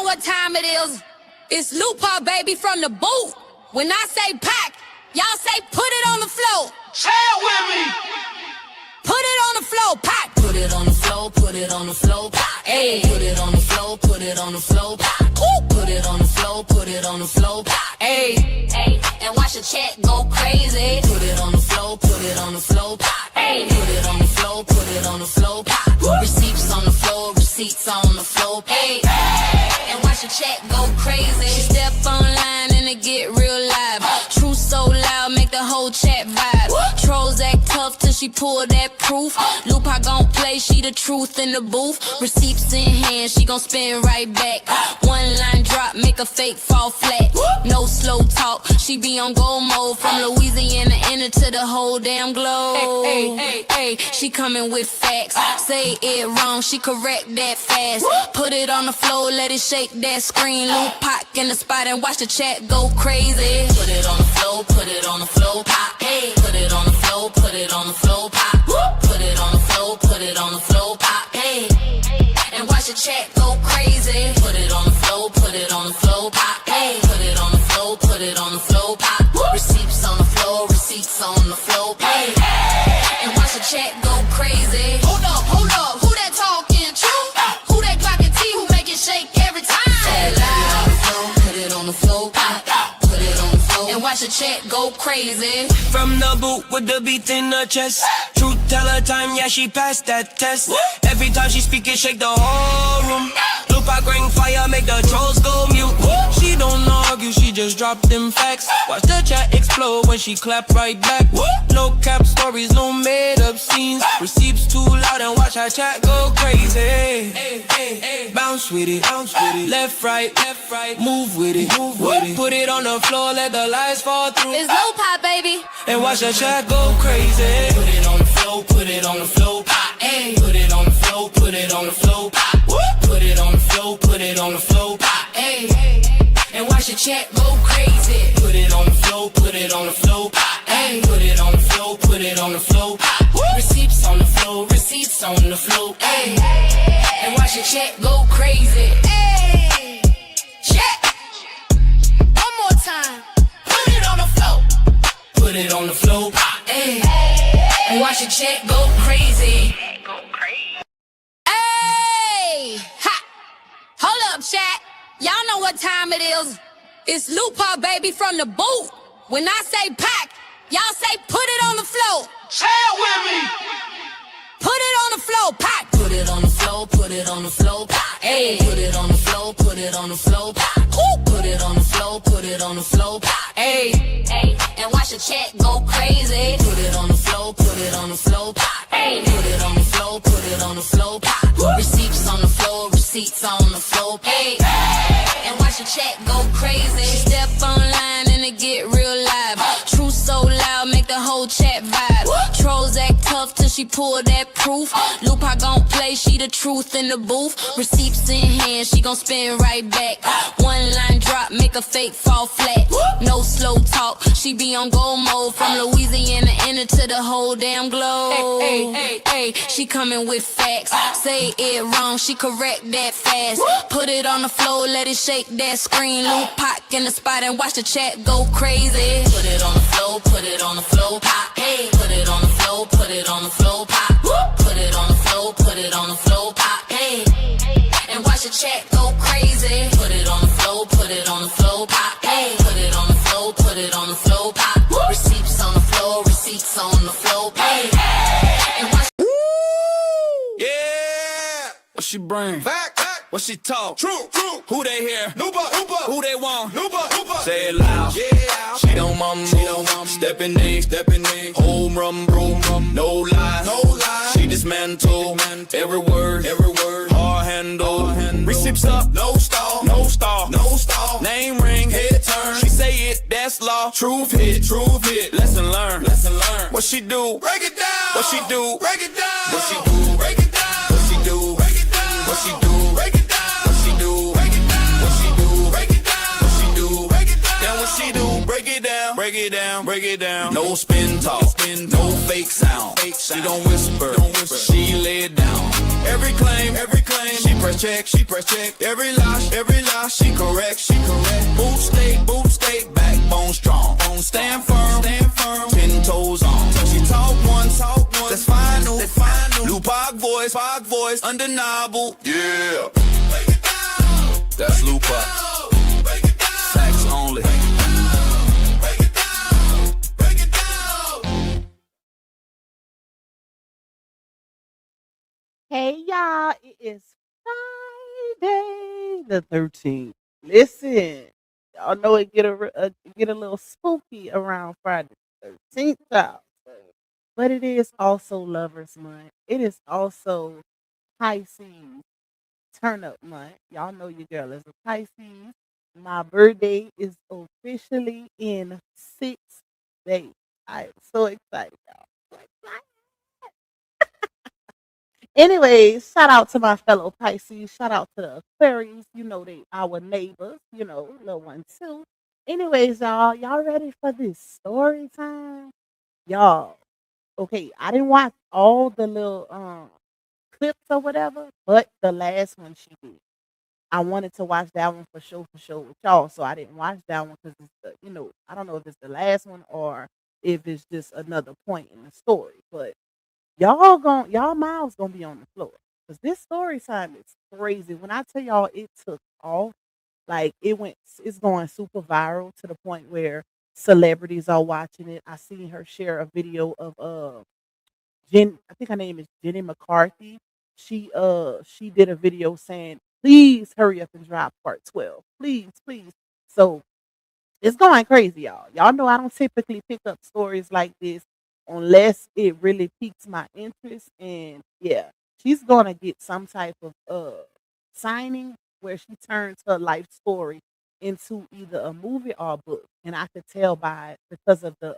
what time it is. It's Lupa, baby, from the booth. When I say pack, y'all say put it on the floor. Say it with me. Put it on the floor, pack. Put it on the floor, put it on the floor, pack. Hey. Put it on the floor, put it on the floor, pack. Put it on the floor, put it on the floor, pack. Hey, Hey, and watch the chat go crazy. Put it on the floor, put it on the floor, pack. Hey. Put it on the floor, put it on the floor, pack. Receipts on the floor, receipts on the floor, hey, hey. And watch the chat go crazy. She step online and it get real live. Truth so loud, make the whole chat vibe. Trolls act tough till she pull that proof. Lupa gon' play, she the truth in the booth. Receipts in hand, she gon' spin right back. One line drop, make a fake fall flat. No slow talk, she be on go mode. From Louisiana inner to the whole damn globe. Hey, she coming with facts. Say it wrong, she correct that fast. Put it on the floor, let it shake that screen. Lupa in the spot and watch the chat go crazy. Put it on the floor, put it on the floor, pop. Hey. Put it on the floor, put it on the floor, pop. Put it on the floor, put it on the floor, pop. Hey, And watch the chat go crazy. Put it on the floor, put it on the floor, pop. Hey. Put it on the floor, put it on the floor, pop. Receipts on the floor, receipts on the floor, hey, and watch the chat go crazy. hold up, who that talking true? Who that clocking T, who make it shake every time? Say it loud. Put it on the floor, pop. Put it on the floor, And watch the chat go crazy. From the boot with the beat in her chest. Truth teller time, yeah, she passed that test. Every time she speak, it shake the whole room. Loop I bring fire, make the trolls go mute. She don't argue, she just drop them facts. Watch the chat explode when she clap right back. No cap stories, no made up scenes. Receipts too loud and watch her chat go crazy. Bounce with it, left, right, move with it, Put it on the floor, let the lights fall through. It's Lupa, baby. And watch the chat go crazy. put it on the floor, put it on the floor, pop. Hey. Put it on the floor, put it on the floor, pop. Put it on the floor, put it on the floor, pop. Hey, And watch the chat go crazy. Put it on the floor, put it on the floor, pop. Hey. Put it on the floor, put it on the floor, pop. Receipts on the floor, receipts on the floor, hey, and watch the chat go crazy. hey. Chat. One more time. Put it on the floor, put it on the floor, pop. Hey, And watch the chat go crazy. hey. Ha. Hold up, chat. Y'all know what time it is. It's Lupa, baby, from the booth. When I say pack, y'all say put it on the floor. Say it with me. Put it on the floor, pack. Put it on the floor, put it on the floor, pop. Hey. Put it on the floor, put it on the floor, pop. Put it on the floor, put it on the floor, pop. Hey, And watch the chat go crazy. Put it on the floor, put it on the floor, pop. Put it on the floor, put it on the floor, pop. Receipts on the floor, receipts on the floor, hey. and watch the chat go crazy. She step online and it get real live. Truth so loud, make the whole chat vibe. Trolls act tough till she pull that proof. Lupa gon' play, she the truth in the booth. Receipts in hand, she gon' spin right back. One line drop, make a fake fall flat. No slow talk, she be on go mode. From Louisiana inner to the whole damn globe. Hey, she coming with facts. Say it wrong, she correct that fast. Put it on the floor, let it shake that screen. Lupa in the spot and watch the chat go crazy. Put it on the floor, put it on the floor, pop. Hey. Put it on the floor, put it on the floor, pop. Put it on the floor, put it on the floor, pop. Hey, And watch the chat go crazy. Put it on the floor, put it on the floor, pop. Hey. Put it on the floor, put it on the floor, pop. Receipts on the floor, receipts on the floor, pop. And watch Yeah. What she bring? Fact. What she talk? True. Who they hear? Nuba. Who they want? Nuba. Say it loud. Yeah. She don't mumble. Stepping in. Home run, no lie. She dismantle. Every word. Hard handle. Receipts up. No stall. Name ring. Head turn. She say it. That's law. Truth hit. Lesson learned. What she do? Break it down. What she do? Break it down. What she do? Break it down. What she do? Break it down. What she do? Break it down. What she do? Break it down. What she do? Break it down. What she do? Break it down. Then what she do? Break it down. No spin talk, no fake sound. She don't whisper, she lay it down. every claim, she press check. Every lie, she correct, Boot state, backbone strong. Stand firm, 10 toes on. She talk one, that's final. Lupac voice, undeniable. Yeah, that's Lupac. Facts only. Hey y'all, it is Friday the 13th. Listen, y'all know it get a little spooky around Friday the 13th, y'all. But it is also Lovers Month. It is also Pisces Turn Up Month. Y'all know your girl is a Pisces. My birthday is officially in 6 days. I am so excited, y'all. So excited. Anyways, shout out to my fellow Pisces. Shout out to the Aquarius. You know they our neighbors. You know, little one too. Anyways, y'all ready for this story time? Y'all, okay. I didn't watch all the little clips or whatever, but the last one she did. I wanted to watch that one for sure with y'all. So I didn't watch that one because it's I don't know if it's the last one or if it's just another point in the story. But y'all mouths gonna be on the floor because this story time is crazy. When I tell y'all it took off, like it's going super viral to the point where celebrities are watching it. I seen her share a video of Jen. I think her name is Jenny McCarthy. She did a video saying, "Please hurry up and drop part 12, please, please." So it's going crazy, y'all. Y'all know I don't typically pick up stories like this unless it really piques my interest. And yeah, she's gonna get some type of signing where she turns her life story into either a movie or a book. And I could tell by it because of the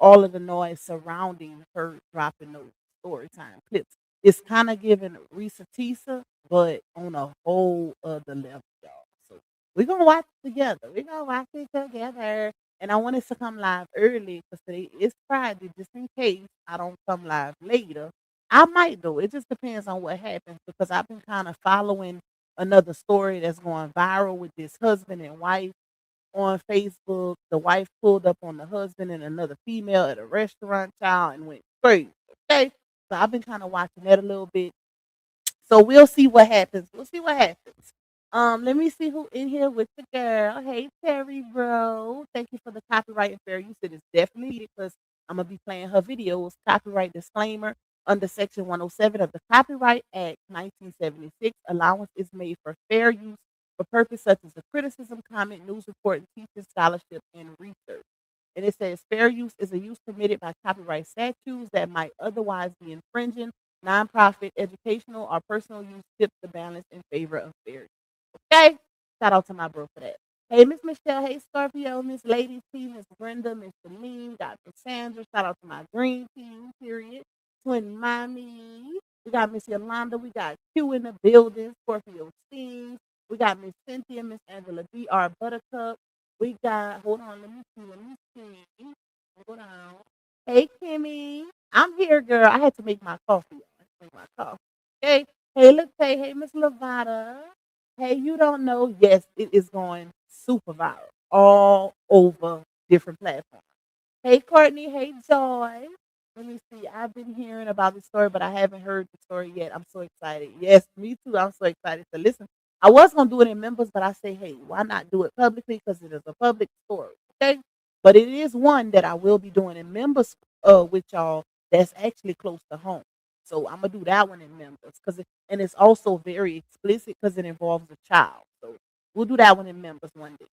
all of the noise surrounding her dropping those story time clips. It's kind of giving Risa Tisa, but on a whole other level, y'all. So we're gonna watch it together. We're gonna watch it together. And I want us to come live early because today is Friday, just in case I don't come live later. I might though. It just depends on what happens because I've been kind of following another story that's going viral with this husband and wife on Facebook. The wife pulled up on the husband and another female at a restaurant, child, and went crazy. Okay. So I've been kind of watching that a little bit. So we'll see what happens. We'll see what happens. Let me see who in here with the girl. Hey Terry, bro. Thank you for the copyright and fair use. It is definitely needed because I'm gonna be playing her videos. Copyright disclaimer under Section 107 of the Copyright Act 1976. Allowance is made for fair use for purpose such as the criticism, comment, news report, and teaching, scholarship, and research. And it says fair use is a use permitted by copyright statutes that might otherwise be infringing. Nonprofit, educational, or personal use tips the balance in favor of fair use. Okay? Shout out to my bro for that. Hey, Miss Michelle. Hey, Scorpio. Miss Lady T. Miss Brenda. Miss Celine. Dr. Sandra. Shout out to my green team, period. Twin Mommy. We got Miss Yolanda. We got Q in the building. Scorpio Steve. We got Miss Cynthia. Miss Angela B. R. Buttercup. We got, hold on, let me see. Hold on. Hey, Kimmy. I'm here, girl. I had to make my coffee. I had to make my coffee. Okay. Hey, look, hey, Miss Lavada. Hey, you don't know? Yes, it is going super viral all over different platforms. Hey, Courtney. Hey, Joy. Let me see. I've been hearing about this story, but I haven't heard the story yet. I'm so excited. Yes, me too. I'm so excited to listen. I was going to do it in members, but I say, hey, why not do it publicly? Because it is a public story. Okay. But it is one that I will be doing in members with y'all that's actually close to home. So I'm going to do that one in members and it's also very explicit because it involves a child. So we'll do that one in members one day.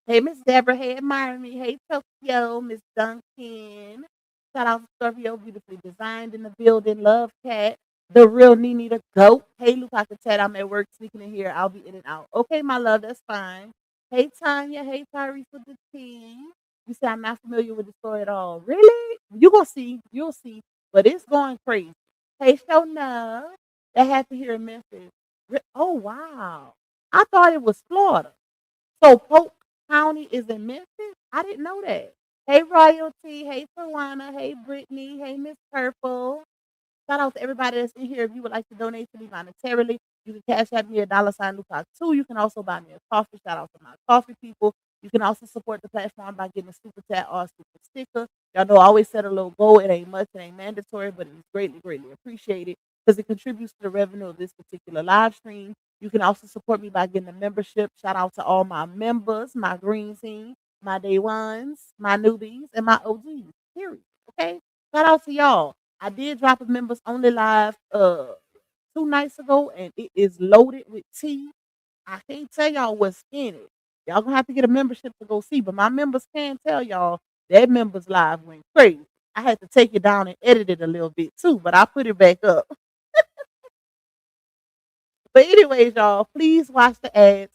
Hey, Miss Deborah. Hey, Admire Me. Hey, Tokyo. Miss Duncan. Shout out to Scorpio. Beautifully designed in the building. Love Cat. The real Nene the GOAT. Hey, Luke, I can tell I'm at work sneaking in here. I'll be in and out. Okay, my love. That's fine. Hey, Tanya. Hey, Tyrese with the team. You say I'm not familiar with the story at all. Really? You gonna see. You'll see. But it's going crazy. Hey, Shona. That happened here in Memphis. Oh, wow. I thought it was Florida. So Polk County is in Memphis? I didn't know that. Hey, Royalty. Hey, Tawana. Hey, Brittany. Hey, Miss Purple. Shout out to everybody that's in here. If you would like to donate to me monetarily, you can cash at me $2. You can also buy me a coffee. Shout out to my coffee people. You can also support the platform by getting a super chat or a super sticker. Y'all know I always set a little goal. It ain't much, it ain't mandatory, but it's greatly, greatly appreciated because it contributes to the revenue of this particular live stream. You can also support me by getting a membership. Shout out to all my members, my green team, my day ones, my newbies, and my OGs. Period. Okay. Shout out to y'all. I did drop a members only live 2 nights ago, and it is loaded with tea. I can't tell y'all what's in it. Y'all gonna have to get a membership to go see, but my members can tell y'all that members live went crazy. I had to take it down and edit it a little bit too, but I put it back up. But anyways, y'all, please watch the ads.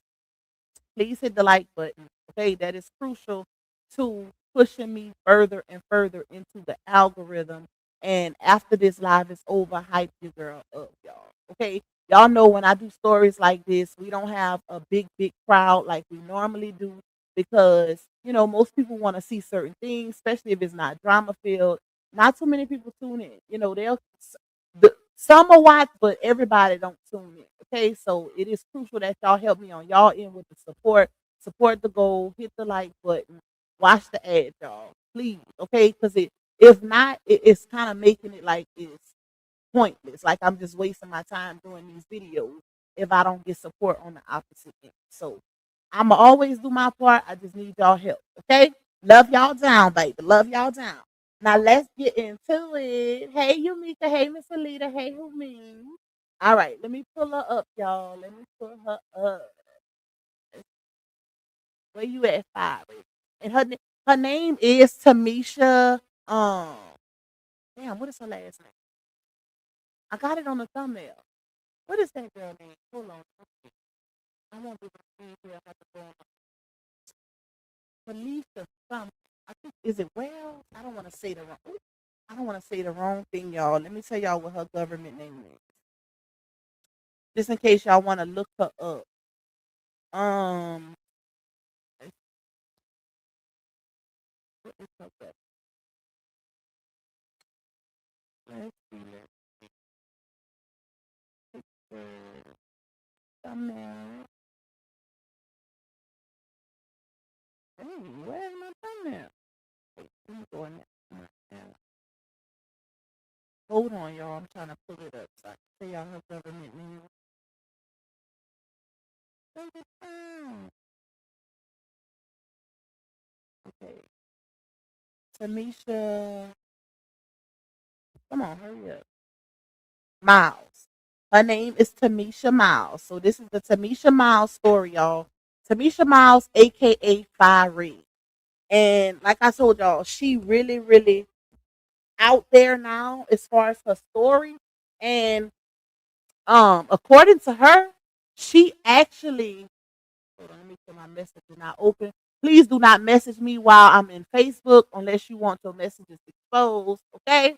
Please hit the like button. Okay, that is crucial to pushing me further and further into the algorithm. And after this live is over, hype your girl up, y'all. Okay, y'all know when I do stories like this, we don't have a big crowd like we normally do because most people want to see certain things, especially if it's not drama filled. Not too many people tune in. Some will watch, but everybody don't tune in. Okay, so it is crucial that y'all help me on y'all end with the support. Support the goal. Hit the like button. Watch the ad, y'all. Please, okay? Because if not, it's kind of making it like it's pointless. Like I'm just wasting my time doing these videos if I don't get support on the opposite end. So I'ma always do my part. I just need y'all help. Okay? Love y'all down, baby. Love y'all down. Now let's get into it. Hey, Yumika. Hey, Miss Alita. Hey, Humi. All right, let me pull her up, y'all. Let me pull her up. Where you at, five? And her name is Tamisha. Damn, what is her last name? I got it on the thumbnail. What is that girl name? Hold on. I won't be able to have to go on. Tamisha something. I think is it Wells? I don't want to say the wrong. I don't want to say the wrong thing, y'all. Let me tell y'all what her government name is, just in case y'all want to look her up. Um, what is her government? Let's see. Thumbnail. Where's my thumbnail? Wait, let me go in there. Hold on, y'all. I'm trying to pull it up so I can tell y'all her government name. Take it down. Okay. Tamisha. Come on, hurry up. Miles. Her name is Tamisha Miles. So this is the Tamisha Miles story, y'all. Tamisha Miles, aka Fire. And like I told y'all, she really, really out there now as far as her story. And according to her, she actually hold on, let me put my messages not open. Please do not message me while I'm in Facebook unless you want your messages exposed. Okay.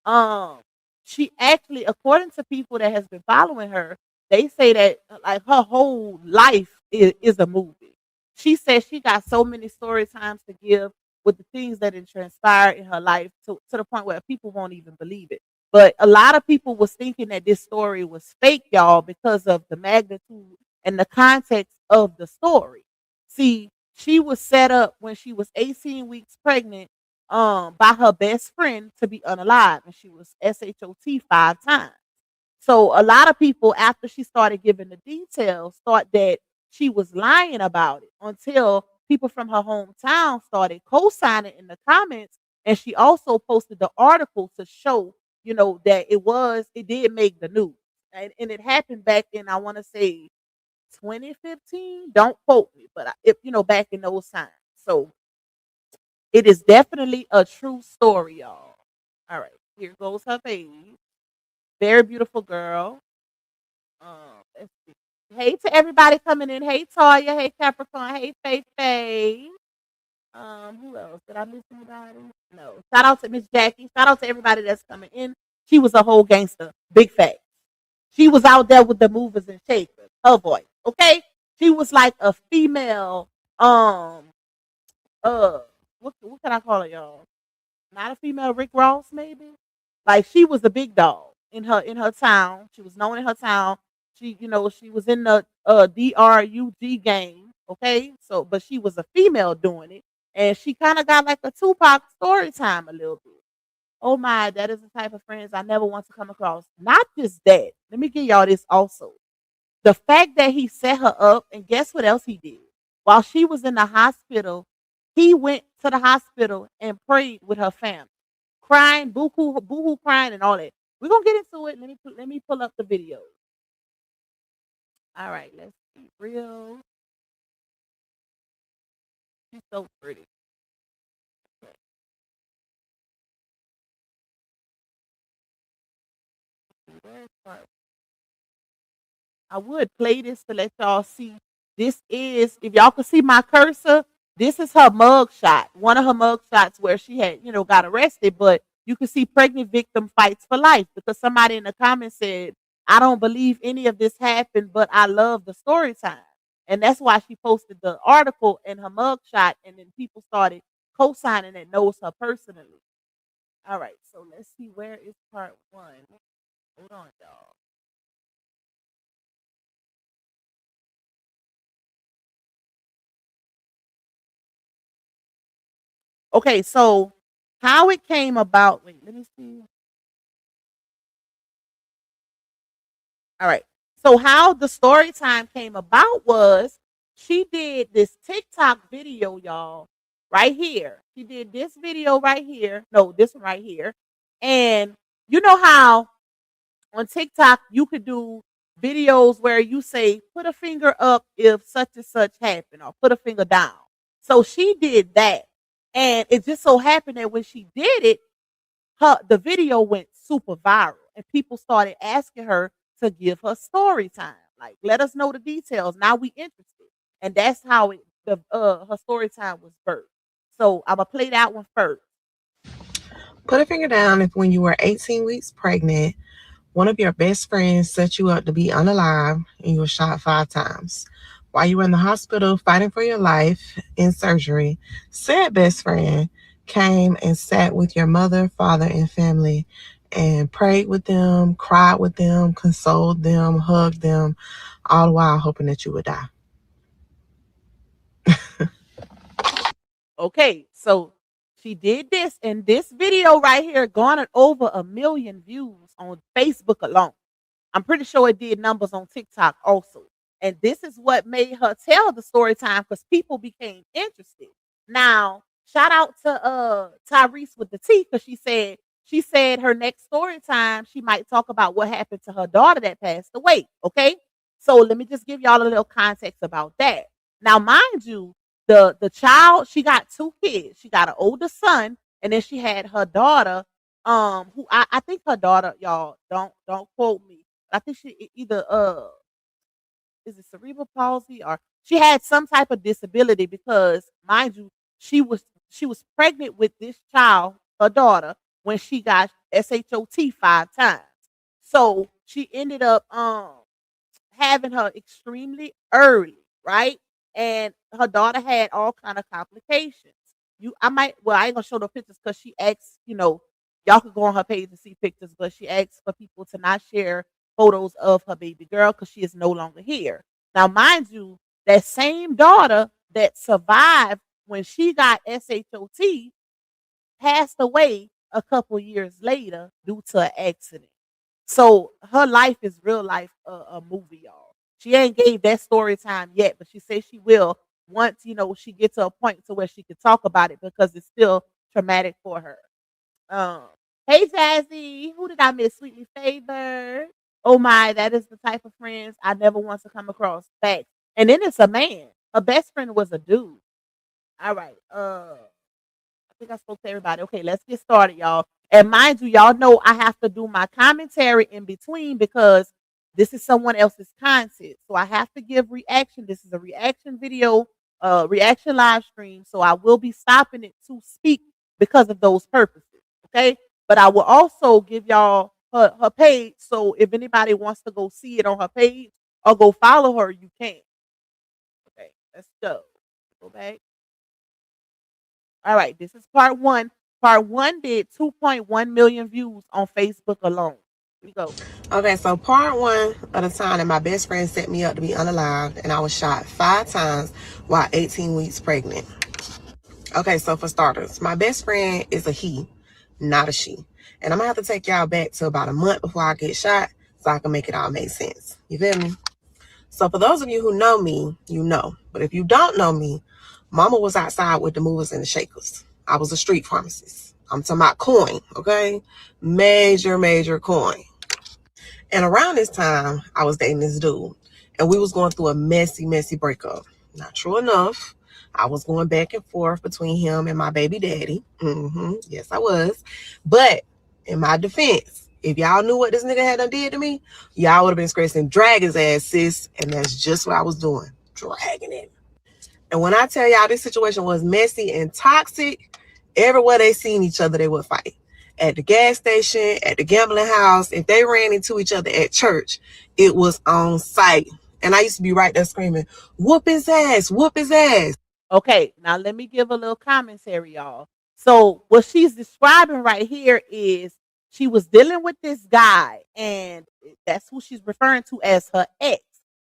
Um, she actually, according to people that has been following her, they say that like her whole life is a movie. She says she got so many story times to give with the things that had transpired in her life to the point where people won't even believe it. But a lot of people was thinking that this story was fake, y'all, because of the magnitude and the context of the story. See, she was set up when she was 18 weeks pregnant by her best friend to be unalive, and she was SHOT 5 times. So a lot of people, after she started giving the details, thought that she was lying about it until people from her hometown started co-signing in the comments, and she also posted the article to show, that it did make the news, and it happened back in, I want to say, 2015. Don't quote me, but if back in those times. So it is definitely a true story, y'all. All right, here goes her page. Very beautiful girl. Let's see. Hey to everybody coming in. Hey Toya. Hey Capricorn. Hey Faith Faye. Who else? Did I miss anybody? No. Shout out to Miss Jackie. Shout out to everybody that's coming in. She was a whole gangster. Big fact. She was out there with the movers and shakers. Her voice. Okay? She was like a female, uh what can I call it, y'all? Not a female Rick Ross, maybe. Like she was a big dog. in her town. She was known in her town. She was in the DRUG game. Okay, so but she was a female doing it, and she kind of got like a Tupac story time a little bit. Oh my, that is the type of friends I never want to come across. Not just that. Let me give y'all this also. The fact that he set her up, and guess what else he did? While she was in the hospital, he went to the hospital and prayed with her family, crying, boo-hoo crying, and all that. We're gonna get into it. Let me pull up the video. All right, let's be real. She's so pretty. Okay, where's part I would play this to let y'all see. This is, if y'all can see my cursor, this is her mug shot. One of her mug shots where she had, got arrested, but you can see pregnant victim fights for life because somebody in the comments said, I don't believe any of this happened, but I love the story time. And that's why she posted the article in her mug shot, and then people started co-signing that knows her personally. All right, so let's see, where is part one? Hold on, y'all. Okay, so how it came about. Wait, let me see. All right. So how the story time came about was she did this TikTok video, y'all, right here. She did this video right here. No, this one right here. And you know how on TikTok you could do videos where you say put a finger up if such and such happened or put a finger down. So she did that. And it just so happened that when she did it, the video went super viral and people started asking her to give her story time. Like, let us know the details. Now we interested. And that's how her story time was birthed. So I'm gonna play that one first. Put a finger down if when you were 18 weeks pregnant, one of your best friends set you up to be unalived and you were shot 5 times. While you were in the hospital fighting for your life in surgery, said best friend came and sat with your mother, father, and family and prayed with them, cried with them, consoled them, hugged them, all the while hoping that you would die. Okay, so she did this, and this video right here garnered over 1 million views on Facebook alone. I'm pretty sure it did numbers on TikTok also. And this is what made her tell the story time because people became interested. Now, shout out to Tyrese with the T because she said her next story time she might talk about what happened to her daughter that passed away. Okay, so let me just give y'all a little context about that. Now, mind you, the child, she got 2 kids. She got an older son, and then she had her daughter. Who I think her daughter, y'all don't quote me. I think she either is it cerebral palsy or she had some type of disability because mind you, she was pregnant with this child, her daughter, when she got SHOT 5 times. So she ended up having her extremely early, right? And her daughter had all kind of complications. I ain't gonna show the pictures because she asked, y'all could go on her page and see pictures, but she asked for people to not share photos of her baby girl because she is no longer here. Now, mind you, that same daughter that survived when she got SHOT passed away a couple years later due to an accident. So her life is real life a movie, y'all. She ain't gave that story time yet, but she says she will once she gets to a point to where she can talk about it because it's still traumatic for her. Um, hey Jazzy, who did I miss? Sweetly favored. Oh my, that is the type of friends I never want to come across. Facts. And then it's a man. Her best friend was a dude. All right. I think I spoke to everybody. Okay, let's get started, y'all. And mind you, y'all know I have to do my commentary in between because this is someone else's content. So I have to give reaction. This is a reaction video, reaction live stream. So I will be stopping it to speak because of those purposes. Okay. But I will also give y'all her page. So if anybody wants to go see it on her page or go follow her, you can. Okay, let's go. Go back. All right, this is part one. Part one did 2.1 million views on Facebook alone. We go. Okay, so part one of the time that my best friend set me up to be unalived, and I was shot 5 times while 18 weeks pregnant. Okay, so for starters, my best friend is a he, not a she. And I'm gonna have to take y'all back to about a month before I get shot so I can make it all make sense. You feel me? So for those of you who know me, you know. But if you don't know me, mama was outside with the movers and the shakers. I was a street pharmacist. I'm talking about coin, okay? Major coin. And around this time, I was dating this dude. And we was going through a messy breakup. Not true enough. I was going back and forth between him and my baby daddy. Yes, I was. But in my defense, if y'all knew what this nigga had done did to me, y'all would have been scratching drag his ass, sis. And that's just what I was doing. Dragging it. And when I tell y'all this situation was messy and toxic, everywhere they seen each other, they would fight. At the gas station, at the gambling house, if they ran into each other at church, it was on sight. And I used to be right there screaming, whoop his ass, whoop his ass. Okay, now let me give a little commentary, y'all. So what she's describing right here is she was dealing with this guy, and that's who she's referring to as her ex.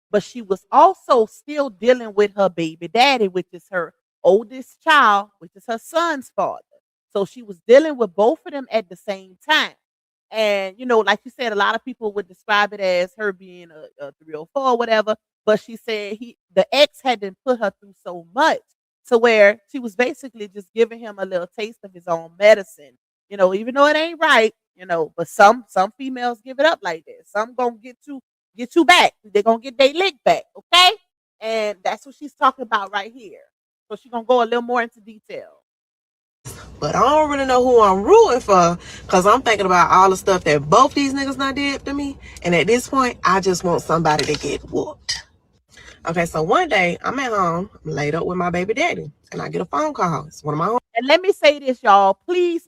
But she was also still dealing with her baby daddy, which is her oldest child, which is her son's father. So she was dealing with both of them at the same time. And, you know, like you said, a lot of people would describe it as her being a 304 or whatever. But she said the ex had been put her through so much to where she was basically just giving him a little taste of his own medicine. You know, even though it ain't right, you know, but some females give it up like that. Some gonna get you back. They're gonna get their lick back, okay? And that's what she's talking about right here. So she's gonna go a little more into detail. But I don't really know who I'm rooting for because I'm thinking about all the stuff that both these niggas done did to me. And at this point, I just want somebody to get whooped. Okay, so one day I'm at home, I'm laid up with my baby daddy, and I get a phone call. It's one of my home. And let me say this, y'all. Please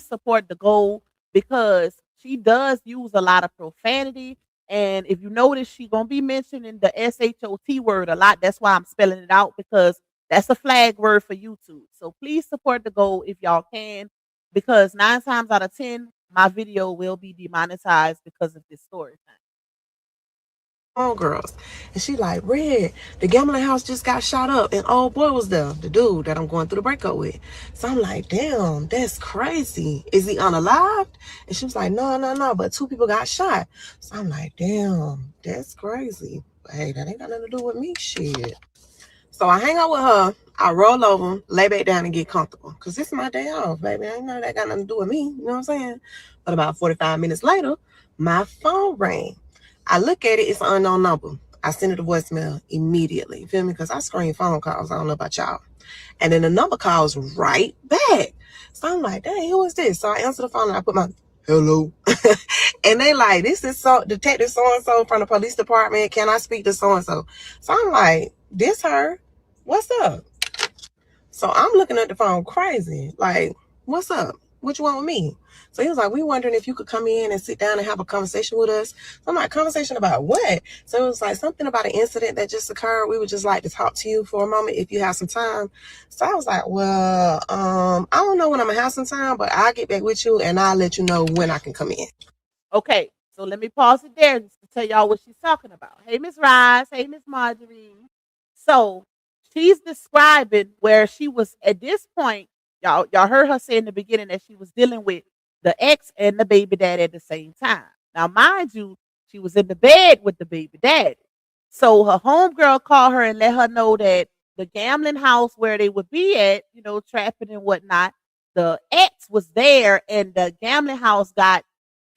support the goal because she does use a lot of profanity. And if you notice, she's gonna be mentioning the SHOT word a lot. That's why I'm spelling it out because that's a flag word for YouTube. So please support the goal if y'all can, because 9 times out of 10, my video will be demonetized because of this story time. Girls, and she like, Red, the gambling house just got shot up and old boy was there, the dude that I'm going through the breakup with. So I'm like, damn, that's crazy. Is he unalived? And she was like, no, but 2 people got shot. So I'm like, damn, that's crazy. But hey, that ain't got nothing to do with me. Shit. So I hang out with her, I roll over, lay back down and get comfortable because this is my day off, baby. I ain't know that got nothing to do with me. You know what I'm saying? But about 45 minutes later, my phone rang. I look at it, it's an unknown number. I send it a voicemail immediately. You feel me? Because I screen phone calls. I don't know about y'all. And then the number calls right back. So I'm like, dang, who is this? So I answer the phone and I put my hello. And they like, this is Detective so-and-so from the police department. Can I speak to so-and-so? So I'm like, this her? What's up? So I'm looking at the phone crazy. Like, what's up? What you want with me? So he was like, we wondering if you could come in and sit down and have a conversation with us. So I'm like, conversation about what? So it was like something about an incident that just occurred. We would just like to talk to you for a moment if you have some time. So I was like, well, I don't know when I'm gonna have some time, but I'll get back with you and I'll let you know when I can come in. Okay, so let me pause it there just to tell y'all what she's talking about. Hey, Miss Rice. Hey, Miss Marjorie. So she's describing where she was at this point. Y'all heard her say in the beginning that she was dealing with the ex and the baby daddy at the same time. Now, mind you, she was in the bed with the baby daddy. So her homegirl called her and let her know that the gambling house where they would be at, you know, trapping and whatnot, the ex was there and the gambling house got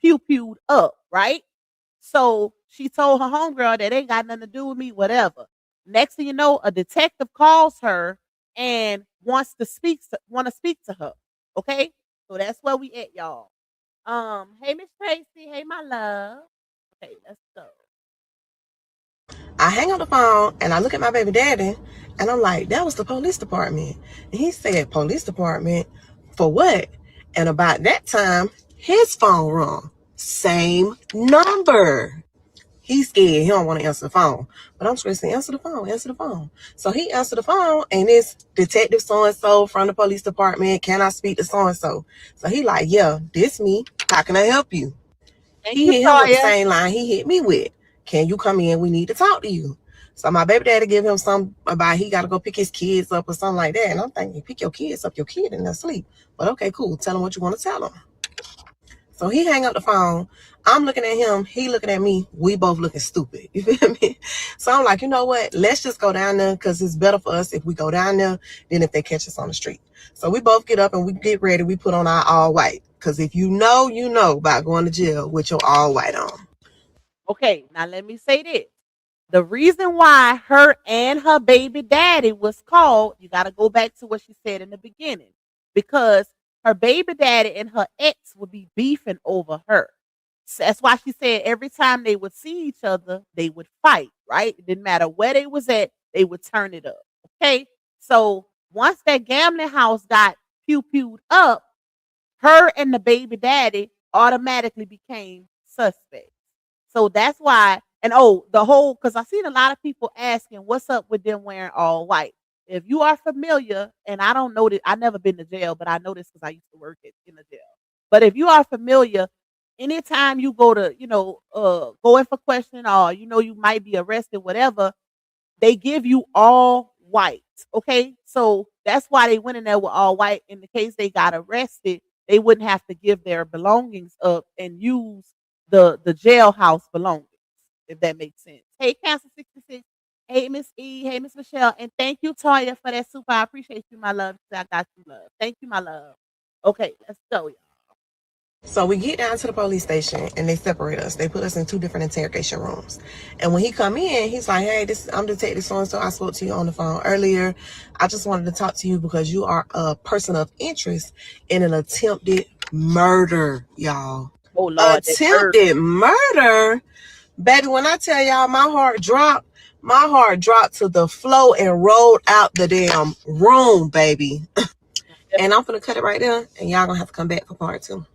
pew-pewed up, right? So she told her homegirl that ain't got nothing to do with me, whatever. Next thing you know, a detective calls her and wants to speak to her. Okay? So that's where we at, y'all. Hey Miss Tracy, hey my love. Okay, let's go. I hang up the phone and I look at my baby daddy and I'm like, that was the police department. And he said, police department? For what? And about that time, his phone rung. Same number. He's scared. He don't want to answer the phone. But I'm screaming, answer the phone. So he answered the phone and it's Detective so-and-so from the police department. Can I speak to so-and-so? So he like, yeah, this me. How can I help you? Thank He you, hit him with the Toya. same line he hit me with. Can you come in? We need to talk to you. So my baby daddy give him some about he got to go pick his kids up or something like that. And I'm thinking, pick your kids up, your kid in their sleep. But okay, cool. Tell him what you want to tell him. So he hang up the phone. I'm looking at him. He looking at me. We both looking stupid. You feel me? So I'm like, you know what? Let's just go down there because it's better for us if we go down there than if they catch us on the street. So we both get up and we get ready. We put on our all white. Because if you know about going to jail with your all white on. Okay, now let me say this. The reason why her and her baby daddy was called, you got to go back to what she said in the beginning, because her baby daddy and her ex would be beefing over her. So that's why she said every time they would see each other, they would fight, right? It didn't matter where they was at, they would turn it up. Okay. So once that gambling house got pew-pewed up, her and the baby daddy automatically became suspects. So that's why, and the whole, because I've seen a lot of people asking, what's up with them wearing all white? If you are familiar, and I don't know that, I've never been to jail, but I know this because I used to work in a jail. But if you are familiar, anytime you go to, go in for questioning or, you might be arrested, whatever, they give you all white. Okay. So that's why they went in there with all white. In the case they got arrested, they wouldn't have to give their belongings up and use the jailhouse belongings, if that makes sense. Hey, Cancer 66. Hey, Miss E. Hey, Miss Michelle. And thank you, Toya, for that super. I appreciate you, my love. I got you, love. Thank you, my love. Okay, let's go, y'all. So we get down to the police station and they separate us. They put us in 2 different interrogation rooms. And when he come in, he's like, hey, I'm Detective so-and-so. I spoke to you on the phone earlier. I just wanted to talk to you because you are a person of interest in an attempted murder, y'all. Oh, Lord. Attempted murder? Baby, when I tell y'all my heart dropped to the floor and rolled out the damn room, baby. And I'm going to cut it right there. And y'all going to have to come back for part 2.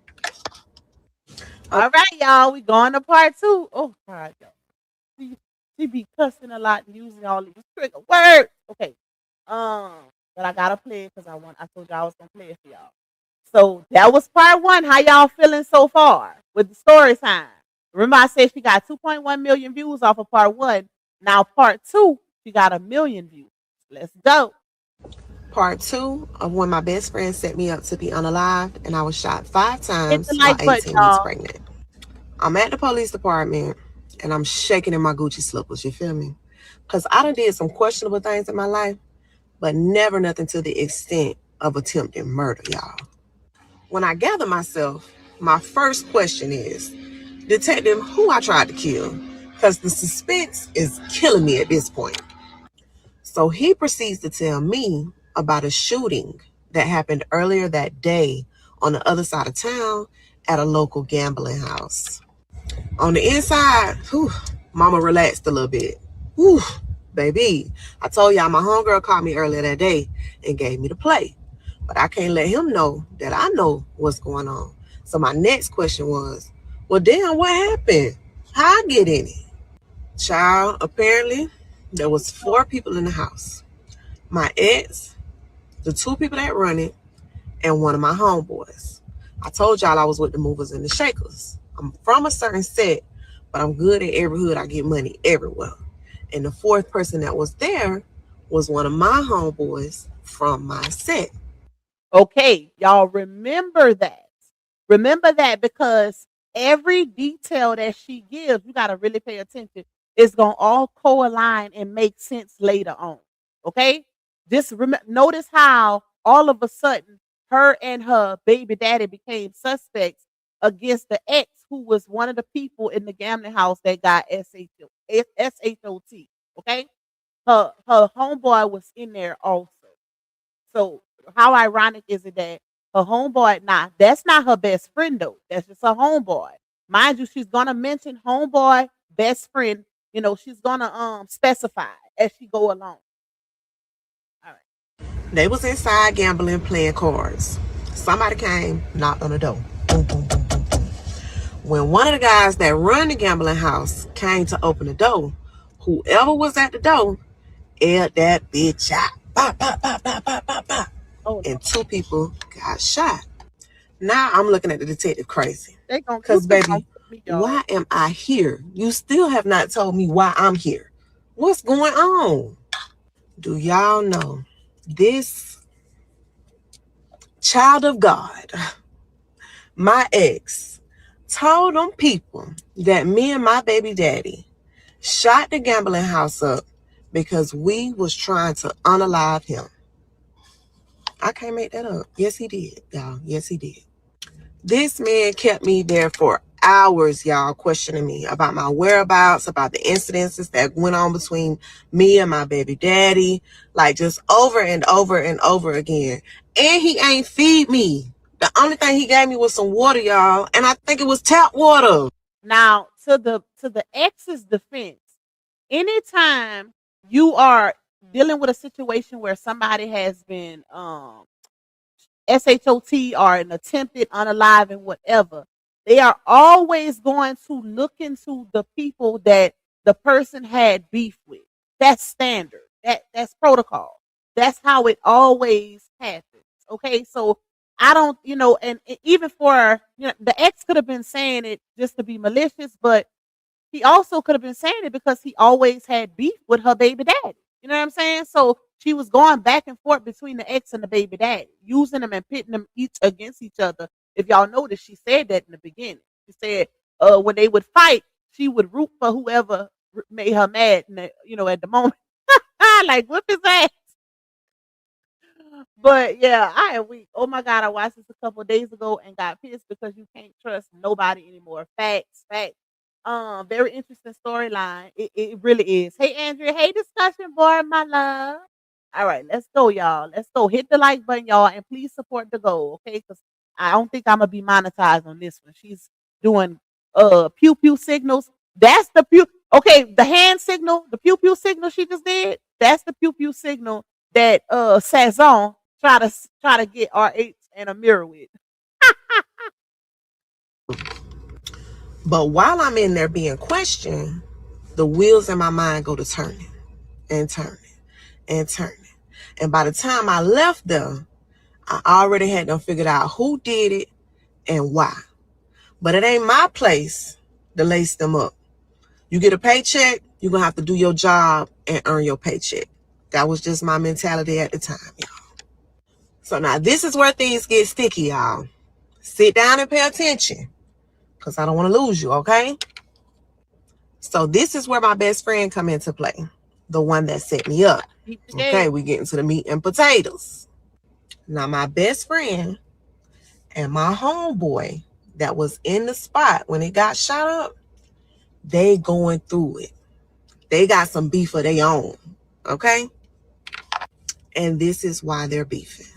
All right, y'all. We going to part 2. Oh, God, y'all. She be cussing a lot and using all these trigger words. Okay. But I gotta play it because I told y'all I was gonna play it for y'all. So that was part 1. How y'all feeling so far with the story time? Remember I said she got 2.1 million views off of part 1. Now part 2, she got 1 million views. Let's go. Part 2 of when my best friend set me up to be unalived and I was shot 5 times Hit the while like 18 button, weeks y'all. pregnant. I'm at the police department and I'm shaking in my Gucci slippers, you feel me? Because I done did some questionable things in my life, but never nothing to the extent of attempted murder, y'all. When I gather myself, my first question is, Detective, who I tried to kill? Because the suspense is killing me at this point. So he proceeds to tell me about a shooting that happened earlier that day on the other side of town at a local gambling house. On the inside, whew, mama relaxed a little bit. Whew, baby, I told y'all my homegirl called me earlier that day and gave me the play. But I can't let him know that I know what's going on. So my next question was, well, damn, what happened? How I get in it? Child, apparently there was 4 people in the house. My ex, the 2 people that run it, and one of my homeboys. I told y'all I was with the movers and the shakers. I'm from a certain set, but I'm good at every hood. I get money everywhere. And the 4th person that was there was one of my homeboys from my set. Okay, y'all remember that. Remember that because every detail that she gives, you got to really pay attention. It's going to all co-align and make sense later on. Okay? Just notice how all of a sudden her and her baby daddy became suspects against the ex who was one of the people in the gambling house that got SHOT. Okay? Her homeboy was in there also. So how ironic is it that her homeboy, that's not her best friend though. That's just her homeboy. Mind you, she's gonna mention homeboy, best friend, she's gonna specify as she go along. All right. They was inside gambling, playing cards. Somebody came, knocked on the door. Boom, boom, boom, boom, boom. When one of the guys that run the gambling house came to open the door, whoever was at the door aired that bitch out. Bop, bop, bop, bop, bop, bop, bop. Oh, And 2 people got shot. Now I'm looking at the detective crazy. they gonna Cause baby, Me, Why y'all. am I here? You still have not told me why I'm here. What's going on? Do y'all know this child of God, my ex, told them people that me and my baby daddy shot the gambling house up because we was trying to unalive him. I can't make that up. Yes, he did, y'all. Yes, he did. This man kept me there for hours, y'all, questioning me about my whereabouts, about the incidences that went on between me and my baby daddy, like just over and over and over again. And he ain't feed me. The only thing he gave me was some water, y'all, and I think it was tap water. Now, to the ex's defense, anytime you are dealing with a situation where somebody has been SHOT or an attempted unalive and whatever, they are always going to look into the people that the person had beef with. That's standard. That's protocol. That's how it always happens. Okay, so I don't, and even for the ex could have been saying it just to be malicious, but he also could have been saying it because he always had beef with her baby daddy. You know what I'm saying? So she was going back and forth between the ex and the baby daddy, using them and pitting them each against each other. If y'all notice, she said that in the beginning. She said when they would fight, she would root for whoever made her mad, at the moment. Like, whip his ass. But yeah, I am weak. Oh my God, I watched this a couple of days ago and got pissed because you can't trust nobody anymore. Facts, facts. Very interesting storyline. It really is. Hey Andrea, hey discussion board, my love. All right, let's go, y'all. Let's go. Hit the like button, y'all, and please support the goal, okay? Because I don't think I'm gonna be monetized on this one. She's doing pew pew signals. That's the pew. Okay, the hand signal, the pew pew signal she just did. That's the pew pew signal that Sazon try to get RH and a mirror with. But while I'm in there being questioned, the wheels in my mind go to turning and turning and turning. And by the time I left there, I already had them figured out who did it and why. But it ain't my place to lace them up. You get a paycheck, you're going to have to do your job and earn your paycheck. That was just my mentality at the time, y'all. So now this is where things get sticky, y'all. Sit down and pay attention because I don't want to lose you, okay? So this is where my best friend come into play. The one that set me up. Keep the Okay, game. we get into the meat and potatoes. Now my best friend and my homeboy that was in the spot when it got shot up, they going through it. They got some beef of their own. Okay? And this is why they're beefing.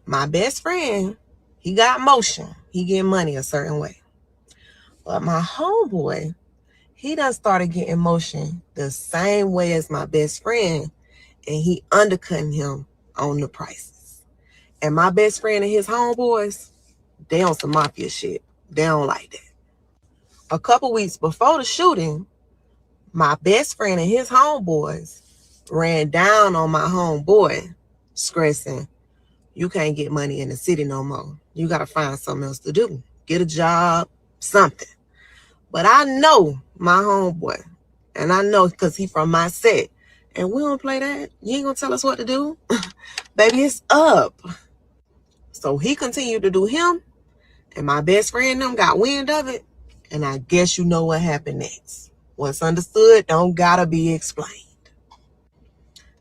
My best friend, he got motion. He get money a certain way. But my homeboy, he done started getting motion the same way as my best friend. And he undercutting him on the prices. And my best friend and his homeboys, they on some mafia shit. They don't like that. A couple weeks before the shooting, my best friend and his homeboys ran down on my homeboy, stressing, you can't get money in the city no more. You got to find something else to do. Get a job, something. But I know my homeboy, and I know because he from my set, and we don't play that. You ain't going to tell us what to do. Baby, it's up. So he continued to do him, and my best friend them got wind of it, and I guess you know what happened next. What's understood don't gotta be explained.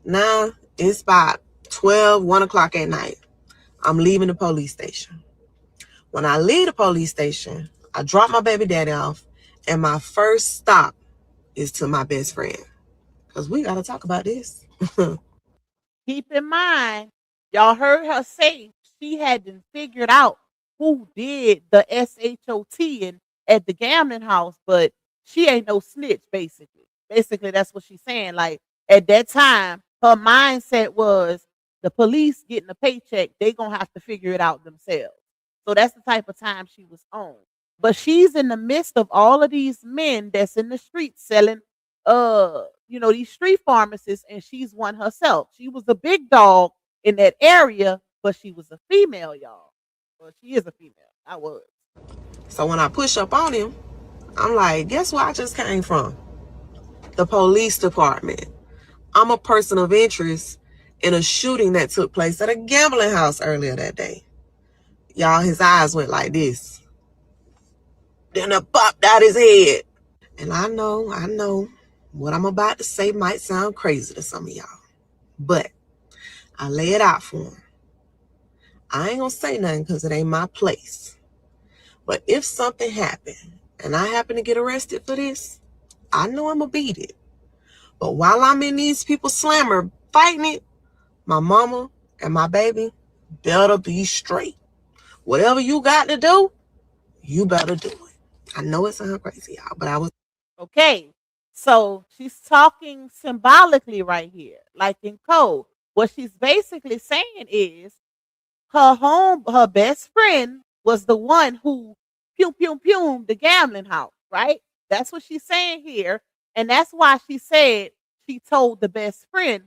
Now, it's about 12, 1 o'clock at night. I'm leaving the police station. When I leave the police station, I drop my baby daddy off, and my first stop is to my best friend. Because we gotta talk about this. Keep in mind, y'all heard her say she hadn't figured out who did the SHOT at the gambling house, but she ain't no snitch, basically. Basically, that's what she's saying. Like, at that time, her mindset was the police getting a paycheck, they gonna have to figure it out themselves. So that's the type of time she was on. But she's in the midst of all of these men that's in the streets selling these street pharmacists, and she's one herself. She was a big dog in that area, but she was a female, y'all. Well, she is a female. I was. So when I push up on him, I'm like, guess where I just came from? The police department. I'm a person of interest in a shooting that took place at a gambling house earlier that day. Y'all, his eyes went like this. Then it popped out his head. And I know, what I'm about to say might sound crazy to some of y'all. But I lay it out for him. I ain't gonna say nothing because it ain't my place. But if something happened and I happen to get arrested for this, I know I'm gonna beat it. But while I'm in these people's slammer fighting it, my mama and my baby better be straight. Whatever you got to do, you better do it. I know it sounds crazy, y'all, but I was. Okay. So she's talking symbolically right here, like in code. What she's basically saying is her best friend was the one who pew the gambling house, right? That's what she's saying here. And that's why she said she told the best friend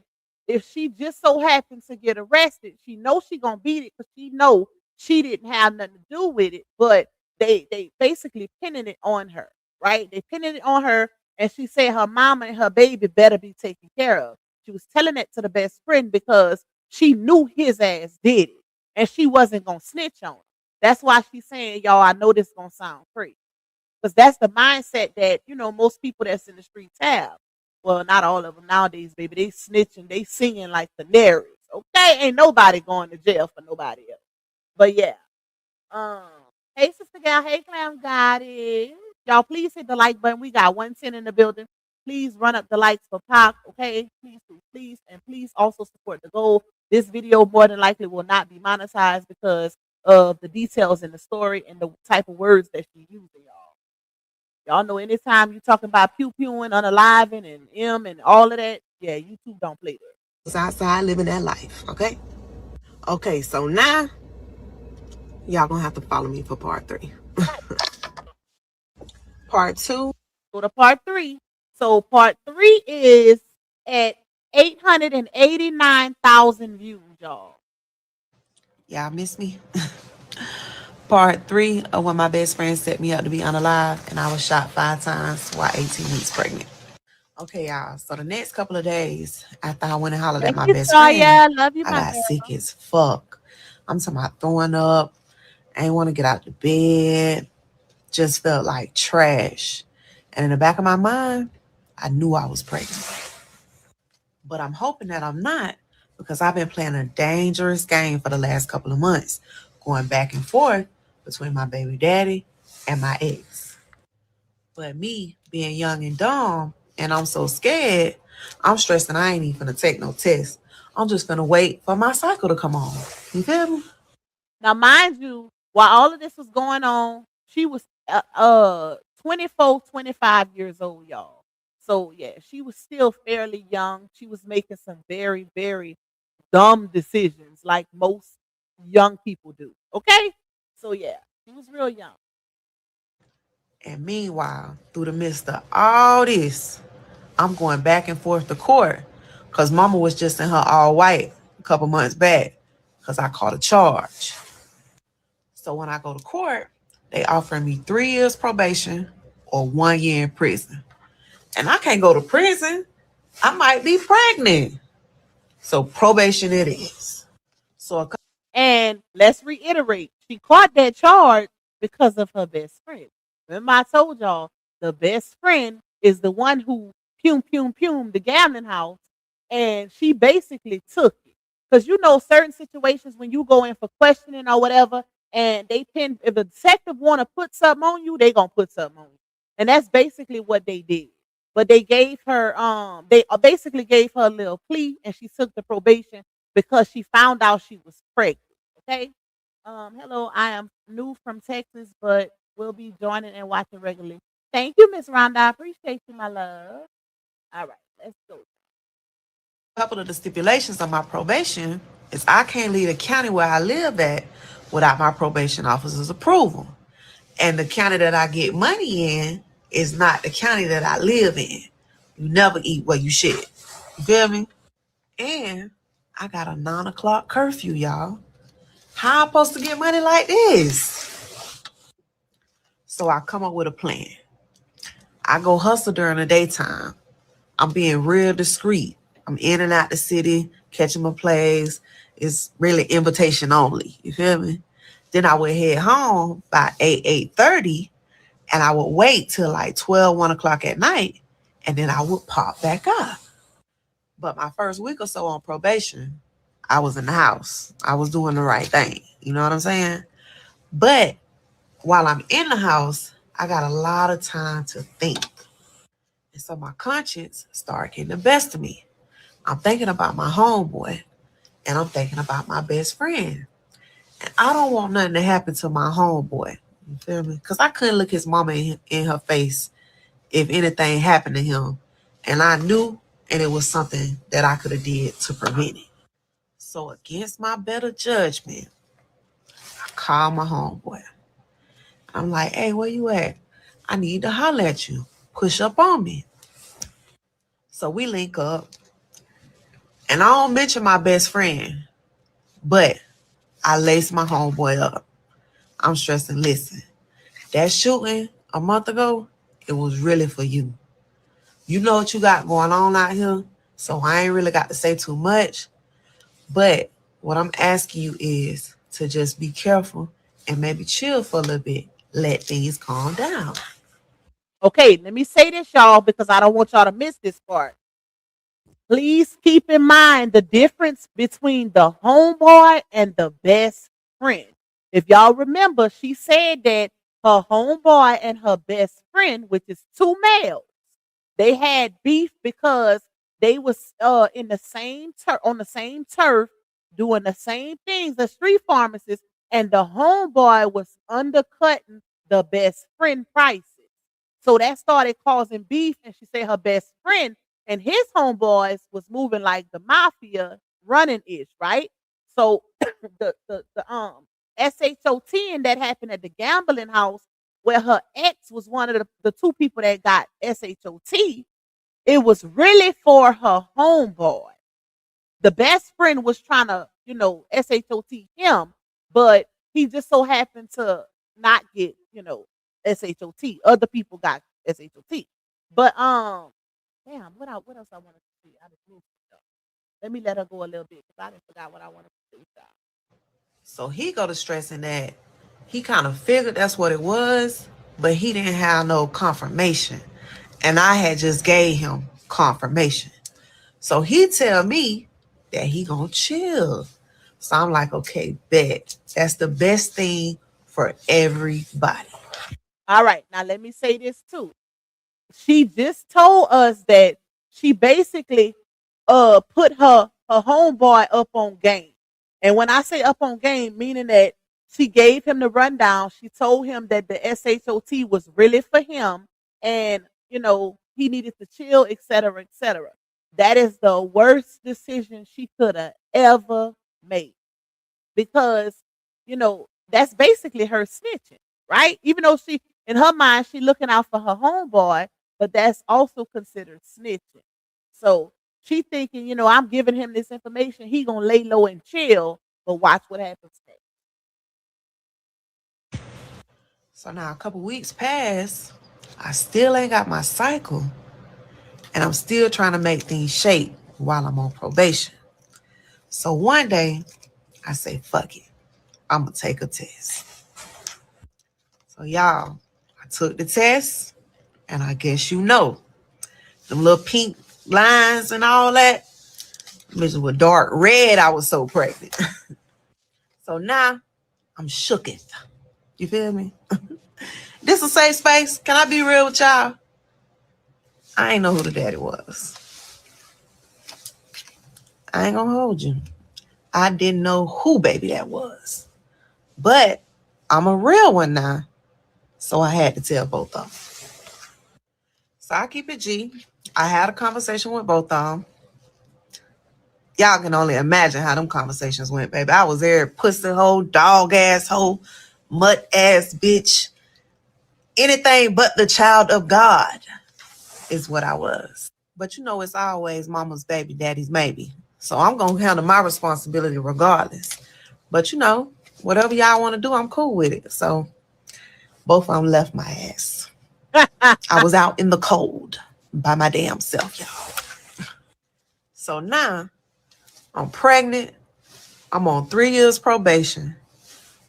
if she just so happens to get arrested, she knows she gonna beat it because she know she didn't have nothing to do with it. But they basically pinning it on her, right? They pinning it on her, and she said her mama and her baby better be taken care of. She was telling it to the best friend because she knew his ass did it and she wasn't gonna snitch on him. That's why she's saying, y'all, I know this gonna sound crazy. Because that's the mindset that, most people that's in the streets have. Well, not all of them nowadays, baby. They snitching, they singing like canaries. Okay, ain't nobody going to jail for nobody else. But yeah. Um, hey sister gal, hey clam goddess. Y'all please hit the like button. We got 110 in the building. Please run up the likes for Pac, okay? Please, please, please. And please also support the goal. This video more than likely will not be monetized because of the details in the story and the type of words that she's using, y'all. Y'all know anytime you talking about pew pewing, unaliving, and M and all of that, yeah, YouTube don't play that. Was outside living that life, okay? Okay, so now y'all gonna have to follow me for part 3. Part 2. Go to part 3. So part 3 is at 889,000 views, y'all. Y'all miss me? Part 3 of when my best friend set me up to be unalived and I was shot 5 times while 18 weeks pregnant. Okay, y'all. So the next couple of days after I went and hollered at my best friend, Love you, I my got girl. sick as fuck. I'm talking about throwing up. I ain't want to get out the bed. Just felt like trash. And in the back of my mind, I knew I was pregnant. But I'm hoping that I'm not because I've been playing a dangerous game for the last couple of months, going back and forth between my baby daddy and my ex. But me being young and dumb, and I'm so scared, I'm stressing I ain't even gonna take no test. I'm just gonna wait for my cycle to come on. You feel me? Now, mind you, while all of this was going on, she was 24, 25 years old, y'all. So yeah, she was still fairly young. She was making some very, very dumb decisions like most young people do. Okay? So yeah, she was real young. And meanwhile, through the midst of all this, I'm going back and forth to court because mama was just in her all white a couple months back because I caught a charge. So when I go to court, they offering me 3 years probation or 1 year in prison. And I can't go to prison. I might be pregnant. So probation it is. So And let's reiterate, she caught that charge because of her best friend. Remember, I told y'all the best friend is the one who the gambling house, and she basically took it. Because certain situations when you go in for questioning or whatever, and they pin if a detective want to put something on you, they gonna put something on you. And that's basically what they did. But they gave her they basically gave her a little plea and she took the probation because she found out she was pregnant. Okay. Hello, I am new from Texas, but will be joining and watching regularly. Thank you, Miss Rhonda. I appreciate you, my love. All right, let's go. a couple of the stipulations of my probation is I can't leave the county where I live at without my probation officer's approval. And the county that I get money in is not the county that I live in. You never eat where you shit. You feel me? And I got a 9 o'clock curfew, y'all. How I'm supposed to get money like this? So I come up with a plan. I go hustle during the daytime. I'm being real discreet. I'm in and out the city, catching my plays. It's really invitation only. You feel me? Then I would head home by 8:30, and I would wait till like 12, 1 o'clock at night, and then I would pop back up. But my first week or so on probation, I was in the house. I was doing the right thing. You know what I'm saying? But while I'm in the house, I got a lot of time to think. And so my conscience started getting the best of me. I'm thinking about my homeboy, and I'm thinking about my best friend. And I don't want nothing to happen to my homeboy. You feel me? Because I couldn't look his mama in her face if anything happened to him. And I knew, and it was something that I could have did to prevent it. So against my better judgment, I called my homeboy. I'm like, hey, where you at? I need to holler at you. Push up on me. So we link up. And I don't mention my best friend, but I lace my homeboy up. I'm stressing, listen, that shooting a month ago, it was really for you. You know what you got going on out here, so I ain't really got to say too much. But what I'm asking you is to just be careful and maybe chill for a little bit. Let things calm down. Okay, let me say this, y'all, because I don't want y'all to miss this part. Please keep in mind the difference between the homeboy and the best friend. If y'all remember, she said that her homeboy and her best friend, which is two males, they had beef because they was in the same on the same turf doing the same things as street pharmacists, and the homeboy was undercutting the best friend prices. So that started causing beef, and she said her best friend and his homeboys was moving like the mafia running ish, right? So the SHOT that happened at the gambling house where her ex was one of the two people that got SHOT, it was really for her homeboy. The best friend was trying to, SHOT him, but he just so happened to not get, SHOT. Other people got SHOT. But damn, what else I wanted to see? I just moved stuff. Let me let her go a little bit because I didn't forgot what I wanted to say. So he go to stressing that he kind of figured that's what it was, but he didn't have no confirmation. And I had just gave him confirmation. So he tell me that he gonna chill. So I'm like, okay, bet. That's the best thing for everybody. All right, now let me say this too. She just told us that she basically put her homeboy up on game. And when I say up on game, meaning that she gave him the rundown, she told him that the SHOT was really for him and he needed to chill, etc., etc. That is the worst decision she could have ever made. Because, that's basically her snitching, right? Even though she in her mind, she looking out for her homeboy, but that's also considered snitching. So she thinking, I'm giving him this information. He gonna lay low and chill, but watch what happens next. So now a couple weeks pass, I still ain't got my cycle, and I'm still trying to make things shape while I'm on probation. So one day, I say, fuck it. I'm gonna take a test. So y'all, I took the test, and I guess them little pink lines and all that. Bitches were dark red. I was so pregnant. So now I'm shooketh. You feel me? This a safe space. Can I be real with y'all? I ain't know who the daddy was. I ain't gonna hold you. I didn't know who baby that was. But I'm a real one now. So I had to tell both of them. So I keep it G. I had a conversation with both of them. Y'all can only imagine how them conversations went, baby. I was there, pussy hole, dog ass hole, mutt ass bitch. Anything but the child of God is what I was. But it's always mama's baby, daddy's maybe. So I'm going to handle my responsibility regardless. But whatever y'all want to do, I'm cool with it. So both of them left my ass. I was out in the cold by my damn self, y'all. So now I'm pregnant. I'm on 3 years probation.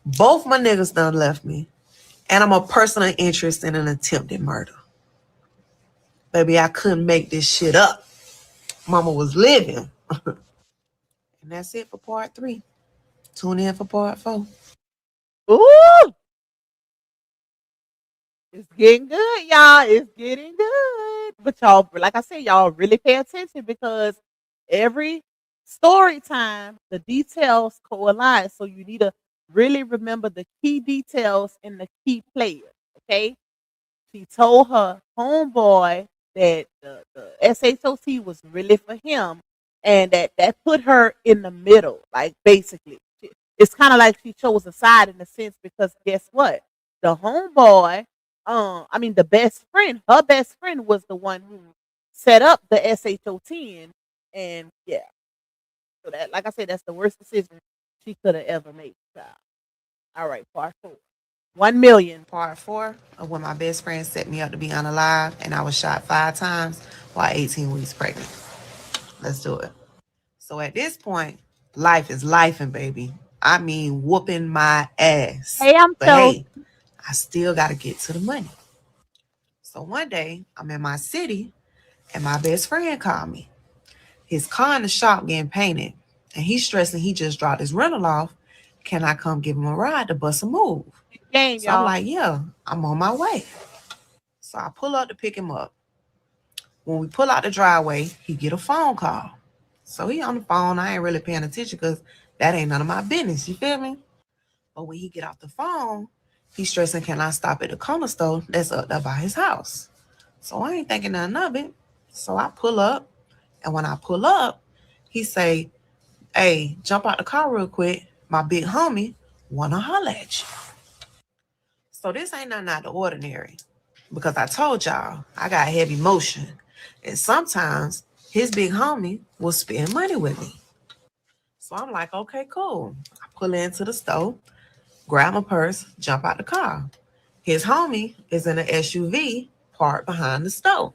Both my niggas done left me. And I'm a person of interest in an attempted murder. Baby, I couldn't make this shit up. Mama was living. And that's it for part 3. Tune in for part 4. Ooh, it's getting good, y'all. It's getting good. But y'all, like I said, y'all really pay attention because every story time, the details coalesce. So you need to really remember the key details and the key players. Okay. She told her homeboy that the SHOT was really for him and that put her in the middle, like basically. It's kind of like she chose a side in a sense because guess what? The homeboy, the best friend, her best friend was the one who set up the SHOT and yeah. So that, like I said, that's the worst decision she could have ever made. Child. All right, part 4. 1 million. Part 4 of when my best friend set me up to be unalive and I was shot 5 times while 18 weeks pregnant. Let's do it. So at this point, life is lifing, baby. I mean, whooping my ass. Hey, I'm But so hey, I still got to get to the money. So one day, I'm in my city and my best friend called me. His car in the shop getting painted and he's stressing he just dropped his rental off. Can I come give him a ride to bust a move? game, So I'm y'all. like, yeah, I'm on my way. So I pull up to pick him up. When we pull out the driveway, he get a phone call. So he on the phone. I ain't really paying attention because that ain't none of my business. You feel me? But when he get off the phone, he stressing, can I stop at the corner store that's up there by his house? So I ain't thinking nothing of it. So I pull up. And when I pull up, he say, hey, jump out the car real quick. My big homie wanna holler at you. So this ain't nothing out of the ordinary. Because I told y'all I got heavy motion. And sometimes his big homie will spend money with me. So I'm like, okay, cool. I pull into the store, grab my purse, jump out the car. His homie is in an SUV parked behind the store.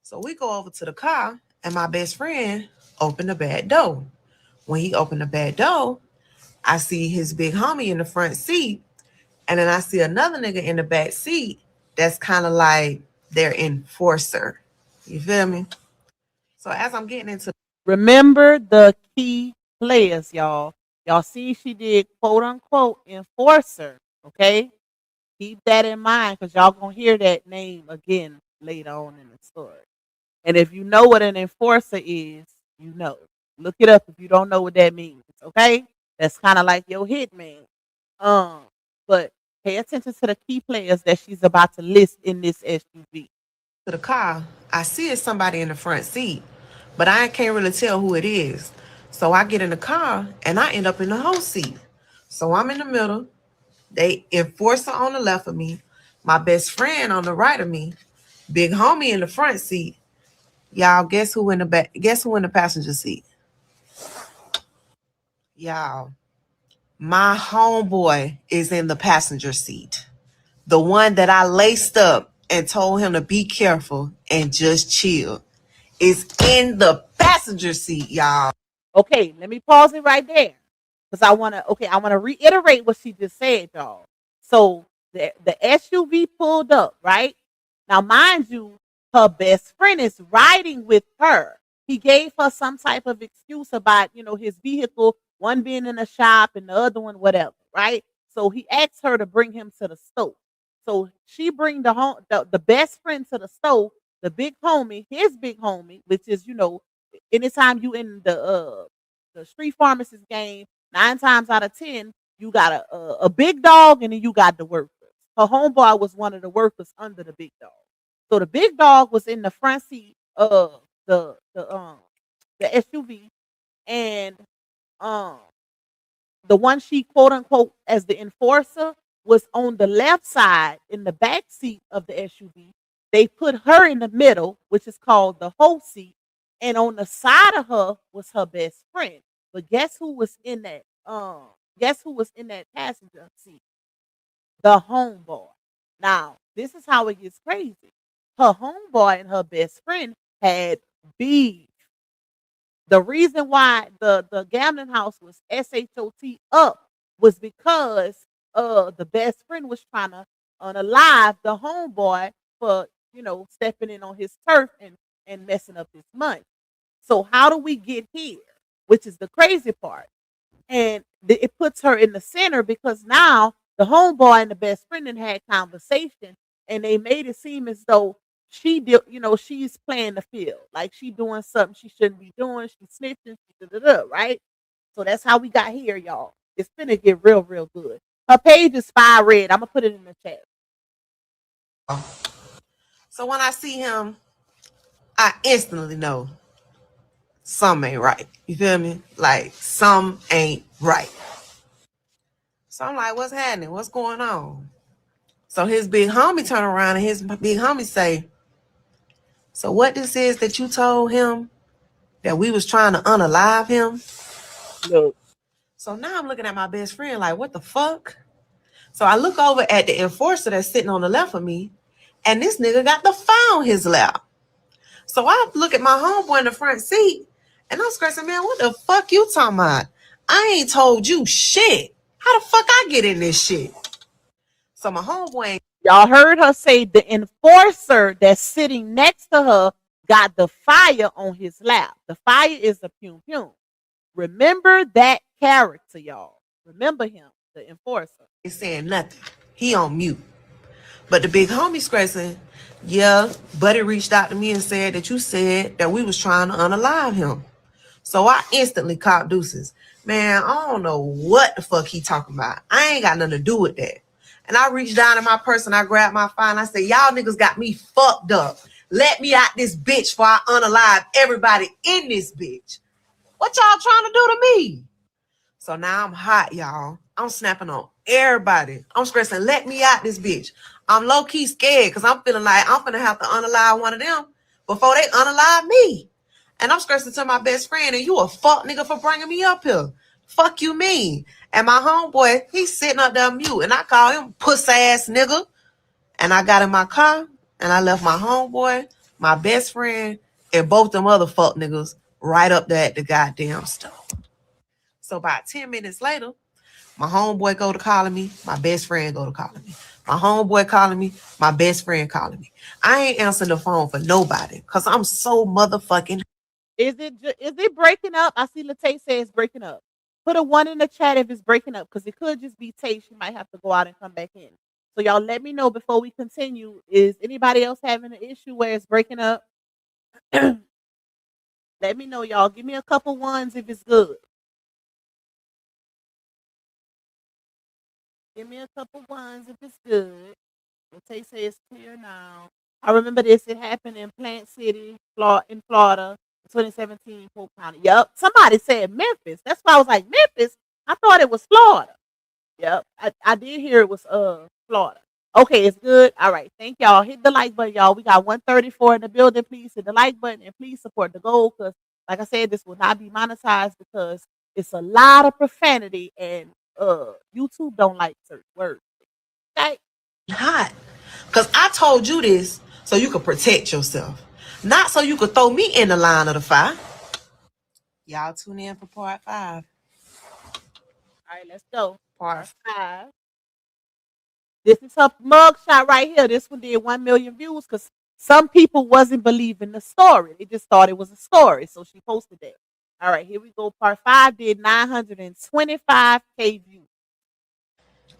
So we go over to the car, and my best friend opened the back door. When he opened the back door, I see his big homie in the front seat, and then I see another nigga in the back seat that's kind of like their enforcer. You feel me? So as I'm getting into Remember the key players, y'all. Y'all see she did quote unquote enforcer. Okay. Keep that in mind because y'all gonna hear that name again later on in the story. And if you know what an enforcer is, you know. Look it up if you don't know what that means. Okay? That's kind of like your hitman. Um, but pay attention to the key players that she's about to list in this SUV. the car, I see it's somebody in the front seat, but I can't really tell who it is. So I get in the car and I end up in the whole seat. So I'm in the middle. They enforcer on the left of me, my best friend on the right of me, big homie in the front seat. Y'all, guess who in the back? Guess who in the passenger seat? Y'all, my homeboy is in the passenger seat. The one that I laced up and told him to be careful and just chill is in the passenger seat, y'all. Okay, let me pause it right there. Because I wanna reiterate what she just said, y'all. So the SUV pulled up, right? Now, mind you, her best friend is riding with her. He gave her some type of excuse about, his vehicle, one being in a shop and the other one, whatever, right? So he asked her to bring him to the store. So she bring the best friend to the store, the big homie, his big homie, which is, anytime you in the street pharmacist game, 9 times out of 10, you got a big dog and then you got the workers. Her homeboy was one of the workers under the big dog. So the big dog was in the front seat of the SUV, and um the one she quote unquote as the enforcer was on the left side in the back seat of the SUV. They put her in the middle, which is called the whole seat, and on the side of her was her best friend. But guess who was in that? Guess who was in that passenger seat? The homeboy. Now, this is how it gets crazy. Her homeboy and her best friend had beef. The reason why the gambling house was SHOT up was because the best friend was trying to unalive the homeboy for, you know, stepping in on his turf and messing up his money. So how do we get here? Which is the crazy part. And it puts her in the center because now the homeboy and the best friend had conversation, and they made it seem as though she did, you know, she's playing the field, like she doing something she shouldn't be doing. She's snitching, right? So that's how we got here, y'all. It's gonna get real, real good. Her page is fire red. I'm gonna put it in the chat. So when I see him, I instantly know something ain't right. You feel me? Like, some ain't right. So I'm like, what's happening? What's going on? So his big homie turn around and his big homie say, so what this is that you told him that we was trying to unalive him? Look. So now I'm looking at my best friend like, what the fuck? So I look over at the enforcer that's sitting on the left of me, and this nigga got the file on his lap. So I look at my homeboy in the front seat, and I'm scratching, man, what the fuck you talking about? I ain't told you shit. How the fuck I get in this shit? So my homeboy, Y'all heard her say the enforcer that's sitting next to her got the fire on his lap. The fire is a Pum Pum. Remember that character, y'all. Remember him, the enforcer. ain't saying nothing. He on mute. But the big homie scratching, yeah, Buddy reached out to me and said that you said that we was trying to unalive him. So I instantly caught deuces. Man, I don't know what the fuck he talking about. I ain't got nothing to do with that. And I reached down in my purse and I grabbed my phone and I said, y'all niggas got me fucked up. Let me out this bitch before I unalive everybody in this bitch. What y'all trying to do to me? So now I'm hot, y'all. I'm snapping on everybody. I'm stressing, let me out this bitch. I'm low-key scared because I'm feeling like I'm finna have to unalive one of them before they unalive me. And I'm stressing to my best friend, and you a fuck nigga for bringing me up here. Fuck you mean? And my homeboy, he's sitting up there mute, and I call him puss ass nigga. And I got in my car, and I left my homeboy, my best friend, and both them other fuck niggas right up there at the goddamn store. So about 10 minutes later, my homeboy go to calling me, my best friend go to calling me. My homeboy calling me, my best friend calling me. I ain't answering the phone for nobody because I'm so motherfucking. Is it breaking up? I see Latae say it's breaking up. Put a 1 in the chat if it's breaking up, because it could just be Tay. She might have to go out and come back in. So y'all let me know before we continue. Is anybody else having an issue where it's breaking up? Let me know, y'all. Give me a couple ones if it's good. Give me a couple ones if it's good. Latae say it's clear now. I remember this. It happened in Plant City, in Florida, 2017, Polk County. Yep. Somebody said Memphis. That's why I was like, Memphis? I thought it was Florida. Yep. I did hear it was Florida. Okay, it's good. All right. Thank y'all. Hit the like button, y'all. We got 134 in the building. Please hit the like button and please support the goal, because, like I said, this will not be monetized because it's a lot of profanity and YouTube don't like certain words. Okay. Hot. Because I told you this so you could protect yourself, not so you could throw me in the line of the fire. Y'all tune in for part 5. All right, let's go. Part 5. This is her mugshot right here. This one did 1 million views because some people wasn't believing the story. They just thought it was a story. So she posted that. All right, here we go. Part 5 did 925K views.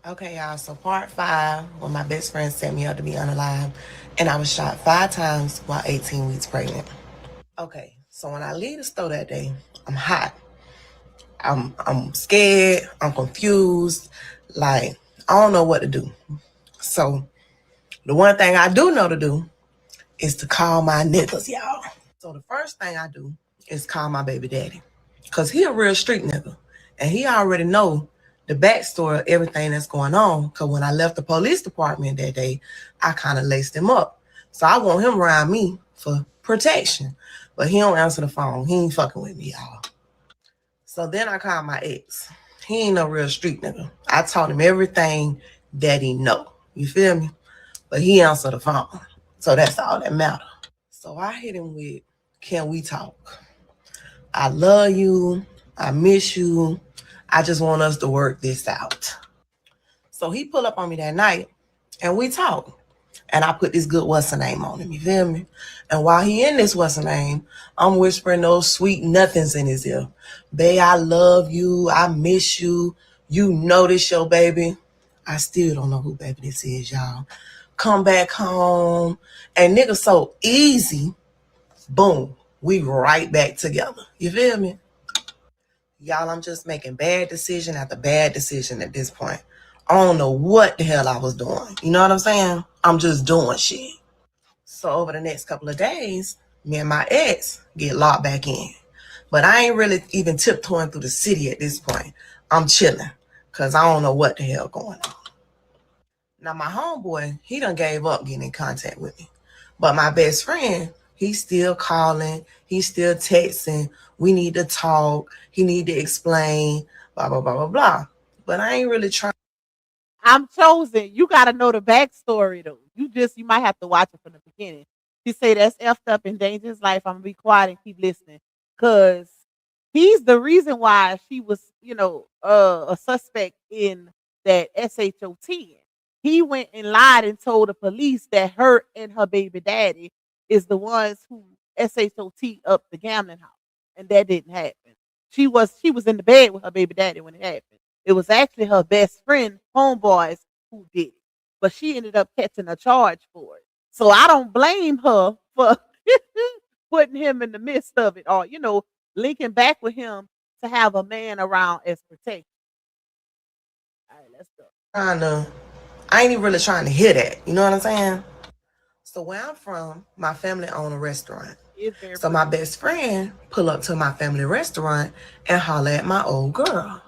Okay, y'all. So part 5, when my best friend set me up to be unalive, and I was shot 5 times while 18 weeks pregnant. Okay, so when I leave the store that day, I'm hot. I'm scared. I'm confused. Like, I don't know what to do. So the one thing I do know to do is to call my niggas, y'all. So the first thing I do is call my baby daddy, because he a real street nigga, and he already know the backstory of everything that's going on. Because when I left the police department that day, I kind of laced him up. So I want him around me for protection. But he don't answer the phone. He ain't fucking with me, y'all. So then I called my ex. He ain't no real street nigga. I taught him everything that he know. You feel me? but he answered the phone. So that's all that matters. So I hit him with, can we talk? I love you. I miss you. I just want us to work this out. So he pulled up on me that night and we talked. And I put this good what's her name on him, you feel me? And while he in this what's her name, I'm whispering those sweet nothings in his ear. Babe, I love you. I miss you. You know this your baby. I still don't know who baby this is, y'all. Come back home. And nigga so easy. Boom. We right back together. You feel me? Y'all, I'm just making bad decision after bad decision at this point. I don't know what the hell I was doing. You know what I'm saying? I'm just doing shit. So over the next couple of days, me and my ex get locked back in. But I ain't really even tiptoeing through the city at this point. I'm chilling because I don't know what the hell going on. Now my homeboy, he done gave up getting in contact with me. But my best friend, he's still calling. He's still texting. We need to talk. He need to explain, blah, blah, blah, blah, blah. But I ain't really trying. I'm chosen. You got to know the backstory though. You might have to watch it from the beginning. She say that's effed up and dangerous life. I'm gonna be quiet and keep listening, cause he's the reason why she was, a suspect in that SHOT. He went and lied and told the police that her and her baby daddy is the ones who SHOT up the gambling house, and that didn't happen. She was in the bed with her baby daddy when it happened. It was actually her best friend, homeboys, who did it. But she ended up catching a charge for it. So I don't blame her for putting him in the midst of it or, linking back with him to have a man around as protection. All right, let's go. I ain't even really trying to hear that. You know what I'm saying? So where I'm from, my family own a restaurant. So my best friend pull up to my family restaurant and holler at my old girl.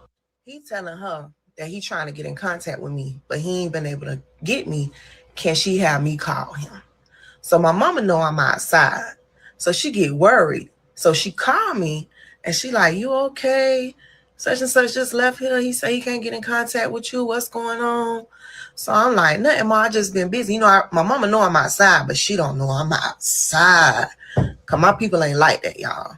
He telling her that he trying to get in contact with me, but he ain't been able to get me. Can she have me call him? So my mama know I'm outside. So she get worried. So she called me and she like, you okay? Such and such just left here. He say he can't get in contact with you. What's going on? So I'm like, nothing, Ma. I just been busy. My mama know I'm outside, but she don't know I'm outside. Cause my people ain't like that, y'all.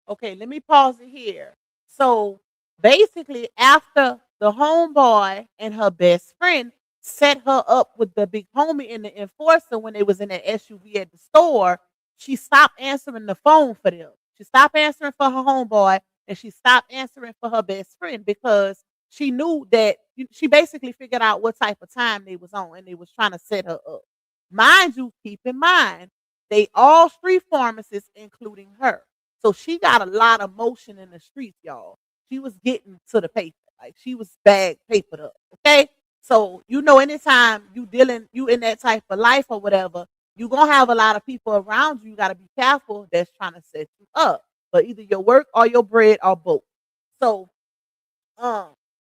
Okay, let me pause it here. So basically, after the homeboy and her best friend set her up with the big homie and the enforcer when they was in that SUV at the store, she stopped answering the phone for them. She stopped answering for her homeboy and she stopped answering for her best friend because she knew that she basically figured out what type of time they was on and they was trying to set her up. Mind you, keep in mind, they all street pharmacists, including her. So she got a lot of motion in the streets, y'all. She was getting to the paper. Like she was bag papered up. Okay. So, anytime you in that type of life or whatever, you're going to have a lot of people around you. You got to be careful that's trying to set you up for either your work or your bread or both. So,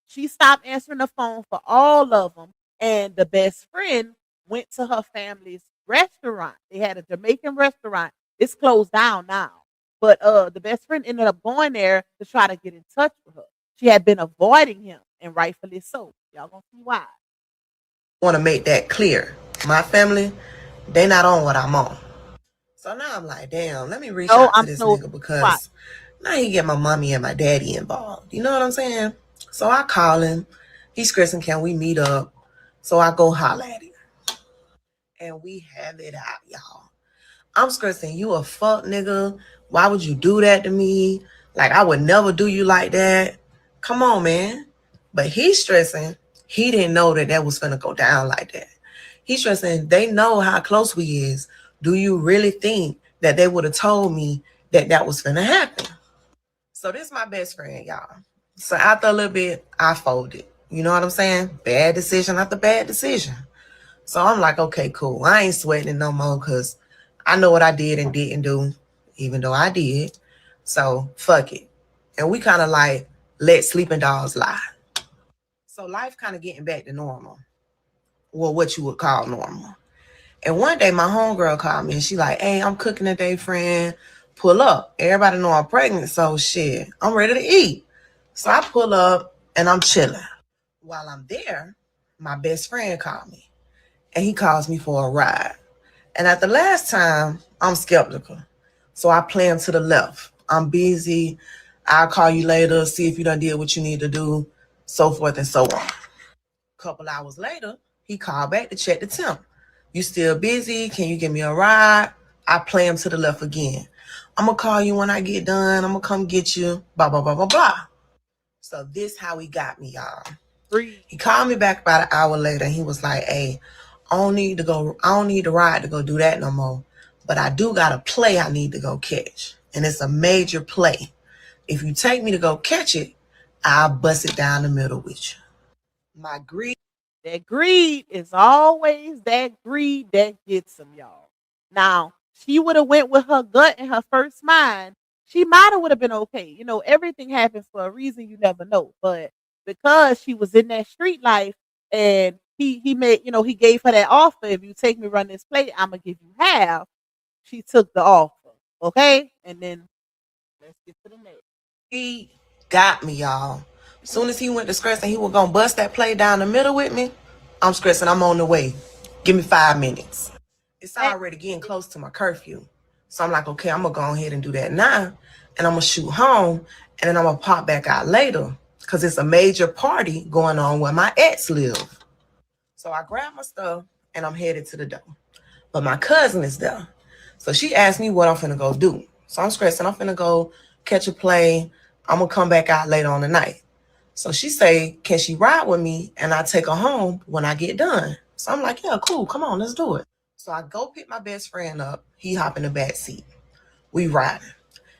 she stopped answering the phone for all of them. And the best friend went to her family's restaurant. They had a Jamaican restaurant. It's closed down now. But the best friend ended up going there to try to get in touch with her. She had been avoiding him, and rightfully so. Y'all gonna see why. I want to make that clear. My family, they not on what I'm on. So now I'm like, damn, let me reach out to this nigga because now he get my mommy and my daddy involved. You know what I'm saying? So I call him. He's stressing, can we meet up? So I go holler at him. And we have it out, y'all. I'm stressing, you a fuck nigga. Why would you do that to me? Like, I would never do you like that. Come on, man. But he's stressing. He didn't know that was finna go down like that. He's stressing, they know how close we is. Do you really think that they would have told me that was finna happen? So this is my best friend, y'all. So after a little bit, I folded. You know what I'm saying? Bad decision after bad decision. So I'm like, okay, cool. I ain't sweating it no more because I know what I did and didn't do, even though I did. So fuck it. And we kind of like let sleeping dogs lie. So life kind of getting back to normal. Well, what you would call normal. And one day my homegirl called me and she like, hey, I'm cooking today, friend. Pull up. Everybody know I'm pregnant, so shit, I'm ready to eat. So I pull up and I'm chilling. While I'm there, my best friend called me. and he calls me for a ride. And at the last time, I'm skeptical. So I play him to the left. I'm busy. I'll call you later, see if you done did what you need to do, so forth and so on. Couple hours later, he called back to check the temp. You still busy? Can you give me a ride? I play him to the left again. I'm gonna call you when I get done. I'm gonna come get you. Blah blah blah blah blah. So this how he got me, y'all. Breathe. He called me back about an hour later and he was like, hey, I don't need the ride to go do that no more. But I do got a play I need to go catch. And it's a major play. If you take me to go catch it, I'll bust it down the middle with you. My greed. That greed is always that greed that gets them, y'all. Now, she would have went with her gut and her first mind. She might have would have been okay. You know, everything happens for a reason. You never know. But because she was in that street life, and he made, you know, he gave her that offer. If you take me run this plate, I'm gonna give you half. She took the offer. Okay, and then let's get to the next. He got me, y'all. As soon as he went to scratch and he was gonna bust that play down the middle with me, I'm stressing. I'm on the way. Give me 5 minutes. It's already getting close to my curfew. So I'm like, okay, I'm gonna go ahead and do that now. And I'm gonna shoot home and then I'm gonna pop back out later. Cause it's a major party going on where my ex live. So I grab my stuff and I'm headed to the door. But my cousin is there. So she asked me what I'm finna go do. So I'm stressing. I'm finna go catch a play. I'm gonna come back out later on the night. So she say, can she ride with me and I take her home when I get done? So I'm like, yeah, cool. Come on, let's do it. So I go pick my best friend up. He hop in the back seat. We riding.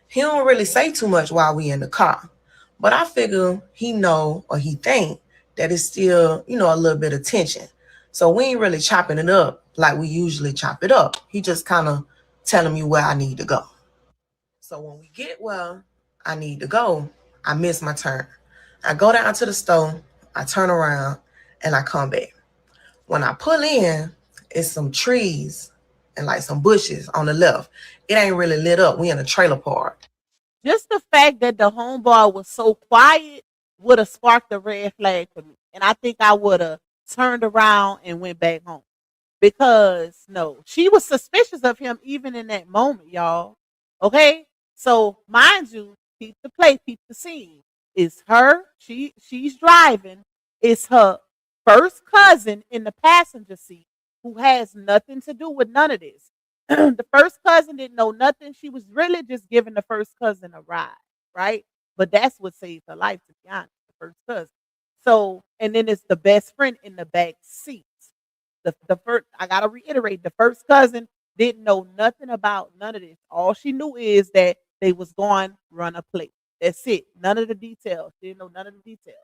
He don't really say too much while we in the car. But I figure he know or he think that it's still, you know, a little bit of tension. So we ain't really chopping it up like we usually chop it up. He just kind of telling me where I need to go. So when we get where I need to go, I miss my turn. I go down to the store, I turn around, and I come back. When I pull in, it's some trees and like some bushes on the left. It ain't really lit up. We in a trailer park. Just the fact that the homeboy was so quiet would have sparked a red flag for me. And I think I would have turned around and went back home. Because no, she was suspicious of him even in that moment, y'all. Okay? So mind you, keep the play, keep the scene. It's her, she's driving, it's her first cousin in the passenger seat who has nothing to do with none of this. The first cousin didn't know nothing. She was really just giving the first cousin a ride, right? But that's what saved her life, to be honest, the first cousin. So, and then it's the best friend in the back seat. The first, I gotta reiterate, the first cousin didn't know nothing about none of this. All she knew is that they was going to run a play. That's it. None of the details. She didn't know none of the details.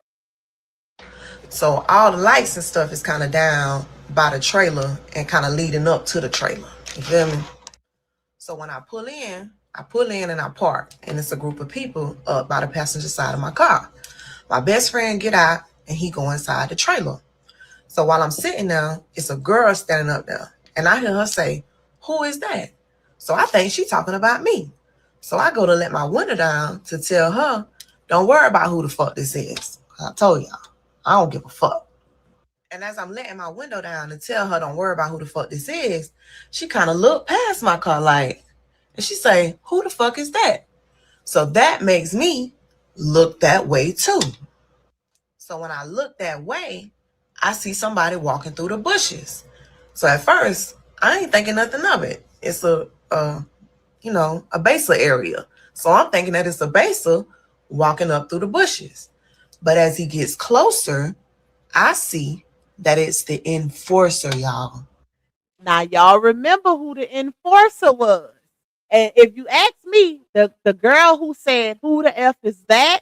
So all the lights and stuff is kind of down by the trailer and kind of leading up to the trailer. You feel me? So when I pull in and I park, and it's a group of people up by the passenger side of my car. My best friend get out and he go inside the trailer. So while I'm sitting there, it's a girl standing up there, and I hear her say, "Who is that?" So I think she's talking about me. So I go to let my window down to tell her, "Don't worry about who the fuck this is." I told y'all, I don't give a fuck. And as I'm letting my window down to tell her, "Don't worry about who the fuck this is," she kind of looked past my car like, and she say, "Who the fuck is that?" So that makes me look that way too. So when I look that way, I see somebody walking through the bushes. So at first, I ain't thinking nothing of it. It's a baser area. So I'm thinking that it's a baser walking up through the bushes. But as he gets closer, I see that it's the enforcer, y'all. Now, y'all remember who the enforcer was. And if you ask me, the girl who said, "Who the F is that?"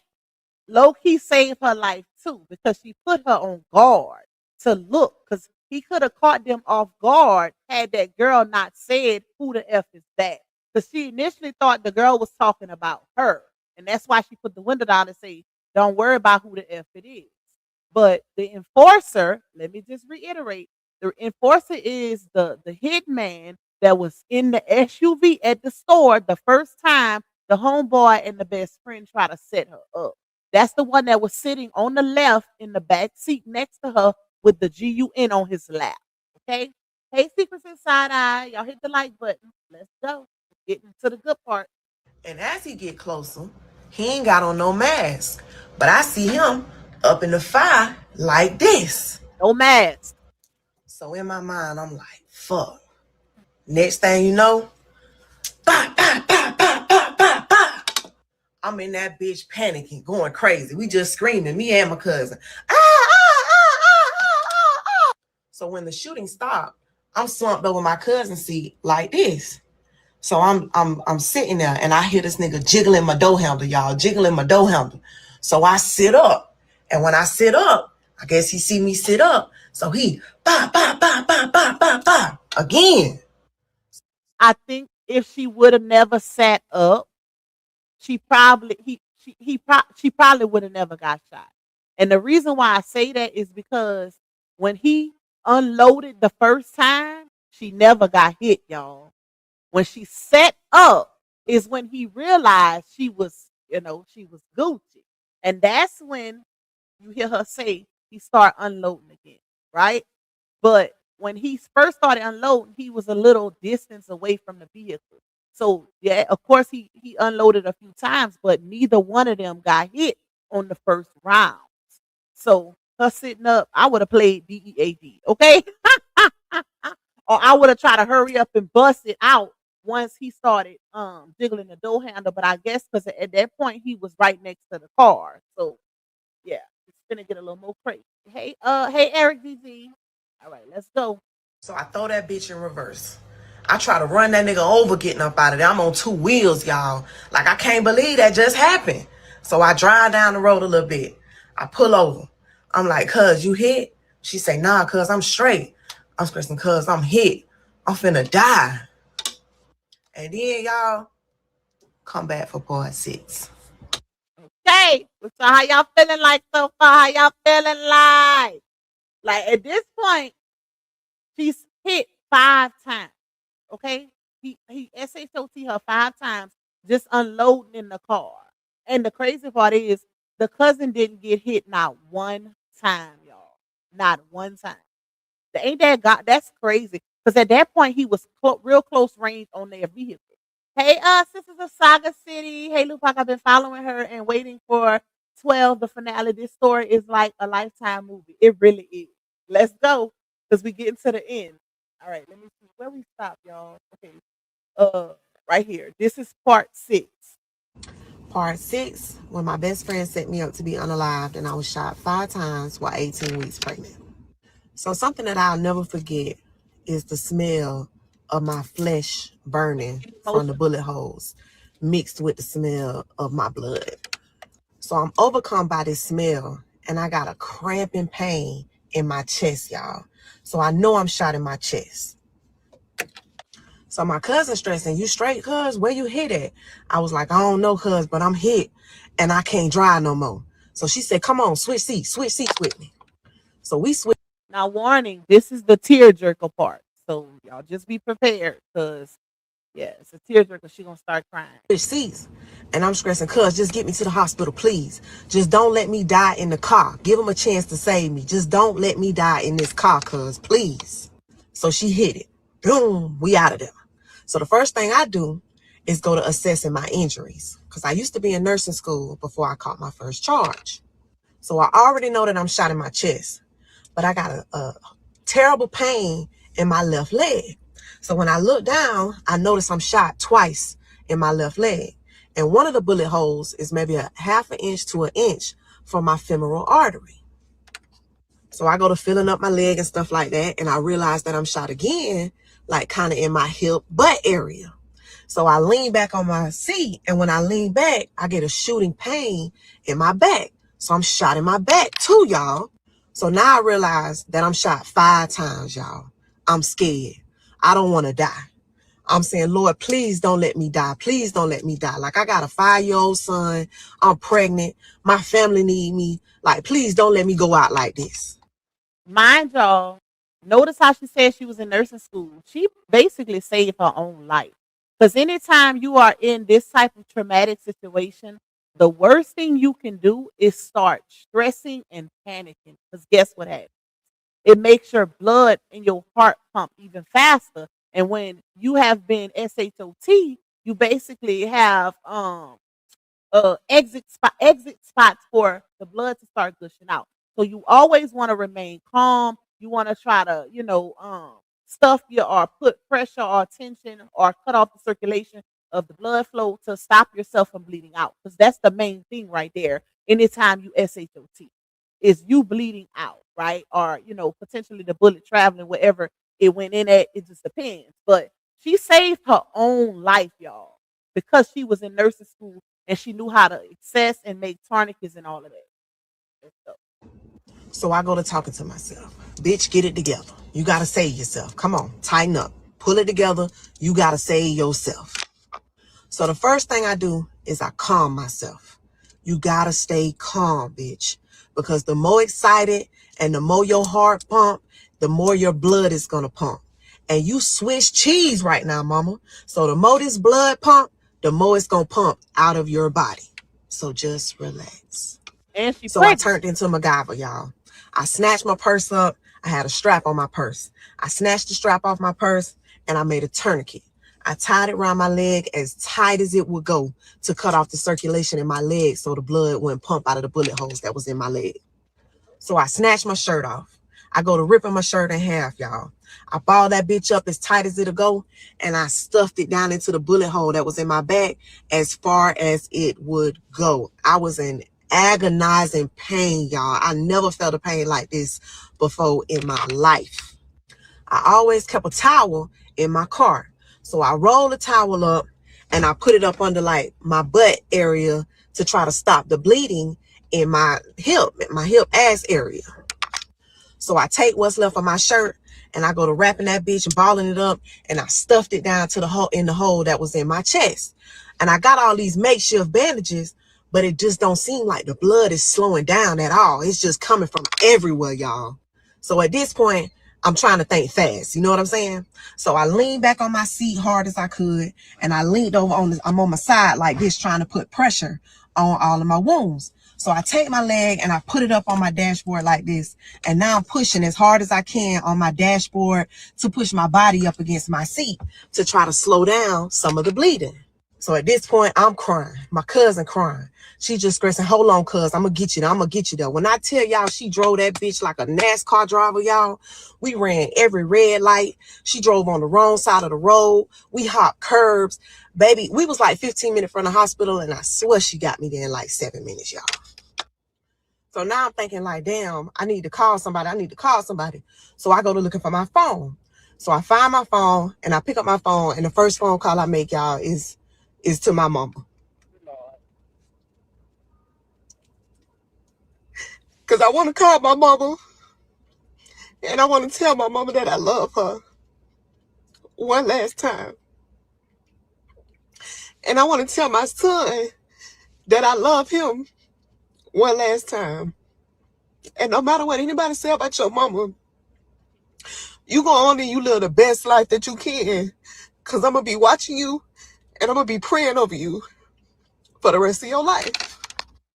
low key saved her life too, because she put her on guard to look, because he could have caught them off guard had that girl not said, "Who the F is that?" Because she initially thought the girl was talking about her. And that's why she put the window down and say, "Don't worry about who the F it is." But the enforcer, let me just reiterate, the enforcer is the hitman that was in the SUV at the store the first time the homeboy and the best friend tried to set her up. That's the one that was sitting on the left in the back seat next to her with the GUN on his lap. Okay? Hey, Secrets Inside Eye. Y'all hit the like button. Let's go. Getting to the good part. And as he get closer, he ain't got on no mask. But I see him up in the fire like this. No mask. So in my mind, I'm like, fuck. Next thing you know, bah, bah, bah, bah, bah, bah, bah. I'm in that bitch panicking, going crazy. We just screaming, me and my cousin. Ah, ah, ah, ah, ah, ah, ah. So when the shooting stopped, I'm slumped over my cousin's seat like this. So I'm sitting there and I hear this nigga jiggling my door handle, y'all, jiggling my door handle. So I sit up. And when I sit up, I guess he see me sit up. So he bah, bah, bah, bah, bah, bah, bah, again. I think if she would have never sat up, she probably she probably would have never got shot. And the reason why I say that is because when he unloaded the first time, she never got hit, y'all. When she set up is when he realized she was, she was Gucci. And that's when you hear her say he start unloading again, right? But when he first started unloading, he was a little distance away from the vehicle. So yeah, of course he unloaded a few times, but neither one of them got hit on the first round. So her sitting up, I would have played DEAD, okay? Or I would have tried to hurry up and bust it out once he started jiggling the door handle. But I guess because at that point he was right next to the car. So yeah, it's gonna get a little more crazy. Hey Eric DZ. All right, let's go. So I throw that bitch in reverse. I try to run that nigga over getting up out of there. I'm on two wheels, y'all. Like, I can't believe that just happened. So I drive down the road a little bit. I pull over. I'm like, cuz, you hit? She say, nah, cuz, I'm straight. I'm screaming, cuz, I'm hit. I'm finna die. And then, y'all, come back for part 6. Okay, so how y'all feeling like so far? How y'all feeling like? Like at this point, she's hit 5 times. Okay, he SHOT her 5 times just unloading in the car. And the crazy part is the cousin didn't get hit not one time, y'all. Not one time. Ain't that God? That's crazy. Because at that point he was real close range on their vehicle. Hey, Sisters of Saga City. Hey, Lupac, I've been following her and waiting for 12, the finale. This story is like a lifetime movie. It really is. Let's go. Because we getting to the end. All right, let me see where we stop, y'all. Okay. Right here. This is part 6. Part 6, when my best friend set me up to be unalived and I was shot 5 times while 18 weeks pregnant. So something that I'll never forget is the smell of my flesh burning from the bullet holes mixed with the smell of my blood. So I'm overcome by this smell and I got a cramping pain in my chest, y'all. So I know I'm shot in my chest. So my cousin stressing, you straight, cuz? Where you hit at? I was like, I don't know, cuz, but I'm hit and I can't drive no more. So she said, come on, switch seats with me. So we switched. Now, warning, this is the tearjerker part. So y'all just be prepared because, yeah, it's a tearjerker. She going to start crying. Seats. And I'm stressing, cuz, just get me to the hospital, please. Just don't let me die in the car. Give them a chance to save me. Just don't let me die in this car, cuz, please. So she hit it. Boom, we out of there. So the first thing I do is go to assessing my injuries because I used to be in nursing school before I caught my first charge. So I already know that I'm shot in my chest, but I got a terrible pain in my left leg. So when I look down, I notice I'm shot twice in my left leg. And one of the bullet holes is maybe a half an inch to an inch from my femoral artery. So I go to filling up my leg and stuff like that. And I realize that I'm shot again, like kind of in my hip butt area. So I lean back on my seat. And when I lean back, I get a shooting pain in my back. So I'm shot in my back too, y'all. So now I realize that I'm shot 5 times, y'all. I'm scared. I don't want to die. I'm saying, Lord, please don't let me die. Please don't let me die. Like, I got a 5-year-old son. I'm pregnant. My family need me. Like, please don't let me go out like this. Mind y'all, notice how she said she was in nursing school. She basically saved her own life. Because anytime you are in this type of traumatic situation, the worst thing you can do is start stressing and panicking. Because guess what happens? It makes your blood and your heart pump even faster. And when you have been SHOT, you basically have exit spots for the blood to start gushing out. So you always want to remain calm. You want to try to, stuff your or put pressure or tension or cut off the circulation of the blood flow to stop yourself from bleeding out. Because that's the main thing right there. Anytime you SHOT is you bleeding out, right? Or, potentially the bullet traveling wherever it went in at. It just depends. But she saved her own life, y'all, because she was in nursing school and she knew how to access and make tourniquets and all of that. So I go to talking to myself. Bitch, get it together. You got to save yourself. Come on, tighten up. Pull it together. You got to save yourself. So the first thing I do is I calm myself. You got to stay calm, bitch. Because the more excited and the more your heart pump, the more your blood is going to pump. And you Swiss cheese right now, mama. So the more this blood pump, the more it's going to pump out of your body. So just relax. And she So I pregnant. turned into MacGyver, y'all. I snatched my purse up. I had a strap on my purse. I snatched the strap off my purse and I made a tourniquet. I tied it around my leg as tight as it would go to cut off the circulation in my leg so the blood wouldn't pump out of the bullet holes that was in my leg. So I snatched my shirt off. I go to ripping my shirt in half, y'all. I balled that bitch up as tight as it'll go, and I stuffed it down into the bullet hole that was in my back as far as it would go. I was in agonizing pain, y'all. I never felt a pain like this before in my life. I always kept a towel in my car. So I rolled the towel up and I put it up under like my butt area to try to stop the bleeding in my hip ass area. So I take what's left of my shirt and I go to wrapping that bitch and balling it up and I stuffed it down to the hole in the hole that was in my chest. And I got all these makeshift bandages, but it just don't seem like the blood is slowing down at all. It's just coming from everywhere, y'all. So at this point, I'm trying to think fast. You know what I'm saying? So I leaned back on my seat hard as I could. And I leaned over I'm on my side like this, trying to put pressure on all of my wounds. So I take my leg and I put it up on my dashboard like this. And now I'm pushing as hard as I can on my dashboard to push my body up against my seat to try to slow down some of the bleeding. So at this point, I'm crying. My cousin crying. She just screaming, hold on, cuz, I'm going to get you there. I'm going to get you there. When I tell y'all she drove that bitch like a NASCAR driver, y'all, we ran every red light. She drove on the wrong side of the road. We hopped curbs. Baby, we was like 15 minutes from the hospital, and I swear she got me there in like 7 minutes, y'all. So now I'm thinking like, damn, I need to call somebody. So I go to looking for my phone. So I find my phone, and I pick up my phone, and the first phone call I make, y'all, is to my mama. Because I want to call my mama and I want to tell my mama that I love her one last time. And I want to tell my son that I love him one last time. And no matter what anybody say about your mama, you go on and you live the best life that you can. Because I'm going to be watching you and I'm going to be praying over you for the rest of your life.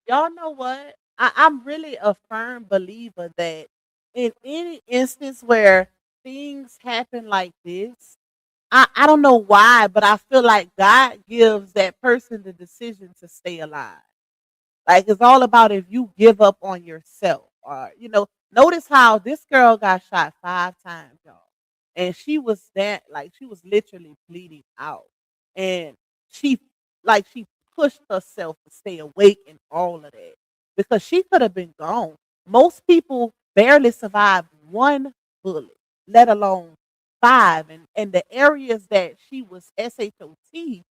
Y'all know what? I'm really a firm believer that in any instance where things happen like this, I don't know why, but I feel like God gives that person the decision to stay alive. Like it's all about if you give up on yourself, or notice how this girl got shot 5 times, y'all, and she was she was literally bleeding out, and she she pushed herself to stay awake and all of that because she could have been gone. Most people barely survive one bullet, let alone five, and the areas that she was SHOT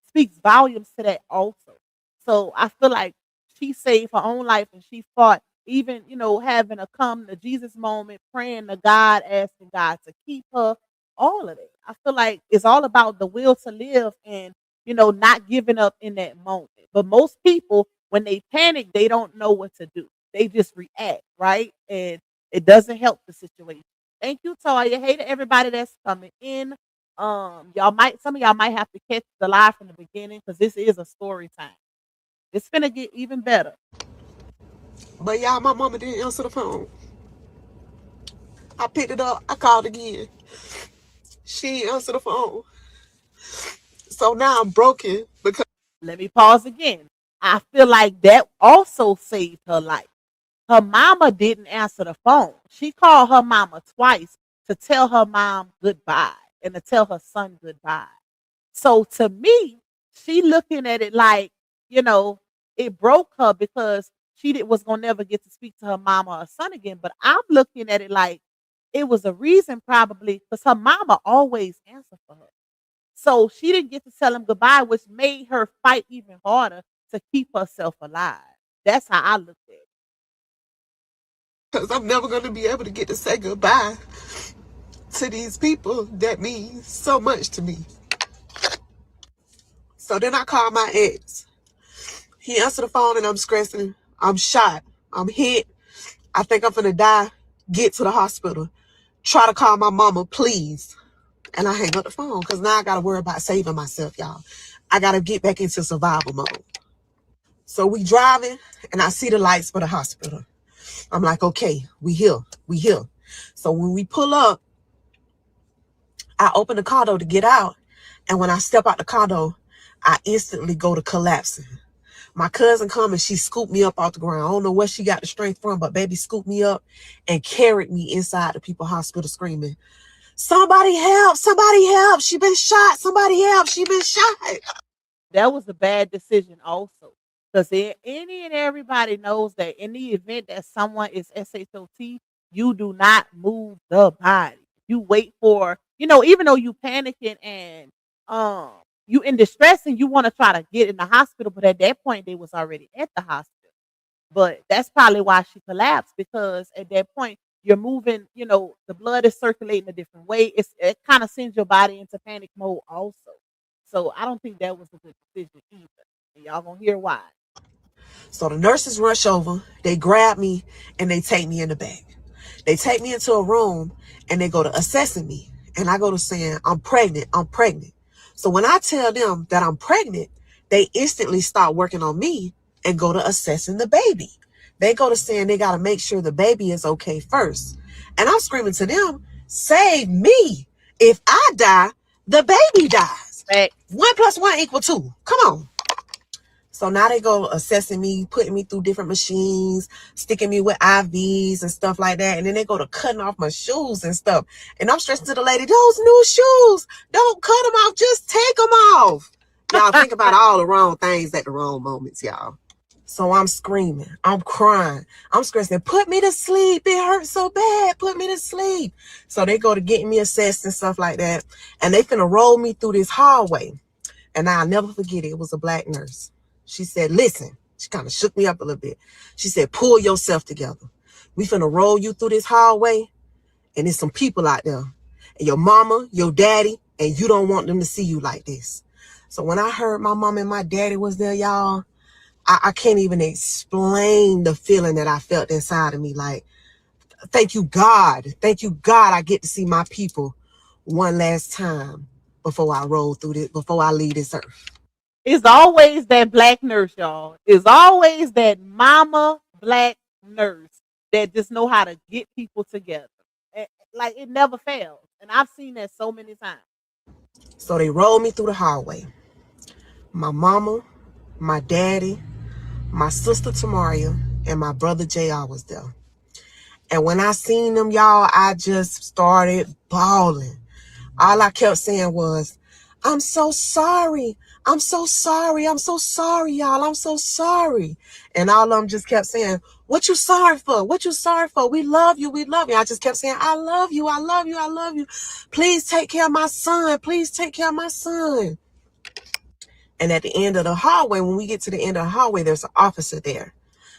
speaks volumes to that also. So I feel like she saved her own life and she fought, even, having a come to Jesus moment, praying to God, asking God to keep her, all of it. I feel like it's all about the will to live and, not giving up in that moment. But most people, when they panic, they don't know what to do. They just react, right? And it doesn't help the situation. Thank you, Toya. Hey to everybody that's coming in. Some of y'all might have to catch the live from the beginning because this is a story time. It's gonna get even better. But y'all, my mama didn't answer the phone. I picked it up. I called again. She ain't answer the phone. So now I'm broken because Let me pause again. I feel like that also saved her life. Her mama didn't answer the phone. She called her mama twice to tell her mom goodbye and to tell her son goodbye. So to me, she looking at it like, you know, it broke her because was gonna never get to speak to her mama or her son again. But I'm looking at it like it was a reason probably because her mama always answered for her. So she didn't get to tell him goodbye, which made her fight even harder to keep herself alive. That's how I looked at it. I'm never going to be able to get to say goodbye to these people that mean so much to me. So then I called my ex. He answered the phone and I'm stressing. I'm shot. I'm hit. I think I'm gonna die. Get to the hospital. Try to call my mama, please. And I hang up the phone because now I got to worry about saving myself, y'all. I got to get back into survival mode. So we driving and I see the lights for the hospital. I'm like, okay, we here. So when we pull up, I open the car door to get out. And when I step out the car door, I instantly go to collapsing. My cousin come and she scooped me up off the ground. I don't know where she got the strength from, but baby scooped me up and carried me inside the people hospital screaming, somebody help, she been shot, somebody help, she been shot. That was a bad decision also. Because any and everybody knows that in the event that someone is SHOT, you do not move the body. You wait for, even though you panicking and you in distress and you want to try to get in the hospital, but at that point they was already at the hospital. But that's probably why she collapsed, because at that point you're moving, the blood is circulating a different way. It kind of sends your body into panic mode also. So I don't think that was a good decision either. And y'all gonna hear why. So the nurses rush over, they grab me and they take me in the back. They take me into a room and they go to assessing me. And I go to saying, I'm pregnant. So when I tell them that I'm pregnant, they instantly start working on me and go to assessing the baby. They go to saying they got to make sure the baby is okay first. And I'm screaming to them, save me. If I die, the baby dies. Right. 1 + 1 = 2. Come on. So now they go assessing me, putting me through different machines, sticking me with IVs and stuff like that. And then they go to cutting off my shoes and stuff. And I'm stressing to the lady, those new shoes, don't cut them off, just take them off. Y'all think about all the wrong things at the wrong moments, y'all. So I'm screaming, I'm crying, I'm stressing, put me to sleep. It hurts so bad, put me to sleep. So they go to getting me assessed and stuff like that. And they finna roll me through this hallway. And I'll never forget it. It was a black nurse. She said, listen, she kind of shook me up a little bit. She said, pull yourself together. We finna roll you through this hallway, and there's some people out there. And your mama, your daddy, and you don't want them to see you like this. So when I heard my mom and my daddy was there, y'all, I can't even explain the feeling that I felt inside of me. Like, thank you, God. Thank you, God, I get to see my people one last time before I roll through this, before I leave this earth. It's always that black nurse, y'all. It's always that mama black nurse that just know how to get people together. Like, it never fails. And I've seen that so many times. So they rolled me through the hallway. My mama, my daddy, my sister Tamaria, and my brother JR was there. And when I seen them, y'all, I just started bawling. All I kept saying was, I'm so sorry. I'm so sorry. I'm so sorry, y'all. I'm so sorry. And all of them just kept saying, what you sorry for? What you sorry for? We love you. We love you. I just kept saying, I love you. I love you. I love you. Please take care of my son. Please take care of my son. And at the end of the hallway, when we get to the end of the hallway, there's an officer there.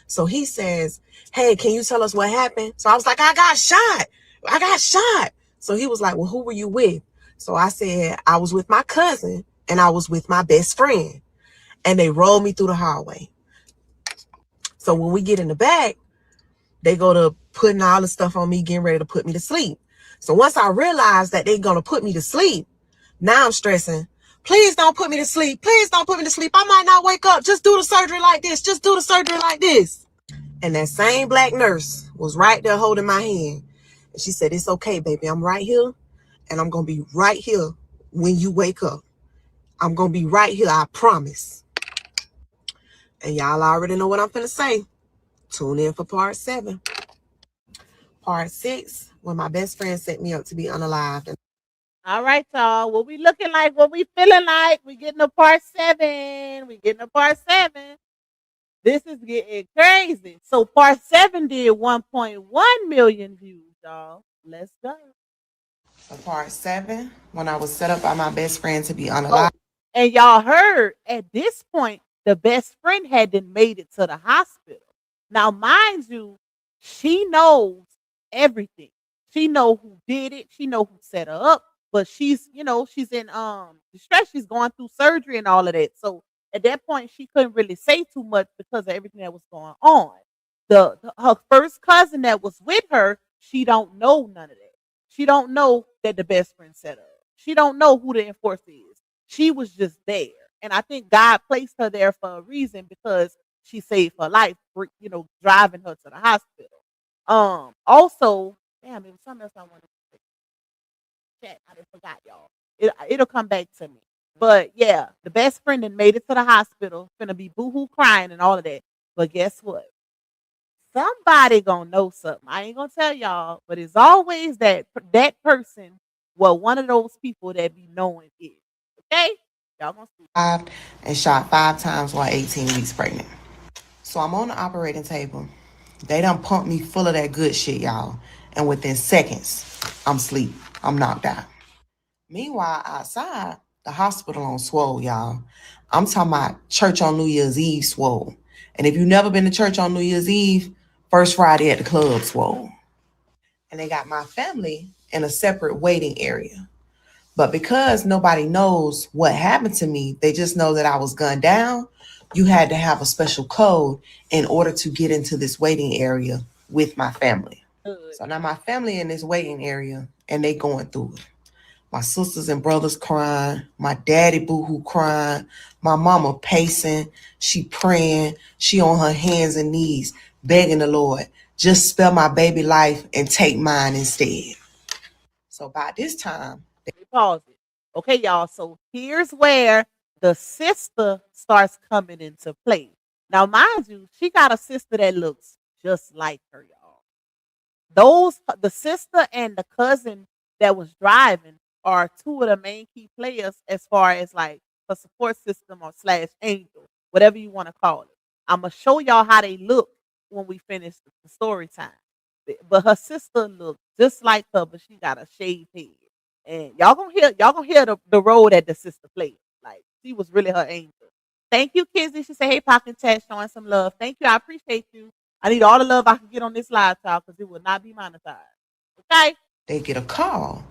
So he says, hey, can you tell us what happened? So I was like, I got shot. So he was like, well, who were you with? So I said, I was with my cousin and I was with my best friend. And they rolled me through the hallway. So when we get in the back, they go to putting all the stuff on me, getting ready to put me to sleep. So once I realized that they're going to put me to sleep, now I'm stressing. Please don't put me to sleep. Please don't put me to sleep. I might not wake up. Just do the surgery like this. Just do the surgery like this. And that same black nurse was right there holding my hand. And she said, it's okay, baby. I'm right here. And I'm going to be right here when you wake up. I'm going to be right here. I promise. And y'all already know what I'm finna say. Tune in for part 7. Part 6, when my best friend set me up to be unalived. All right, y'all. What we looking like? What we feeling like? We getting to part 7. We getting to part 7. This is getting crazy. So part 7 did 1.1 million views, y'all. Let's go. For part 7, when I was set up by my best friend to be Oh, unalived. and y'all heard at this point, the best friend hadn't made it to the hospital. Now, mind you, she knows everything. She know who did it. She know who set her up. But she's, she's in distress. She's going through surgery and all of that. So at that point, she couldn't really say too much because of everything that was going on. Her first cousin that was with her, she don't know none of that. She don't know that the best friend set her up. She don't know who the enforcer is. She was just there. And I think God placed her there for a reason because she saved her life, driving her to the hospital. Also, damn, it was something else I wanted to chat. I just forgot, y'all. It'll come back to me. But yeah, the best friend that made it to the hospital, finna be boohoo crying and all of that. But guess what? Somebody gonna know something. I ain't gonna tell y'all, but it's always that person, well, one of those people that be knowing it. Okay? Y'all gonna see. And shot 5 times while 18 weeks pregnant. So I'm on the operating table. They done pumped me full of that good shit, y'all. And within seconds, I'm asleep. I'm knocked out. Meanwhile, outside, the hospital on swole, y'all. I'm talking about church on New Year's Eve swole. And if you've never been to church on New Year's Eve, first Friday at the club swole. And they got my family in a separate waiting area. But because nobody knows what happened to me, they just know that I was gunned down. You had to have a special code in order to get into this waiting area with my family. So now my family in this waiting area and they going through it. My sisters and brothers crying, my daddy boohoo crying, my mama pacing, she praying, she on her hands and knees, begging the Lord, just spare my baby life and take mine instead. So by this time, Pause it. Okay, y'all. So here's where the sister starts coming into play. Now, mind you, she got a sister that looks just like her, y'all. The sister and the cousin that was driving are two of the main key players as far as like a support system or slash angel, whatever you want to call it. I'm gonna show y'all how they look when we finish the story time. But her sister looked just like her, but she got a shaved head. And y'all gonna hear the role that the sister played. Like she was really her angel. Thank you, Kizzy. She said, hey, Pocket Chat, showing some love. Thank you. I appreciate you. I need all the love I can get on this live talk because it will not be monetized. Okay? they get a call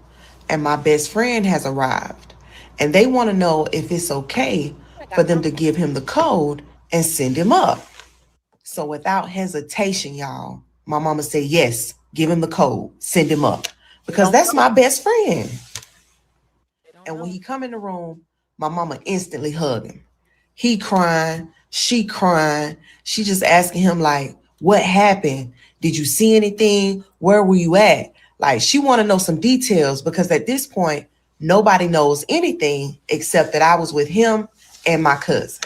and my best friend has arrived. And they want to know if it's okay for them to give him the code and send him up. So without hesitation, y'all, my mama said, yes, give him the code, send him up. Because that's my best friend. And when he come in the room, my mama instantly hug him. He crying, she crying. She just asking him like, what happened? Did you see anything? Where were you at? Like she want to know some details because at this point, nobody knows anything except that I was with him and my cousin.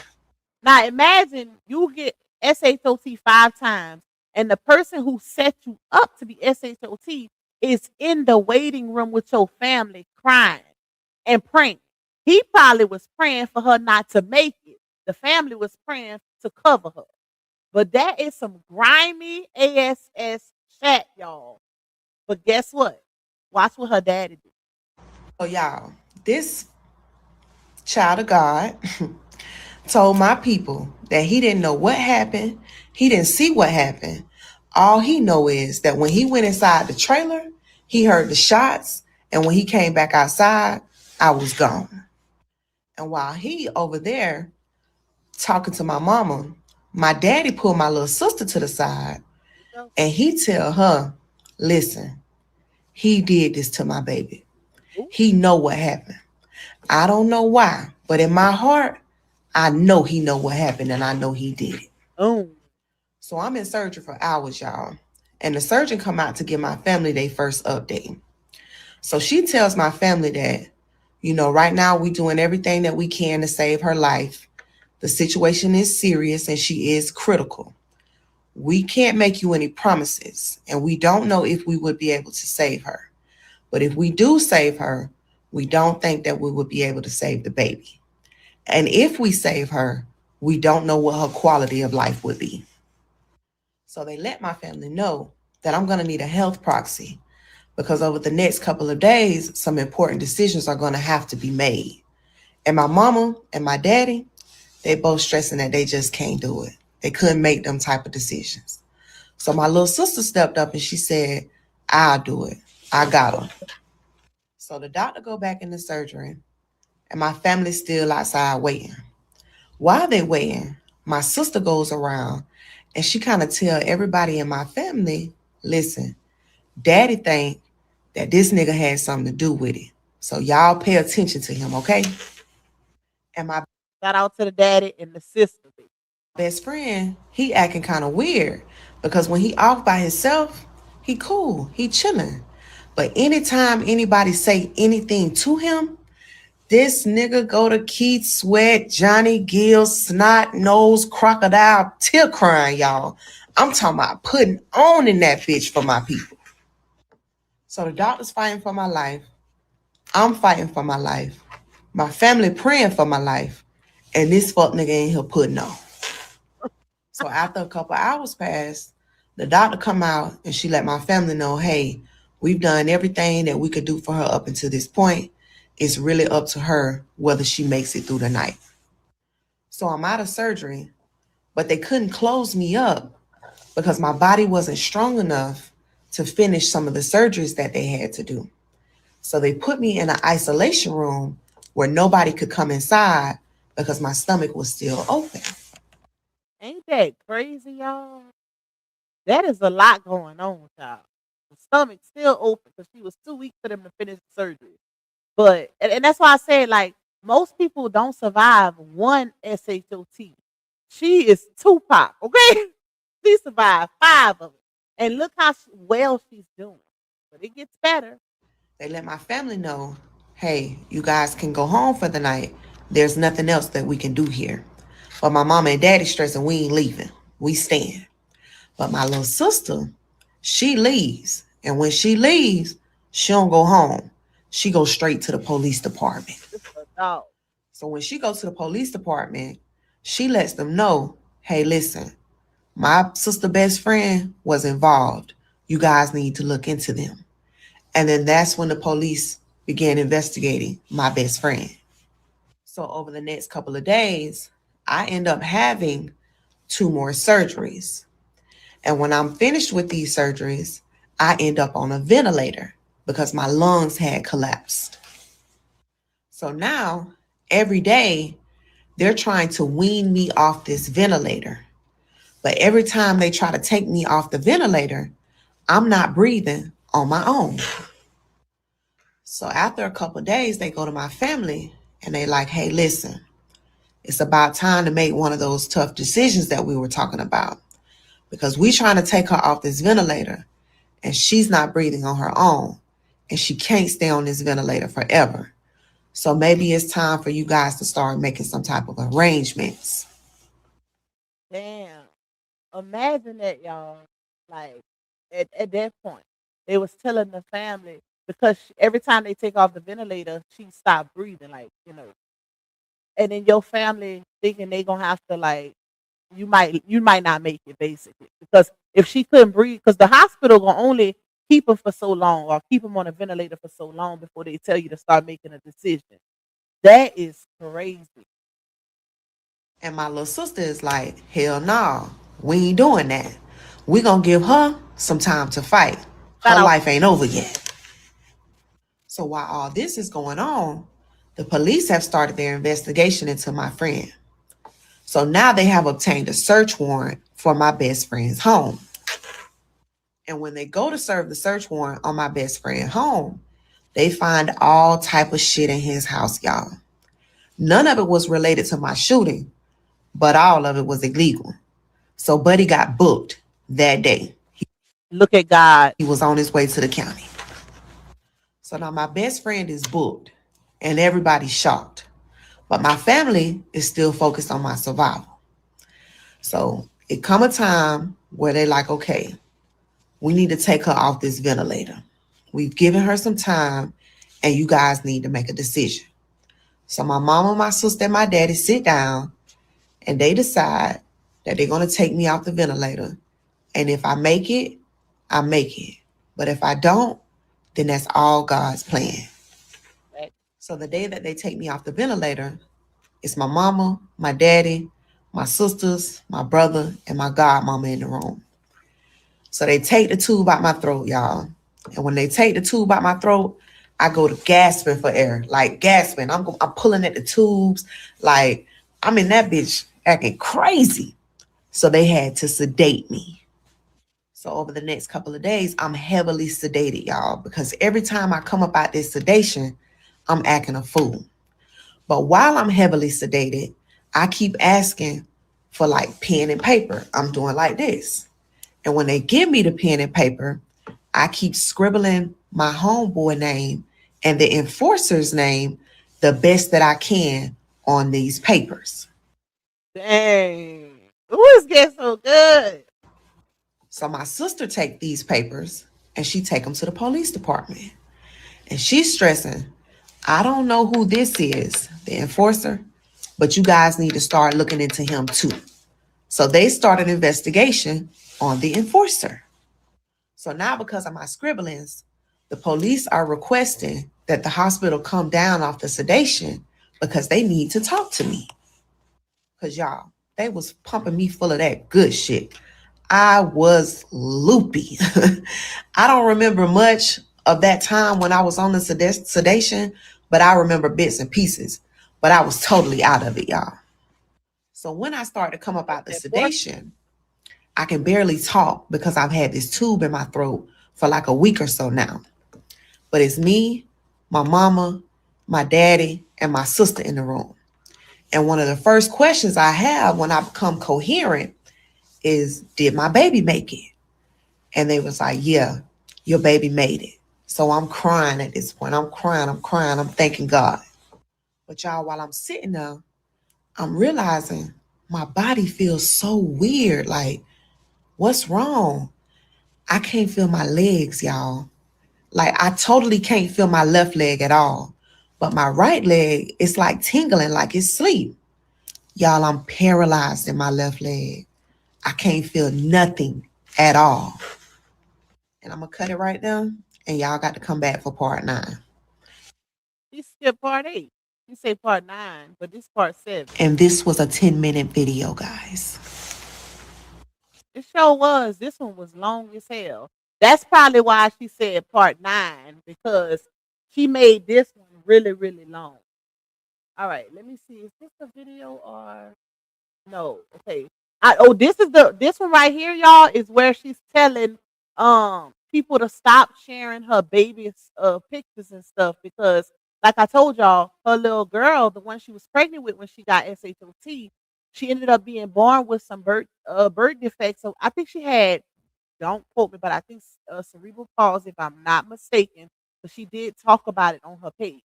Now imagine you get SHOT 5 times and the person who set you up to be SHOT is in the waiting room with your family crying and praying. He probably was praying for her not to make it. The family was praying to cover her. But that is some grimy ASS chat, y'all. But guess what? Watch what her daddy do. So y'all, this child of God told my people that he didn't know what happened. He didn't see what happened. All he know is that when he went inside the trailer, he heard the shots. And when he came back outside, I was gone. And while he over there talking to my mama, my daddy pulled my little sister to the side and he tell her, listen, he did this to my baby. He know what happened. I don't know why, but in my heart, I know he know what happened and I know he did it. Oh. So I'm in surgery for hours, y'all. and the surgeon come out to give my family their first update. So she tells my family that, right now we doing everything that we can to save her life. The situation is serious and she is critical. We can't make you any promises, and we don't know if we would be able to save her. But if we do save her, we don't think that we would be able to save the baby. And if we save her, we don't know what her quality of life would be. So they let my family know that I'm going to need a health proxy because over the next couple of days, some important decisions are going to have to be made. And my mama and my daddy, they both stressing that they just can't do it. They couldn't make them type of decisions. So my little sister stepped up and she said, I'll do it. I got her. So the doctor go back into surgery and my family's still outside waiting. While they waiting, my sister goes around and she kind of tell everybody in my family, listen, daddy think that this nigga had something to do with it. So y'all pay attention to him, okay? And my Shout out to the daddy and the sister. best friend, he acting kind of weird because when he off by himself, he cool, he chilling. But anytime anybody say anything to him, this nigga go to Keith Sweat, Johnny Gill, snot nose, crocodile, tear crying, y'all. I'm talking about putting on in that bitch for my people. So the doctor's fighting for my life. I'm fighting for my life. My family praying for my life. And this fuck nigga in here putting on. So after a couple hours passed, the doctor come out and she let my family know, hey, we've done everything that we could do for her up until this point. It's really up to her whether she makes it through the night. So I'm out of surgery, but they couldn't close me up because my body wasn't strong enough to finish some of the surgeries that they had to do. So they put me in an isolation room where nobody could come inside because my stomach was still open. Ain't that crazy, y'all? That is a lot going on, child. The stomach still open because she was too weak for them to finish the surgery. But and that's why I say, like, most people don't survive one SHOT. She is Tupac, okay? She survived 5 of it. And look how well she's doing. But it gets better. They let my family know, hey, you guys can go home for the night. There's nothing else that we can do here. But my mama and daddy stressing we ain't leaving. We staying. But my little sister, she leaves. And when she leaves, she don't go home. She goes straight to the police department. So when she goes to the police department, she lets them know, hey, listen, my sister best friend was involved. You guys need to look into them. And then that's when the police began investigating my best friend. So over the next couple of days, I end up having 2 more surgeries. And when I'm finished with these surgeries, I end up on a ventilator because my lungs had collapsed. So now, every day, they're trying to wean me off this ventilator. But every time they try to take me off the ventilator, I'm not breathing on my own. So after a couple of days, they go to my family and they like, hey, listen, it's about time to make one of those tough decisions that we were talking about because we trying to take her off this ventilator and she's not breathing on her own and she can't stay on this ventilator forever. So maybe it's time for you guys to start making some type of arrangements. Damn. Imagine that, y'all. Like, at that point, they was telling the family because every time they take off the ventilator, she stopped breathing, like, and then your family thinking they gonna have to, like, you might not make it, basically, because if she couldn't breathe, because the hospital gonna only keep them for so long or keep them on a ventilator for so long before they tell you to start making a decision. That is crazy. And my little sister is like, hell no, we ain't doing that. We gonna give her some time to fight. Her life ain't over yet. So while all this is going on, the police have started their investigation into my friend. So now they have obtained a search warrant for my best friend's home. And when they go to serve the search warrant on my best friend's home, they find all type of shit in his house, y'all. None of it was related to my shooting, but all of it was illegal. So Buddy got booked that day. Look at God. He was on his way to the county. So now my best friend is booked and everybody's shocked. But my family is still focused on my survival. So it come a time where they like, okay, we need to take her off this ventilator. We've given her some time and you guys need to make a decision. So my mama, my sister, and my daddy sit down and they decide that they're going to take me off the ventilator. And if I make it, I make it. But if I don't, then that's all God's plan. So the day that they take me off the ventilator, it's my mama, my daddy, my sisters, my brother, and my godmama in the room. So they take the tube out my throat, y'all. And when they take the tube out my throat, I go to gasping for air, like gasping. I'm pulling at the tubes, like I'm in that bitch acting crazy. So they had to sedate me. So over the next couple of days, I'm heavily sedated, y'all, because every time I come up out this sedation, I'm acting a fool. But while I'm heavily sedated, I keep asking for like pen and paper. I'm doing like this. And when they give me the pen and paper, I keep scribbling my homeboy name and the enforcer's name the best that I can on these papers. Dang. Ooh, it's getting so good. So my sister take these papers and she take them to the police department. And she's stressing, I don't know who this is, the enforcer, but you guys need to start looking into him too. So they start an investigation on the enforcer. So now because of my scribblings, the police are requesting that the hospital come down off the sedation because they need to talk to me. Because y'all, they was pumping me full of that good shit. I was loopy. I don't remember much of that time when I was on the sedation, but I remember bits and pieces. But I was totally out of it, y'all. So when I started to come up out the sedation, I can barely talk because I've had this tube in my throat for like a week or so now. But it's me, my mama, my daddy, and my sister in the room. And one of the first questions I have when I become coherent is, did my baby make it? And they was like, yeah, your baby made it. So I'm crying at this point. I'm crying. I'm thanking God. But y'all, while I'm sitting there, I'm realizing my body feels so weird. Like, what's wrong? I can't feel my legs, y'all. Like, I totally can't feel my left leg at all. But my right leg, it's like tingling, like it's sleep. Y'all, I'm paralyzed in my left leg. I can't feel nothing at all. And I'm going to cut it right there. And y'all got to come back for part 9. You skipped part 8. You say part 9, but this part 7. And this was a 10-minute video, guys. It sure was. This one was long as hell. That's probably why she said part 9, because she made this one really, really long. All right, let me see. Is this a video or no? Okay. This one right here, y'all, is where she's telling people to stop sharing her baby's pictures and stuff, because like I told y'all, her little girl, the one she was pregnant with when she got SHOT, she ended up being born with some birth defects. So I think she had, don't quote me, but I think cerebral palsy, if I'm not mistaken. But she did talk about it on her page,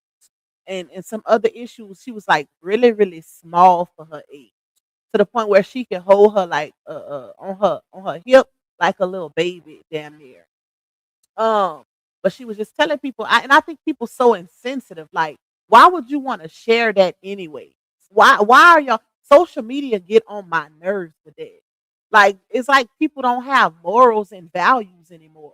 and some other issues. She was like really, really small for her age, to the point where she can hold her like on her hip like a little baby damn near. Um, but she was just telling people, and I think people so insensitive. Like, why would you want to share that anyway? Why are y'all social media get on my nerves with that? Like, it's like people don't have morals and values anymore.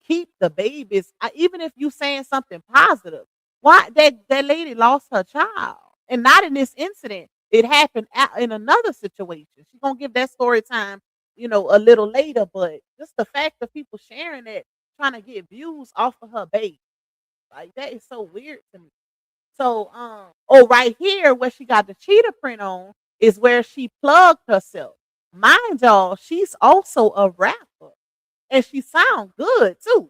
Keep the babies. Even if you saying something positive, why that lady lost her child, and not in this incident. It happened in another situation. She's gonna give that story time, a little later. But just the fact of people sharing it, trying to get views off of her baby, like that is so weird to me. So, oh, right here where she got the cheetah print on is where she plugged herself. Mind y'all, she's also a rapper, and she sounds good too.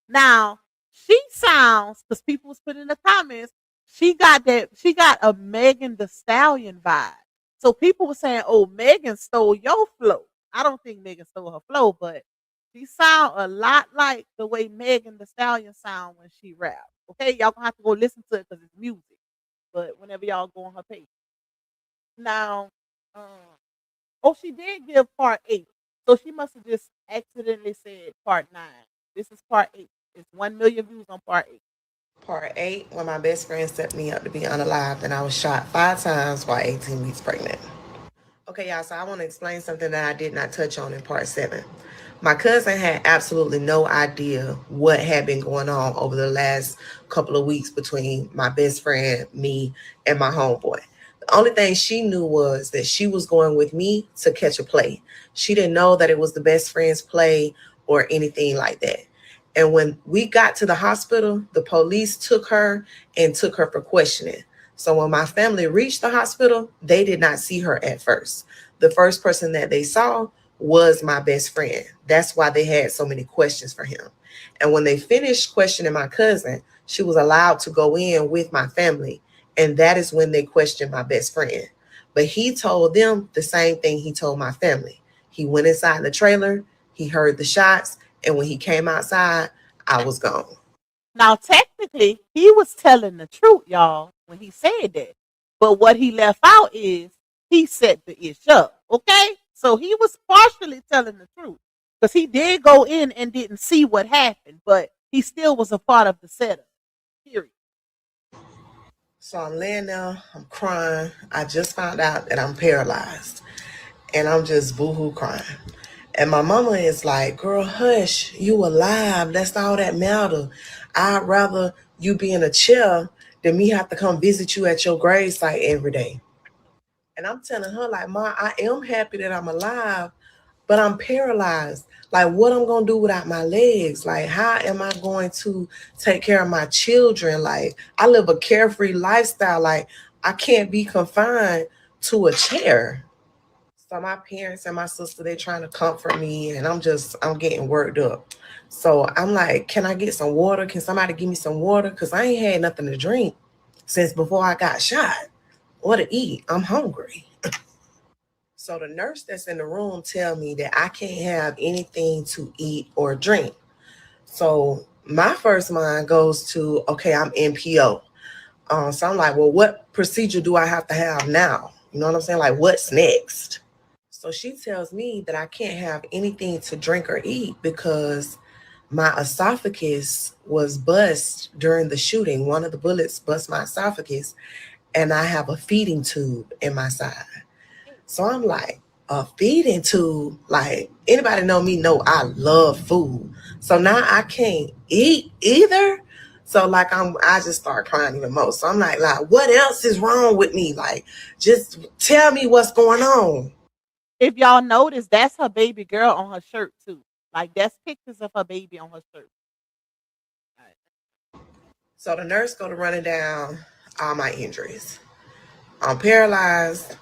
Now, she sounds, because people was putting in the comments, she got a Megan the Stallion vibe. So people were saying, oh, Megan stole your flow. I don't think Megan stole her flow, but She sound a lot like the way Megan the Stallion sound when she rap. Okay, y'all gonna have to go listen to it because it's music. But whenever y'all go on her page. Now, oh, she did give part 8. So she must have just accidentally said part 9. This is part 8. It's 1 million views on part 8. Part 8, when my best friend set me up to be unalived and I was shot 5 times while 18 weeks pregnant. Okay, y'all, so I want to explain something that I did not touch on in part 7. My cousin had absolutely no idea what had been going on over the last couple of weeks between my best friend, me, and my homeboy. The only thing she knew was that she was going with me to catch a play. She didn't know that it was the best friend's play or anything like that. And when we got to the hospital, the police took her and took her for questioning. So when my family reached the hospital, they did not see her at first. The first person that they saw was my best friend. That's why they had so many questions for him. And when they finished questioning my cousin, she was allowed to go in with my family. And that is when they questioned my best friend. But he told them the same thing he told my family. He went inside the trailer, he heard the shots, and when he came outside, I was gone. Now, technically, he was telling the truth, y'all, when he said that. But what he left out is he set the ish up. Okay? So he was partially telling the truth. Because he did go in and didn't see what happened, but he still was a part of the setup. Period. So I'm laying there, I'm crying. I just found out that I'm paralyzed. And I'm just boohoo crying. And my mama is like, girl, hush, you alive. That's all that matter. I'd rather you be in a chair than me have to come visit you at your gravesite every day. And I'm telling her, like, Ma, I am happy that I'm alive, but I'm paralyzed. Like, what I'm gonna do without my legs? Like, how am I going to take care of my children? Like, I live a carefree lifestyle. Like, I can't be confined to a chair. So my parents and my sister, they're trying to comfort me, and I'm getting worked up. So I'm like, can I get some water? Can somebody give me some water? Because I ain't had nothing to drink since before I got shot or to eat. I'm hungry. So the nurse that's in the room tell me that I can't have anything to eat or drink. So my first mind goes to, okay, I'm NPO. So I'm like, well, what procedure do I have to have now? You know what I'm saying? Like, what's next? So she tells me that I can't have anything to drink or eat because my esophagus was bust during the shooting. One of the bullets bust my esophagus, and I have a feeding tube in my side. So I'm like, a feeding tube? Like, anybody know me know I love food. So now I can't eat either. So like I just start crying even more. So I'm like, what else is wrong with me? Like, just tell me what's going on. If y'all notice, that's her baby girl on her shirt, too. Like, that's pictures of her baby on her shirt. So the nurse go to running down all my injuries. I'm paralyzed.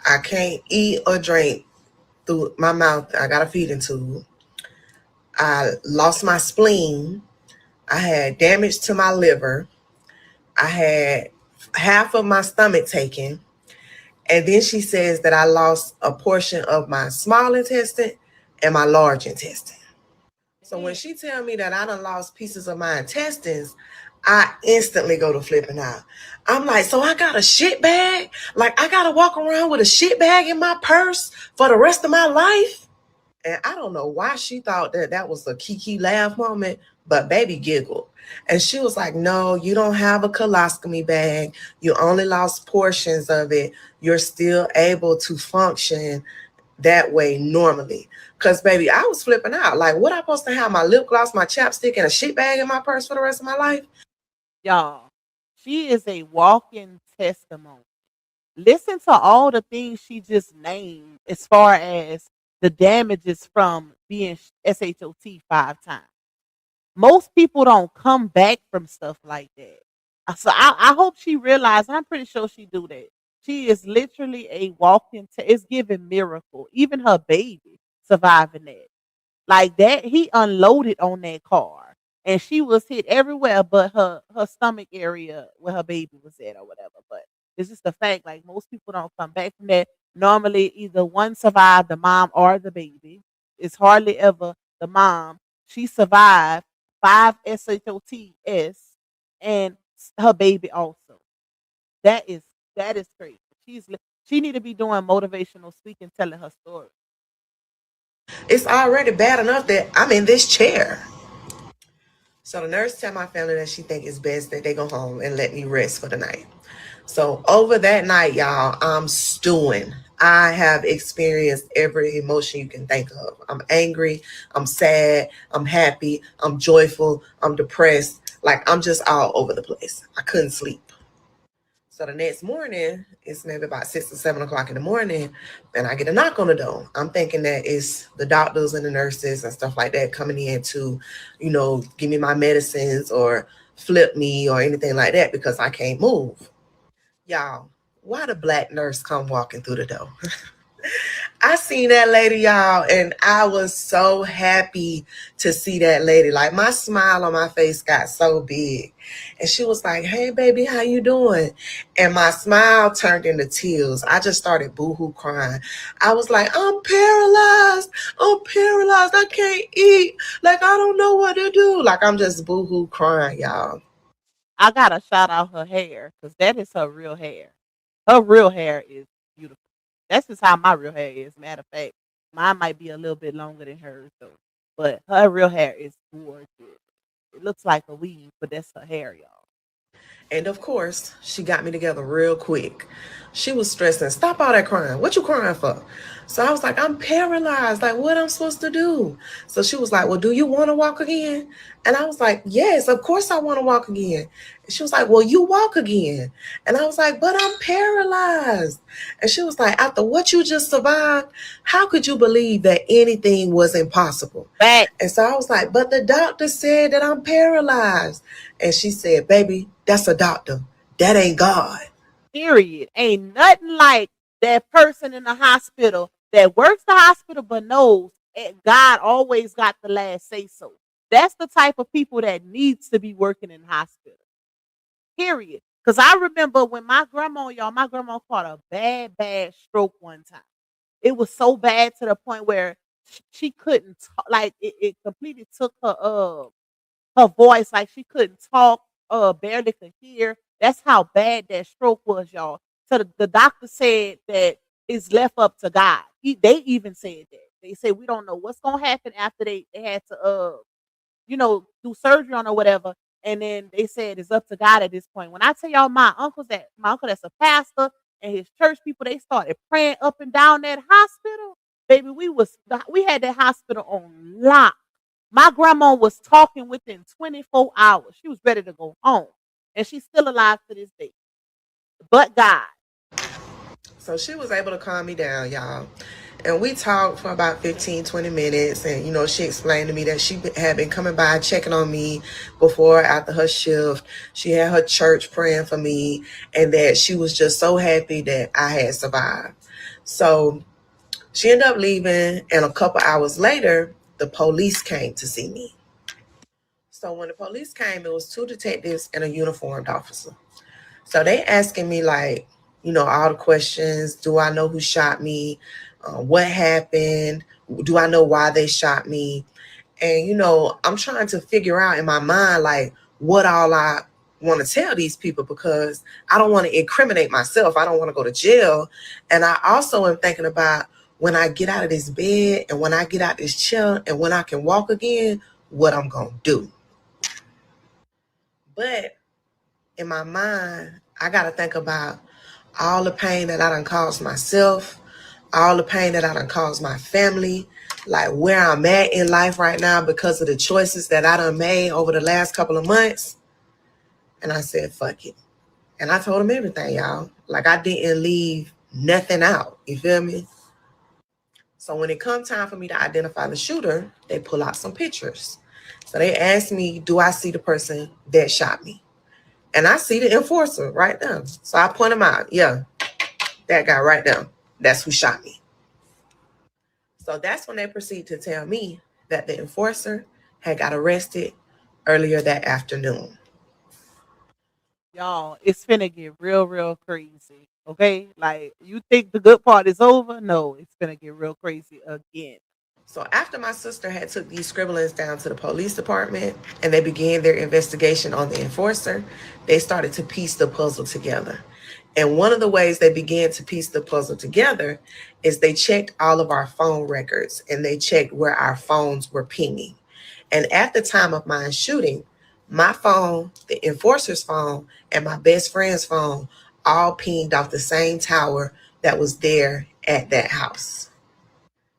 I can't eat or drink through my mouth. I got a feeding tube. I lost my spleen. I had damage to my liver. I had half of my stomach taken. And then she says that I lost a portion of my small intestine and my large intestine. So when she tell me that I done lost pieces of my intestines, I instantly go to flipping out. I'm like, so I got a shit bag? Like, I got to walk around with a shit bag in my purse for the rest of my life? And I don't know why she thought that that was a kiki laugh moment, but baby giggled. And she was like, no, you don't have a colostomy bag. You only lost portions of it. You're still able to function that way normally. Because, baby, I was flipping out. Like, what I supposed to have my lip gloss, my chapstick, and a shit bag in my purse for the rest of my life? Y'all, she is a walking testimony. Listen to all the things she just named as far as the damages from being SHOT 5 times. Most people don't come back from stuff like that. So I hope she realized. I'm pretty sure she do that. She is literally a walking. It's giving miracle. Even her baby surviving that. Like that, he unloaded on that car, and she was hit everywhere but her stomach area where her baby was at or whatever. But it's just the fact, like most people don't come back from that. Normally, either one survived, the mom or the baby. It's hardly ever the mom. She survived 5 SHOTs and her baby also. That is that is crazy. She need to be doing motivational speaking, telling her story. It's already bad enough that I'm in this chair. So the nurse tell my family that she think it's best that they go home and let me rest for the night. So over that night, y'all, I'm stewing. I have experienced every emotion you can think of. I'm angry, I'm sad, I'm happy, I'm joyful, I'm depressed. Like I'm just all over the place. I couldn't sleep. So the next morning, it's maybe about 6 or 7 o'clock in the morning, and I get a knock on the door. I'm thinking that it's the doctors and the nurses and stuff like that coming in to, give me my medicines or flip me or anything like that because I can't move. Y'all, why the black nurse come walking through the door? I seen that lady, y'all, and I was so happy to see that lady. Like my smile on my face got so big. And she was like, "Hey baby, how you doing?" And my smile turned into tears. I just started boohoo crying. I was like, "I'm paralyzed. I'm paralyzed. I can't eat. Like I don't know what to do." Like I'm just boohoo crying, y'all. I gotta shout out her hair because that is her real hair. Her real hair is beautiful. That's just how my real hair is. Matter of fact, mine might be a little bit longer than hers though. But her real hair is gorgeous. It looks like a weave, but that's her hair, y'all. And of course, she got me together real quick. She was stressing, "Stop all that crying. What you crying for?" So I was like, "I'm paralyzed. Like, what I'm supposed to do?" So she was like, "Well, do you want to walk again?" And I was like, "Yes, of course I want to walk again." And she was like, "Well, you walk again." And I was like, "But I'm paralyzed." And she was like, "After what you just survived, how could you believe that anything was impossible?" Back. And so I was like, "But the doctor said that I'm paralyzed." And she said, "Baby, that's a doctor. That ain't God." Period. Ain't nothing like that person in the hospital that works the hospital but knows God always got the last say so. That's the type of people that needs to be working in hospital. Period. Because I remember when my grandma caught a bad, bad stroke one time. It was so bad to the point where she couldn't talk. Like it completely took her voice, like she couldn't talk, barely could hear. That's how bad that stroke was, y'all. So the doctor said that it's left up to God. They even said that. They said we don't know what's gonna happen after they had to do surgery on or whatever. And then they said it's up to God at this point. When I tell y'all my uncle that's a pastor and his church people, they started praying up and down that hospital. Baby, we had that hospital on lock. My grandma was talking within 24 hours. She was ready to go home. And she's still alive to this day. But God. So she was able to calm me down, y'all. And we talked for about 15, 20 minutes. And, she explained to me that she had been coming by checking on me before, after her shift. She had her church praying for me. And that she was just so happy that I had survived. So she ended up leaving. And a couple hours later, the police came to see me. So when the police came, it was two detectives and a uniformed officer. So they asking me like, all the questions. Do I know who shot me? What happened? Do I know why they shot me? And I'm trying to figure out in my mind like what all I want to tell these people because I don't want to incriminate myself. I don't want to go to jail. And I also am thinking about when I get out of this bed and when I get out this chair and when I can walk again, what I'm gonna do. But in my mind, I got to think about all the pain that I done caused myself, all the pain that I done caused my family, like where I'm at in life right now because of the choices that I done made over the last couple of months. And I said, fuck it. And I told them everything, y'all. Like I didn't leave nothing out. You feel me? So when it come time for me to identify the shooter, they pull out some pictures. So they asked me, do I see the person that shot me? And I see the enforcer right now. So I point him out. Yeah, that guy right there. That's who shot me. So that's when they proceed to tell me that the enforcer had got arrested earlier that afternoon. Y'all, it's finna get real, real crazy. Okay? Like you think the good part is over? No, it's finna get real crazy again. So after my sister had took these scribblings down to the police department and they began their investigation on the enforcer, they started to piece the puzzle together. And one of the ways they began to piece the puzzle together is they checked all of our phone records and they checked where our phones were pinging. And at the time of my shooting, my phone, the enforcer's phone, and my best friend's phone all pinged off the same tower that was there at that house.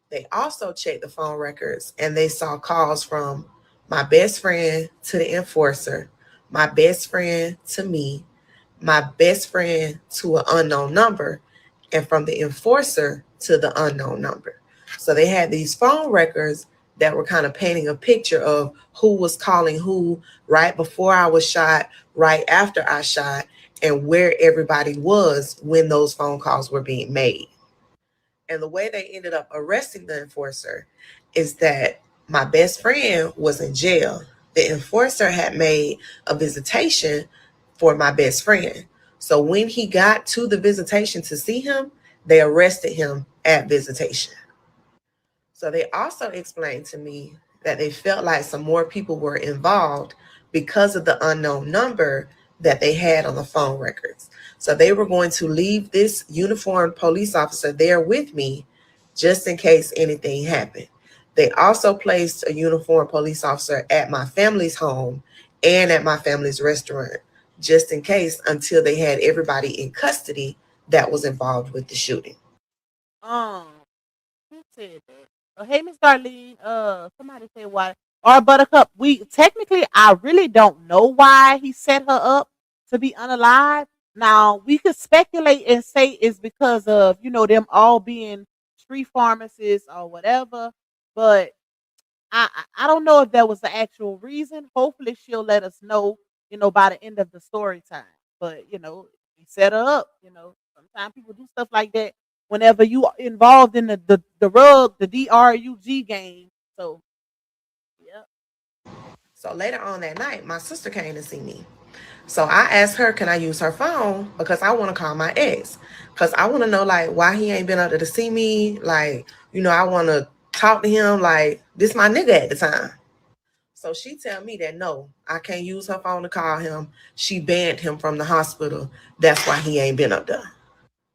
They also checked the phone records and they saw calls from my best friend to the enforcer, my best friend to me, my best friend to an unknown number, and from the enforcer to the unknown number. So they had these phone records that were kind of painting a picture of who was calling who right before I was shot, right after I shot, and where everybody was when those phone calls were being made. And the way they ended up arresting the enforcer is that my best friend was in jail. The enforcer had made a visitation for my best friend. So when he got to the visitation to see him, they arrested him at visitation. So they also explained to me that they felt like some more people were involved because of the unknown number that they had on the phone records. So they were going to leave this uniformed police officer there with me just in case anything happened. They also placed a uniformed police officer at my family's home and at my family's restaurant just in case until they had everybody in custody that was involved with the shooting. Um, who said that? Hey, Miss Darlene. Somebody said why? Or Buttercup. We technically, I really don't know why he set her up to be unalive. Now we could speculate and say it's because of them all being street pharmacists or whatever. But I don't know if that was the actual reason. Hopefully, she'll let us know. By the end of the story time. But he set her up. Sometimes people do stuff like that whenever you are involved in the rug, the DRUG game. So, yeah. So later on that night, my sister came to see me. So I asked her, can I use her phone? Because I want to call my ex. Because I want to know, like, why he ain't been out there to see me. Like, I want to talk to him. Like, this my nigga at the time. So she tell me that, no, I can't use her phone to call him. She banned him from the hospital. That's why he ain't been up there.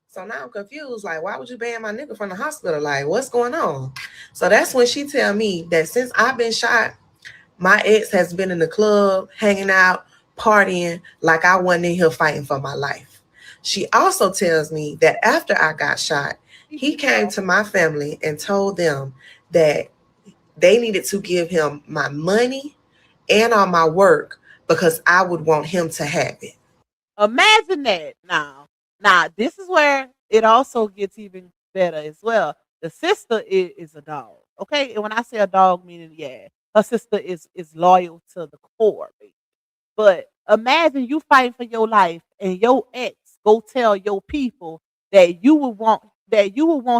So now I'm confused. Like, why would you ban my nigga from the hospital? Like, what's going on? So that's when she tell me that since I've been shot, my ex has been in the club, hanging out, partying, like I wasn't in here fighting for my life. She also tells me that after I got shot, he came to my family and told them that they needed to give him my money and all my work because I would want him to have it. Imagine that. Now, this is where it also gets even better as well. The sister is a dog. Okay. And when I say a dog, meaning, yeah, her sister is loyal to the core, baby. But imagine you fighting for your life and your ex go tell your people that you would want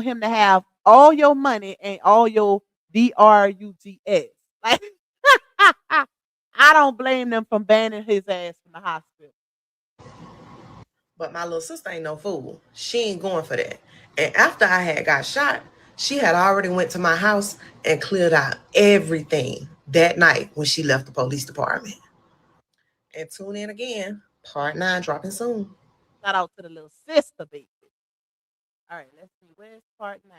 him to have all your money and all your drugs. Like I don't blame them for banning his ass from the hospital. But my little sister ain't no fool. She ain't going for that. And after I had got shot, she had already went to my house and cleared out everything that night when she left the police department. And tune in again. Part 9 dropping soon. Shout out to the little sister, baby. All right, let's see. Where's part 9?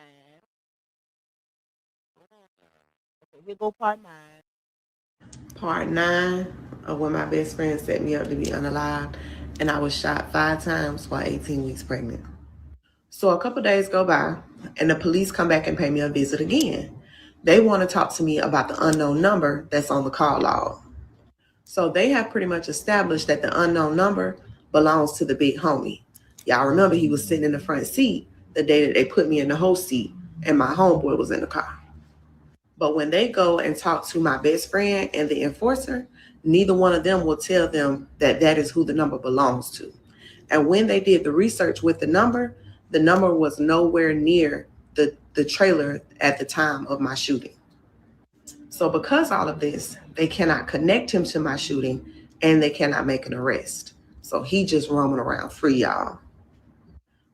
Okay, here go part 9. Part 9 of when my best friend set me up to be unalived and I was shot 5 times while 18 weeks pregnant. So a couple days go by and the police come back and pay me a visit again. They want to talk to me about the unknown number that's on the call log. So they have pretty much established that the unknown number belongs to the big homie. Y'all remember he was sitting in the front seat the day that they put me in the whole seat and my homeboy was in the car. But when they go and talk to my best friend and the enforcer, neither one of them will tell them that that is who the number belongs to. And when they did the research with the number was nowhere near the trailer at the time of my shooting. So because all of this, they cannot connect him to my shooting and they cannot make an arrest. So he just roaming around free, y'all.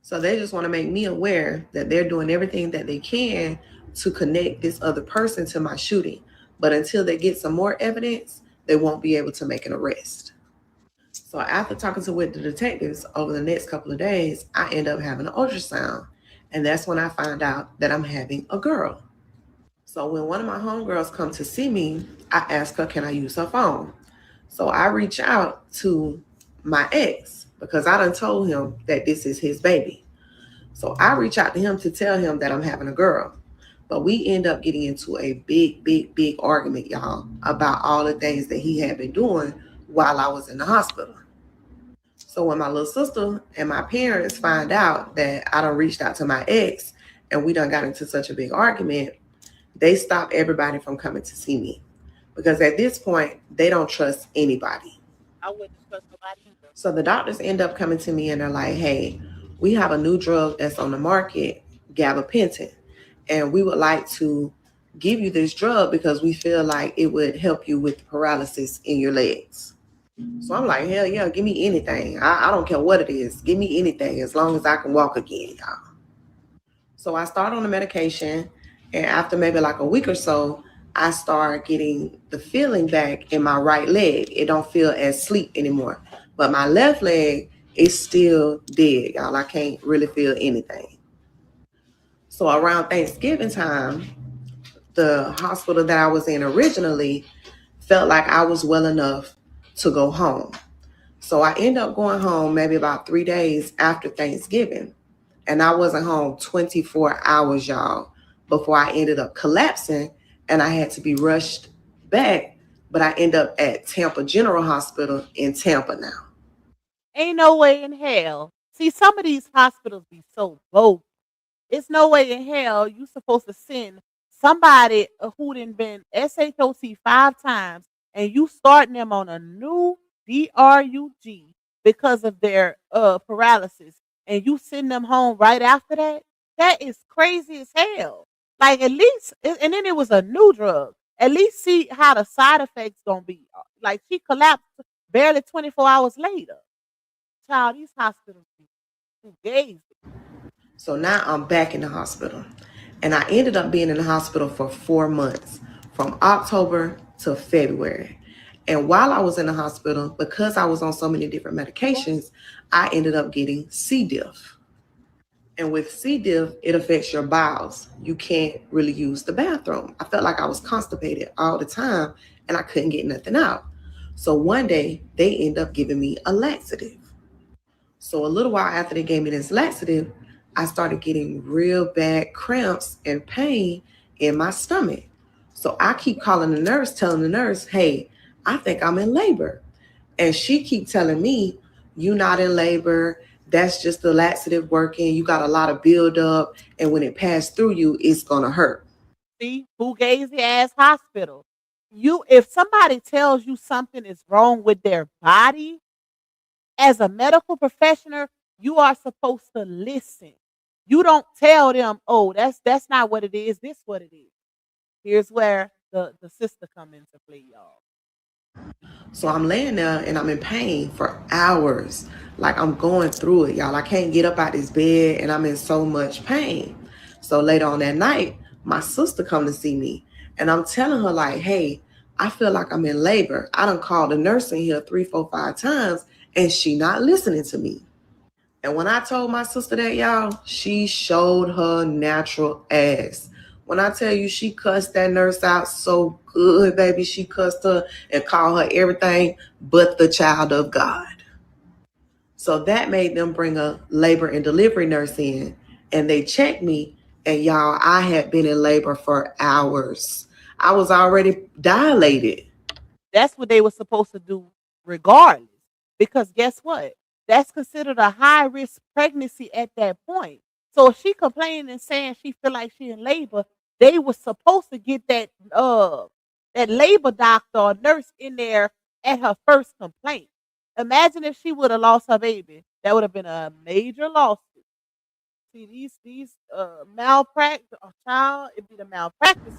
So they just want to make me aware that they're doing everything that they can to connect this other person to my shooting. But until they get some more evidence, they won't be able to make an arrest. So after talking with the detectives over the next couple of days, I end up having an ultrasound. And that's when I find out that I'm having a girl. So when one of my homegirls come to see me, I ask her, can I use her phone? So I reach out to my ex because I done told him that this is his baby. So I reach out to him to tell him that I'm having a girl. But we end up getting into a big argument, y'all, about all the things that he had been doing while I was in the hospital. So when my little sister and my parents find out that I done reached out to my ex and we done got into such a big argument, they stop everybody from coming to see me. Because at this point, they don't trust anybody. I wouldn't trust nobody either. So the doctors end up coming to me and they're like, hey, we have a new drug that's on the market, gabapentin. And we would like to give you this drug because we feel like it would help you with paralysis in your legs. So I'm like, hell yeah, give me anything. I don't care what it is. Give me anything as long as I can walk again, y'all. So I start on the medication. And after maybe like a week or so, I start getting the feeling back in my right leg. It don't feel as sleep anymore. But my left leg is still dead, y'all. I can't really feel anything. So around Thanksgiving time, the hospital that I was in originally felt like I was well enough to go home. So I end up going home maybe about 3 days after Thanksgiving. And I wasn't home 24 hours, y'all, before I ended up collapsing and I had to be rushed back. But I end up at Tampa General Hospital in Tampa now. Ain't no way in hell. See, some of these hospitals be so bold. It's no way in hell you supposed to send somebody who done been SHOC 5 times and you starting them on a new DRUG because of their paralysis and you send them home right after that. That is crazy as hell. Like at least, and then it was a new drug. At least see how the side effects gonna be. Like she collapsed barely 24 hours later. Child, these hospitals be too gazy. So now I'm back in the hospital. And I ended up being in the hospital for 4 months, from October to February. And while I was in the hospital, because I was on so many different medications, I ended up getting C. diff. And with C. diff, it affects your bowels. You can't really use the bathroom. I felt like I was constipated all the time and I couldn't get nothing out. So one day they end up giving me a laxative. So a little while after they gave me this laxative, I started getting real bad cramps and pain in my stomach. So I keep calling the nurse, telling the nurse, hey, I think I'm in labor. And she keep telling me, you're not in labor. That's just the laxative working. You got a lot of buildup. And when it passed through you, it's going to hurt. See, fugazi ass hospital. If somebody tells you something is wrong with their body, as a medical professional, you are supposed to listen. You don't tell them, oh, that's not what it is. This what it is. Here's where the sister come into play, y'all. So I'm laying there and I'm in pain for hours. Like I'm going through it, y'all. I can't get up out this bed and I'm in so much pain. So later on that night, my sister come to see me and I'm telling her like, hey, I feel like I'm in labor. I done called the nurse in here 3, 4, 5 times and she not listening to me. And when I told my sister that, y'all, she showed her natural ass. When I tell you she cussed that nurse out so good, baby, she cussed her and called her everything but the child of God. So that made them bring a labor and delivery nurse in and they checked me. And y'all, I had been in labor for hours. I was already dilated. That's what they were supposed to do regardless. Because guess what? That's considered a high risk pregnancy at that point. So if she complaining and saying she feel like she in labor, they were supposed to get that labor doctor or nurse in there at her first complaint. Imagine if she would have lost her baby. That would have been a major lawsuit. See, these malpractice, child, it'd be the malpractice.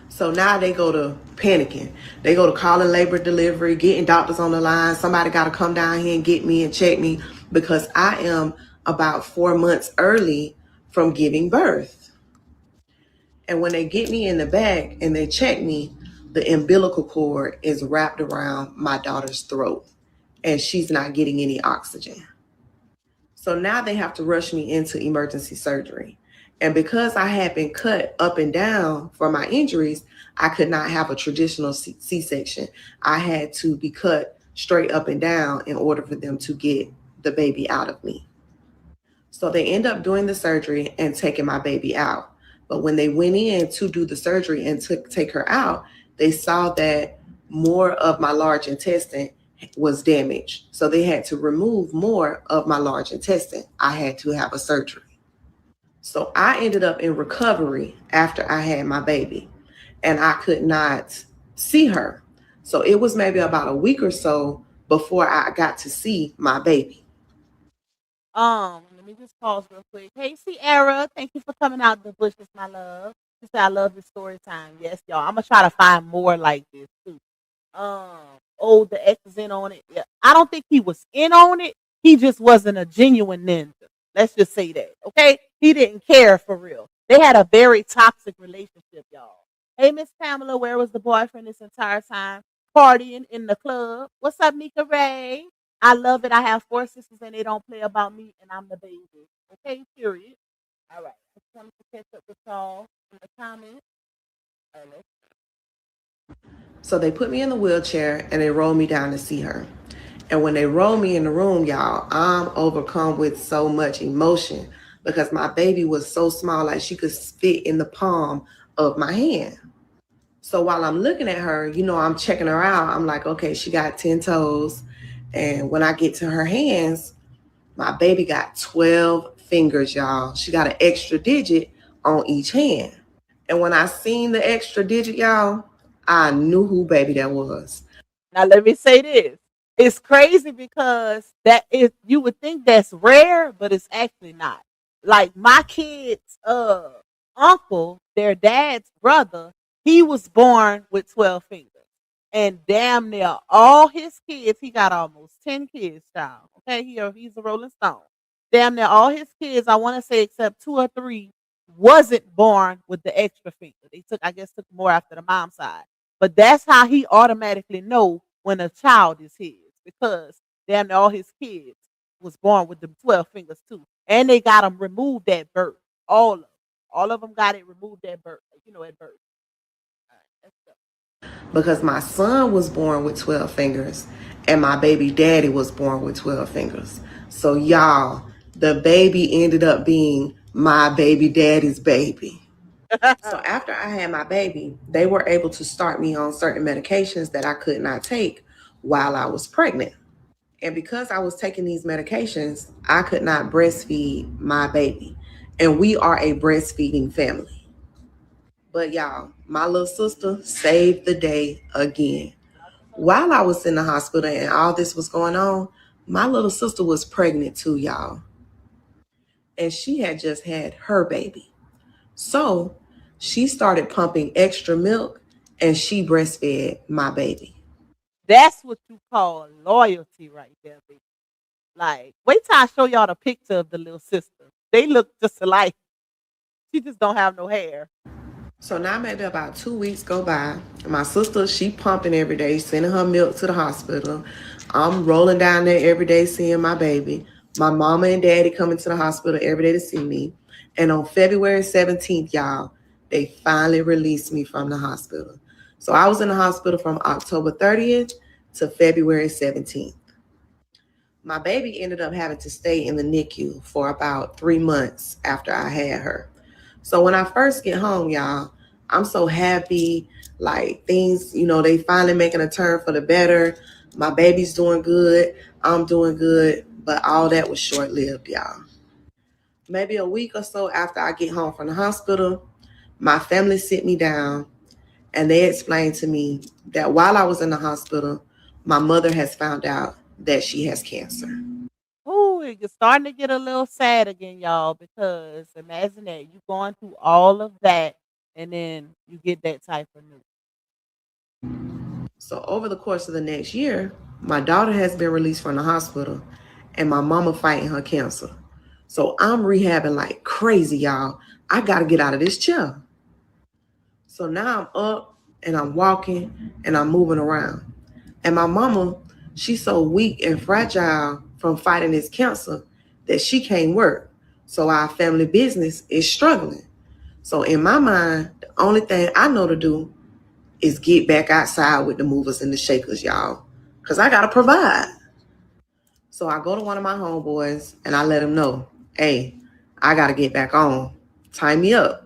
So now they go to panicking. They go to calling labor delivery, getting doctors on the line. Somebody got to come down here and get me and check me because I am about 4 months early from giving birth. And when they get me in the back and they check me, the umbilical cord is wrapped around my daughter's throat and she's not getting any oxygen. So now they have to rush me into emergency surgery. And because I had been cut up and down for my injuries, I could not have a traditional C section. I had to be cut straight up and down in order for them to get the baby out of me. So they end up doing the surgery and taking my baby out. But when they went in to do the surgery and take her out, they saw that more of my large intestine was damaged. So they had to remove more of my large intestine. I had to have a surgery. So I ended up in recovery after I had my baby and I could not see her. So it was maybe about a week or so before I got to see my baby. Let me just pause real quick. Hey, Sierra, thank you for coming out the bushes, my love. She said I love the story time. Yes, y'all. I'm gonna try to find more like this too. Um, oh, the X is in on it. Yeah, I don't think he was in on it. He just wasn't a genuine ninja. Let's just say that. Okay, he didn't care for real. They had a very toxic relationship, y'all. Hey, Miss Pamela, where was the boyfriend this entire time? Partying in the club. What's up, Mika Ray? I love it. I have 4 sisters and they don't play about me and I'm the baby. Okay, period. All right. I just wanted to catch up with y'all in the comments. All right, So they put me in the wheelchair and they rolled me down to see her. And when they rolled me in the room, y'all, I'm overcome with so much emotion because my baby was so small, like she could fit in the palm of my hand. So while I'm looking at her, I'm checking her out. I'm like, okay, she got 10 toes. And when I get to her hands, my baby got 12 fingers, y'all. She got an extra digit on each hand. And when I seen the extra digit, y'all, I knew who baby that was. now let me say this. It's crazy because that is you would think that's rare, but it's actually not. Like my kids' uncle, their dad's brother, he was born with 12 fingers. And damn near all his kids, he got almost 10 kids, child. Okay, he's a rolling stone. Damn near all his kids, I want to say except 2 or 3, wasn't born with the extra finger. They took more after the mom side. But that's how he automatically know when a child is his because damn near all his kids was born with the 12 fingers too, and they got them removed at birth. All of them got it removed at birth. At birth. All right, let's go. Because my son was born with 12 fingers and my baby daddy was born with 12 fingers. So, y'all, the baby ended up being my baby daddy's baby. So after I had my baby, they were able to start me on certain medications that I could not take while I was pregnant. And because I was taking these medications, I could not breastfeed my baby. And we are a breastfeeding family. But y'all, my little sister saved the day again. While I was in the hospital and all this was going on, my little sister was pregnant too, y'all. And she had just had her baby. So she started pumping extra milk and she breastfed my baby. That's what you call loyalty right there, baby. Like, wait till I show y'all the picture of the little sister. They look just alike. She just don't have no hair. So now maybe about 2 weeks go by. My sister, she pumping every day, sending her milk to the hospital. I'm rolling down there every day seeing my baby. My mama and daddy coming to the hospital every day to see me. And on February 17th, y'all, they finally released me from the hospital. So I was in the hospital from October 30th to February 17th. My baby ended up having to stay in the NICU for about 3 months after I had her. So when I first get home, y'all, I'm so happy. Like things, they finally making a turn for the better. My baby's doing good. I'm doing good. But all that was short lived, y'all. Maybe a week or so after I get home from the hospital, my family sit me down and they explained to me that while I was in the hospital, my mother has found out that she has cancer. Ooh, it's starting to get a little sad again, y'all, because imagine that you going through all of that and then you get that type of news. So over the course of the next year, my daughter has been released from the hospital and my mama fighting her cancer. So I'm rehabbing like crazy, y'all. I got to get out of this chair. So now I'm up and I'm walking and I'm moving around. And my mama, she's so weak and fragile from fighting this cancer that she can't work. So our family business is struggling. So in my mind, the only thing I know to do is get back outside with the movers and the shakers, y'all. Because I got to provide. So I go to one of my homeboys and I let him know, hey, I got to get back on. Tie me up.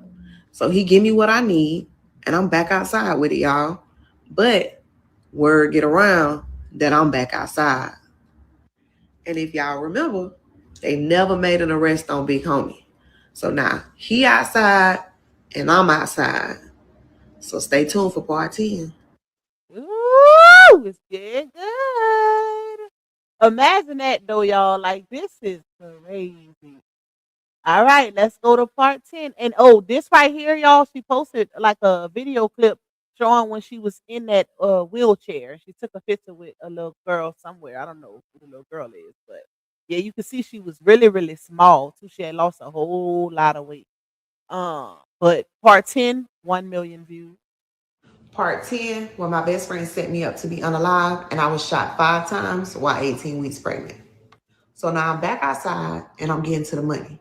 So he give me what I need and I'm back outside with it, y'all. But word get around that I'm back outside. And if y'all remember, they never made an arrest on Big Homie. So now he outside and I'm outside. So stay tuned for part 10. Ooh, it's getting good. Imagine that though, y'all. Like, this is crazy. All right, let's go to part 10. And oh, this right here, y'all, she posted like a video clip showing when she was in that wheelchair. She took a picture with a little girl somewhere. I don't know who the little girl is, but yeah, you can see she was really, really small too. She had lost a whole lot of weight. But part 10, 1 million views. Part 10, where my best friend set me up to be unalive and I was shot 5 times while 18 weeks pregnant. So now I'm back outside and I'm getting to the money.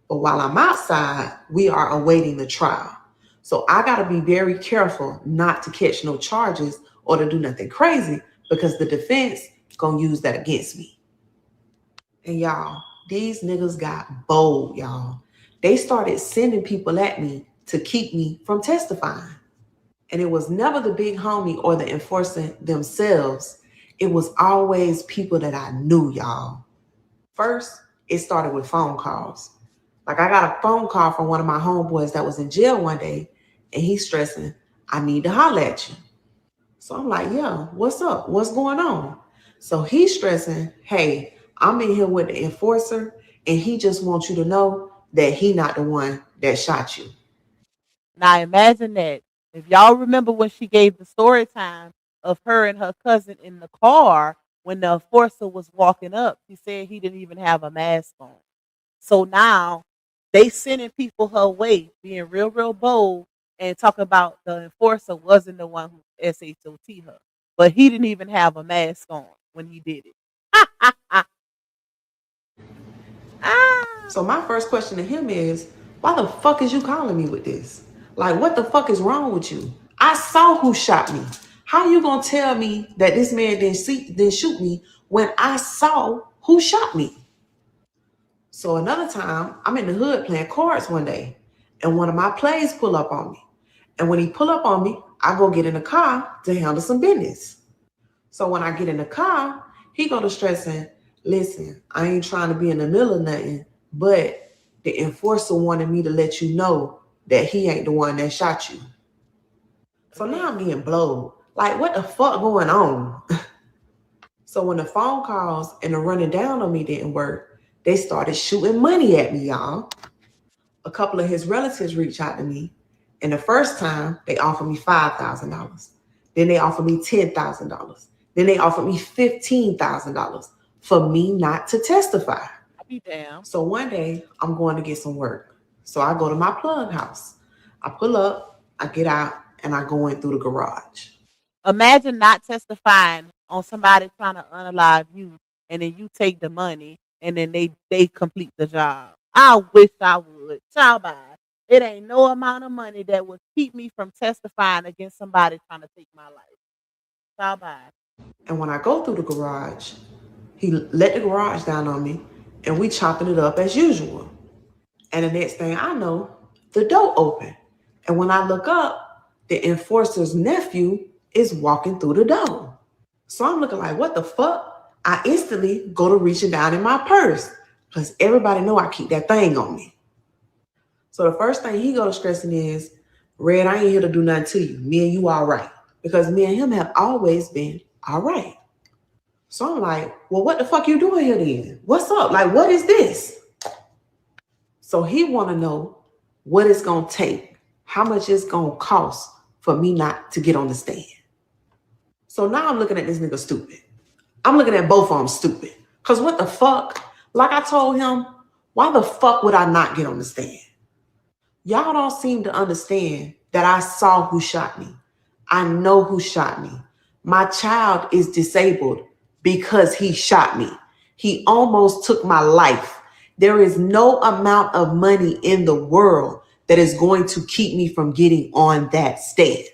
But while I'm outside, we are awaiting the trial. So I got to be very careful not to catch no charges or to do nothing crazy because the defense going to use that against me. And y'all, these niggas got bold, y'all. They started sending people at me to keep me from testifying. And it was never the big homie or the enforcer themselves. It was always people that I knew, y'all. First, it started with phone calls. Like I got a phone call from one of my homeboys that was in jail one day, and he's stressing, I need to holler at you. So I'm like, yeah, what's up? What's going on? So he's stressing, hey, I'm in here with the enforcer, and he just wants you to know that he not the one that shot you. Now imagine that. If y'all remember when she gave the story time of her and her cousin in the car when the enforcer was walking up, she said he didn't even have a mask on. So now they sending people her way, being real, real bold and talk about the enforcer wasn't the one who SHOT her. But he didn't even have a mask on when he did it. So my first question to him is, why the fuck is you calling me with this? Like, what the fuck is wrong with you? I saw who shot me. How you gonna tell me that this man didn't shoot me when I saw who shot me? So another time, I'm in the hood playing cards one day, and one of my plays pull up on me. And when he pull up on me, I go get in the car to handle some business. So when I get in the car, he go to stressing, listen, I ain't trying to be in the middle of nothing, but the enforcer wanted me to let you know that he ain't the one that shot you. So now I'm getting blowed. Like, what the fuck going on? So when the phone calls and the running down on me didn't work, they started shooting money at me, y'all. A couple of his relatives reached out to me. And the first time, they offered me $5,000. Then they offered me $10,000. Then they offered me $15,000 for me not to testify. I'll be damn. So one day, I'm going to get some work. So I go to my plug house. I pull up, I get out, and I go in through the garage. Imagine not testifying on somebody trying to unalive you, and then you take the money, and then they complete the job. I wish I would. Ciao, bye. It ain't no amount of money that would keep me from testifying against somebody trying to take my life. Ciao, bye. And when I go through the garage, he let the garage down on me, and we chopping it up as usual. And the next thing I know, the door open. And when I look up, the enforcer's nephew is walking through the door. So I'm looking like, what the fuck? I instantly go to reaching down in my purse because everybody know I keep that thing on me. So the first thing he go to stressing is, Red, I ain't here to do nothing to you. Me and you all right. Because me and him have always been all right. So I'm like, well, what the fuck you doing here then? What's up? Like, what is this? So he want to know what it's going to take, how much it's going to cost for me not to get on the stand. So now I'm looking at this nigga stupid. I'm looking at both of them stupid. Because what the fuck? Like I told him, Why the fuck would I not get on the stand? Y'all don't seem to understand that I saw who shot me. I know who shot me. My child is disabled because he shot me. He almost took my life. There is no amount of money in the world that is going to keep me from getting on that stand.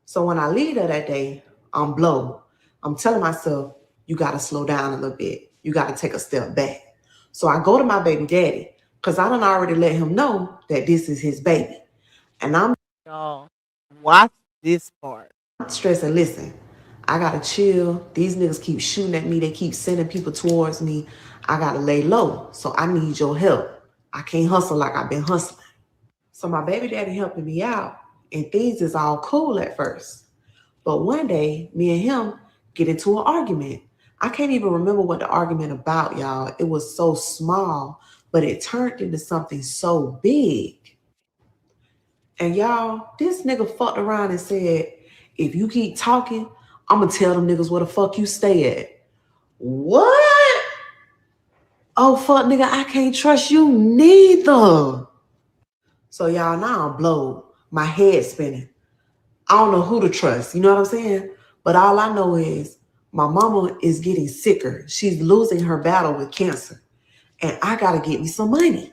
So when I leave there that day, I'm blown. I'm telling myself, you got to slow down a little bit. You got to take a step back. So I go to my baby daddy because I done already let him know that this is his baby. And I'm Y'all, watch this part. stressing. Listen, I got to chill. These niggas keep shooting at me. They keep sending people towards me. I got to lay low. So I need your help. I can't hustle like I've been hustling. So my baby daddy helping me out, and things is all cool at first. But one day, me and him get into an argument. I can't even remember what the argument about, y'all. It was so small, but it turned into something so big. And y'all, this nigga fucked around and said, if you keep talking, I'm gonna tell them niggas where the fuck you stay at. What? Oh, fuck, nigga, I can't trust you neither. So y'all, now I'm blowed. My head spinning. I don't know who to trust. You know what I'm saying? But all I know is my mama is getting sicker. She's losing her battle with cancer. And I got to get me some money.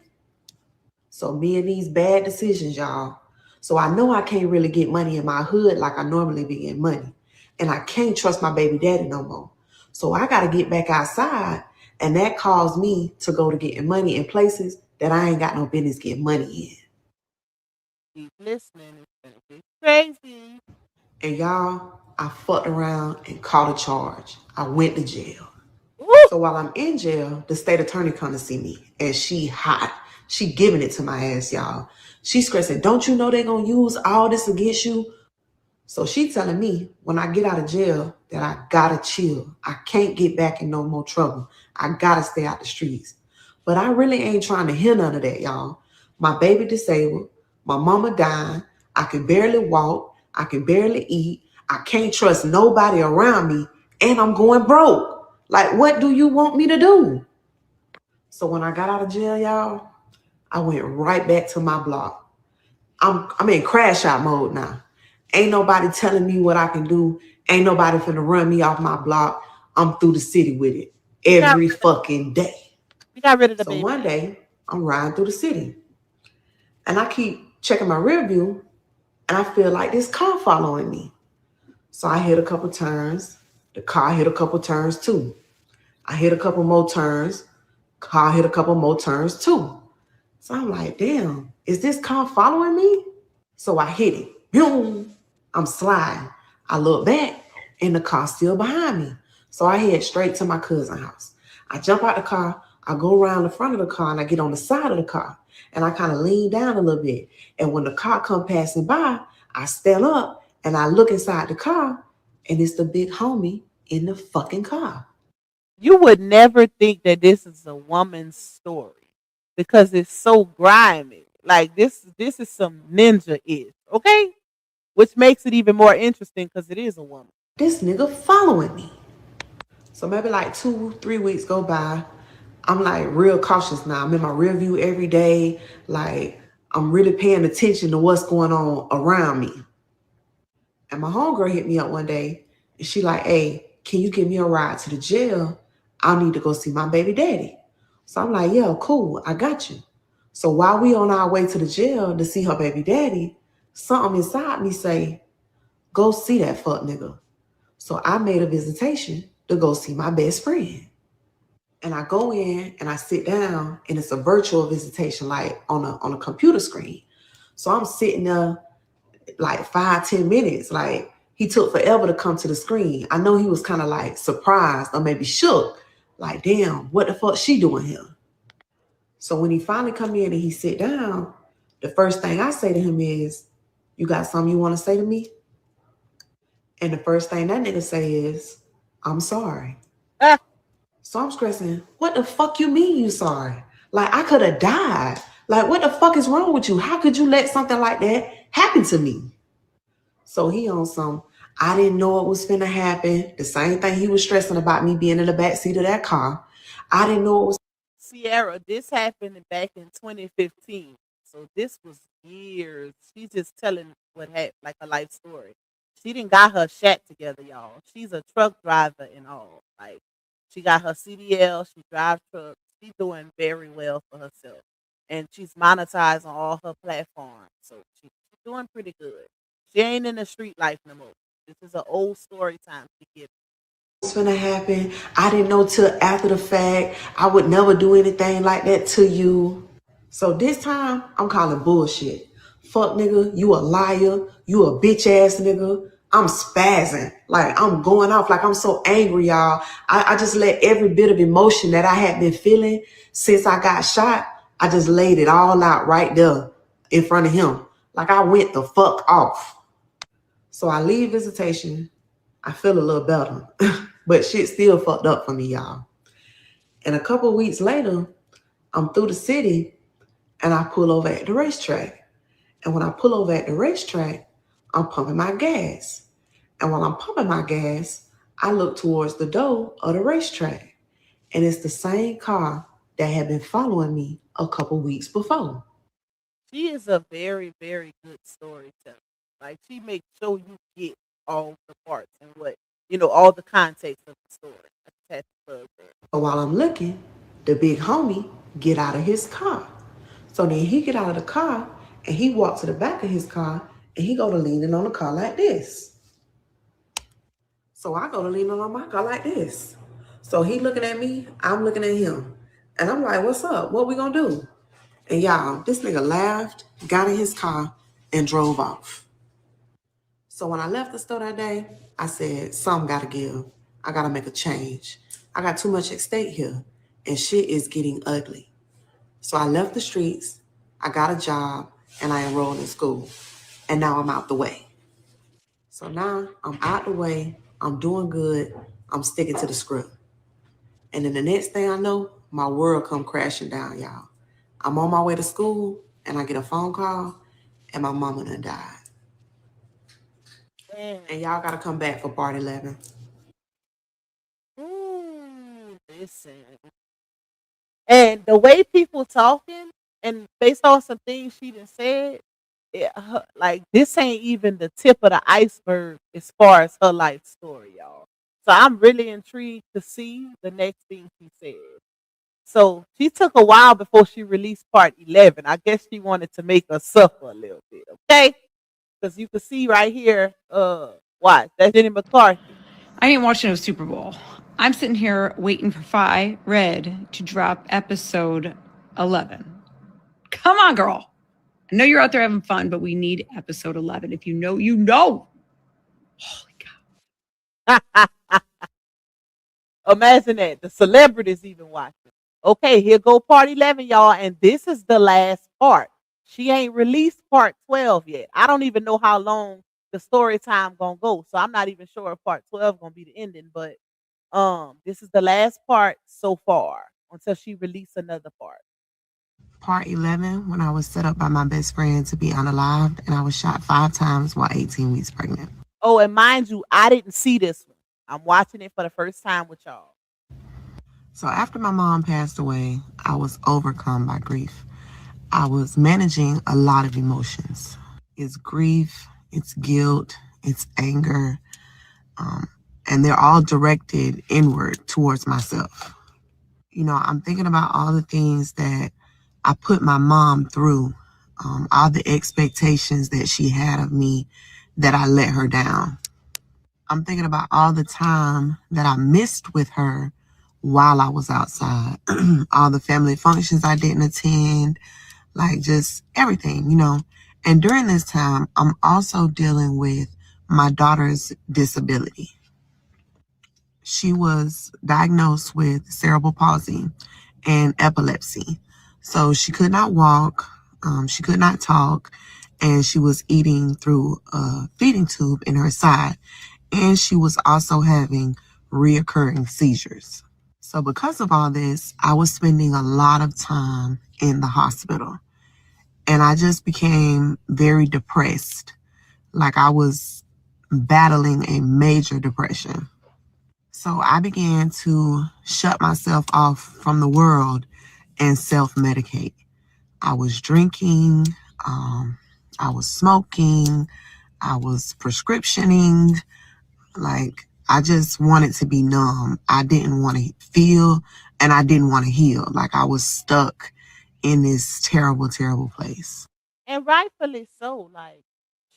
So me and these bad decisions, y'all. So I know I can't really get money in my hood like I normally be getting money. And I can't trust my baby daddy no more. So I got to get back outside. And that caused me to go to getting money in places that I ain't got no business getting money in. Keep listening. It's gonna be crazy. And y'all, I fucked around and caught a charge. I went to jail. Woo! So while I'm in jail, the state attorney come to see me, and she hot. She giving it to my ass, y'all. She stressing, don't you know they gonna use all this against you? So she telling me when I get out of jail that I gotta chill. I can't get back in no more trouble. I gotta stay out the streets. But I really ain't trying to hear none of that, y'all. My baby disabled. My mama dying. I can barely walk. I can barely eat. I can't trust nobody around me. And I'm going broke. Like, what do you want me to do? So when I got out of jail, y'all, I went right back to my block. I'm in crash out mode now. Ain't nobody telling me what I can do. Ain't nobody finna run me off my block. I'm through the city with it every fucking day. You got rid of the So baby. one day, I'm riding through the city. And I keep checking my rear view. And I feel like this car following me. So I hit a couple turns. The car hit a couple turns too. I hit a couple more turns. Car hit a couple more turns too. So I'm like, damn, is this car following me? So I hit it. Boom. I'm sliding. I look back and the car's still behind me. So I head straight to my cousin's house. I jump out the car. I go around the front of the car and I get on the side of the car. And I kind of lean down a little bit. And when the car come passing by, I stand up and I look inside the car and it's the big homie in the fucking car. You would never think that this is a woman's story because it's so grimy. Like this is some ninja-ish, okay? Which makes it even more interesting because it is a woman. This nigga following me. So maybe like 2-3 weeks go by. I'm like real cautious now. I'm in my rear view every day. Like I'm really paying attention to what's going on around me. And my homegirl hit me up one day and she like, hey, can you give me a ride to the jail? I need to go see my baby daddy. So I'm like, yeah, cool. I got you. So while we on our way to the jail to see her baby daddy, something inside me say, go see that fuck nigga. So I made a visitation to go see my best friend. And I go in and I sit down and it's a virtual visitation, like on a computer screen. So I'm sitting there like 5-10 minutes. Like he took forever to come to the screen. I know he was kind of like surprised or maybe shook. Like, damn, what the fuck she doing here? So when he finally come in and he sit down, the first thing I say to him is, you got something you want to say to me? And the first thing that nigga say is, I'm sorry. So I'm stressing, what the fuck you mean you sorry? Like I could have died. Like what the fuck is wrong with you? How could you let something like that happen to me? So he on some, I didn't know it was finna happen. The same thing he was stressing about me being in the backseat of that car. I didn't know it was. Sierra, this happened back in 2015. So this was years. She's just telling what happened, like a life story. She didn't got her shack together, y'all. She's a truck driver and all. Like she got her CDL, she drives trucks. She's doing very well for herself. And she's monetized on all her platforms. So she's doing pretty good. She ain't in the street life no more. This is an old story time she gives. What's gonna happen? I didn't know till after the fact. I would never do anything like that to you. So this time, I'm calling bullshit. Fuck nigga, you a liar. You a bitch ass nigga. I'm spazzing. Like I'm going off. Like I'm so angry, y'all. I just let every bit of emotion that I had been feeling since I got shot, I just laid it all out right there in front of him. Like I went the fuck off. So I leave visitation. I feel a little better. But shit still fucked up for me, y'all. And a couple of weeks later, I'm through the city and I pull over at the racetrack. And when I pull over at the racetrack, I'm pumping my gas. And while I'm pumping my gas, I look towards the door of the racetrack. And it's the same car that had been following me a couple weeks before. She is a very, very good storyteller. Like she makes sure you get all the parts and what all the context of the story. I just had to plug that. So while I'm looking, the big homie get out of his car. So then he get out of the car and he walk to the back of his car and he go to leaning on the car like this. So I go to leaning on my car like this. So he looking at me, I'm looking at him. And I'm like, what's up? What we gonna do? And y'all, this nigga laughed, got in his car, and drove off. So when I left the store that day, I said, something gotta give. I gotta make a change. I got too much at stake here, and shit is getting ugly. So I left the streets, I got a job, and I enrolled in school. And now I'm out the way. So now I'm out the way, I'm doing good, I'm sticking to the script. And then the next thing I know, my world come crashing down, y'all. I'm on my way to school, and I get a phone call, and my mama done died. And y'all gotta come back for part 11. Listen. And the way people talking, and based on some things she done said, like this ain't even the tip of the iceberg as far as her life story, y'all. So I'm really intrigued to see the next thing she said. So she took a while before she released part 11. I guess she wanted to make us suffer a little bit, okay? Because you can see right here, watch, that's Jenny McCarthy. I ain't watching no Super Bowl. I'm sitting here waiting for Fi Red to drop episode 11. Come on, girl. I know you're out there having fun, but we need episode 11. If you know, you know. Holy God. Imagine that. The celebrities even watching. Okay, here go part 11, y'all. And this is the last part. She ain't released part 12 yet. I don't even know how long the story time gonna go. So I'm not even sure if part 12 gonna be the ending. But this is the last part so far until she released another part. Part 11, when I was set up by my best friend to be unalived, and I was shot 5 times while 18 weeks pregnant. Oh, and mind you, I didn't see this one. I'm watching it for the first time with y'all. So after my mom passed away, I was overcome by grief. I was managing a lot of emotions. It's grief, it's guilt, it's anger, and they're all directed inward towards myself. I'm thinking about all the things that I put my mom through, all the expectations that she had of me that I let her down. I'm thinking about all the time that I missed with her while I was outside, all the family functions I didn't attend, like just everything, And during this time, I'm also dealing with my daughter's disability. She was diagnosed with cerebral palsy and epilepsy. So she could not walk, she could not talk, and she was eating through a feeding tube in her side. And she was also having reoccurring seizures. So because of all this, I was spending a lot of time in the hospital. And I just became very depressed. Like I was battling a major depression. So I began to shut myself off from the world and self-medicate. I was drinking, I was smoking, I was prescriptioning. Like, I just wanted to be numb. I didn't want to feel, and I didn't want to heal. Like, I was stuck in this terrible, terrible place. And rightfully so. Like,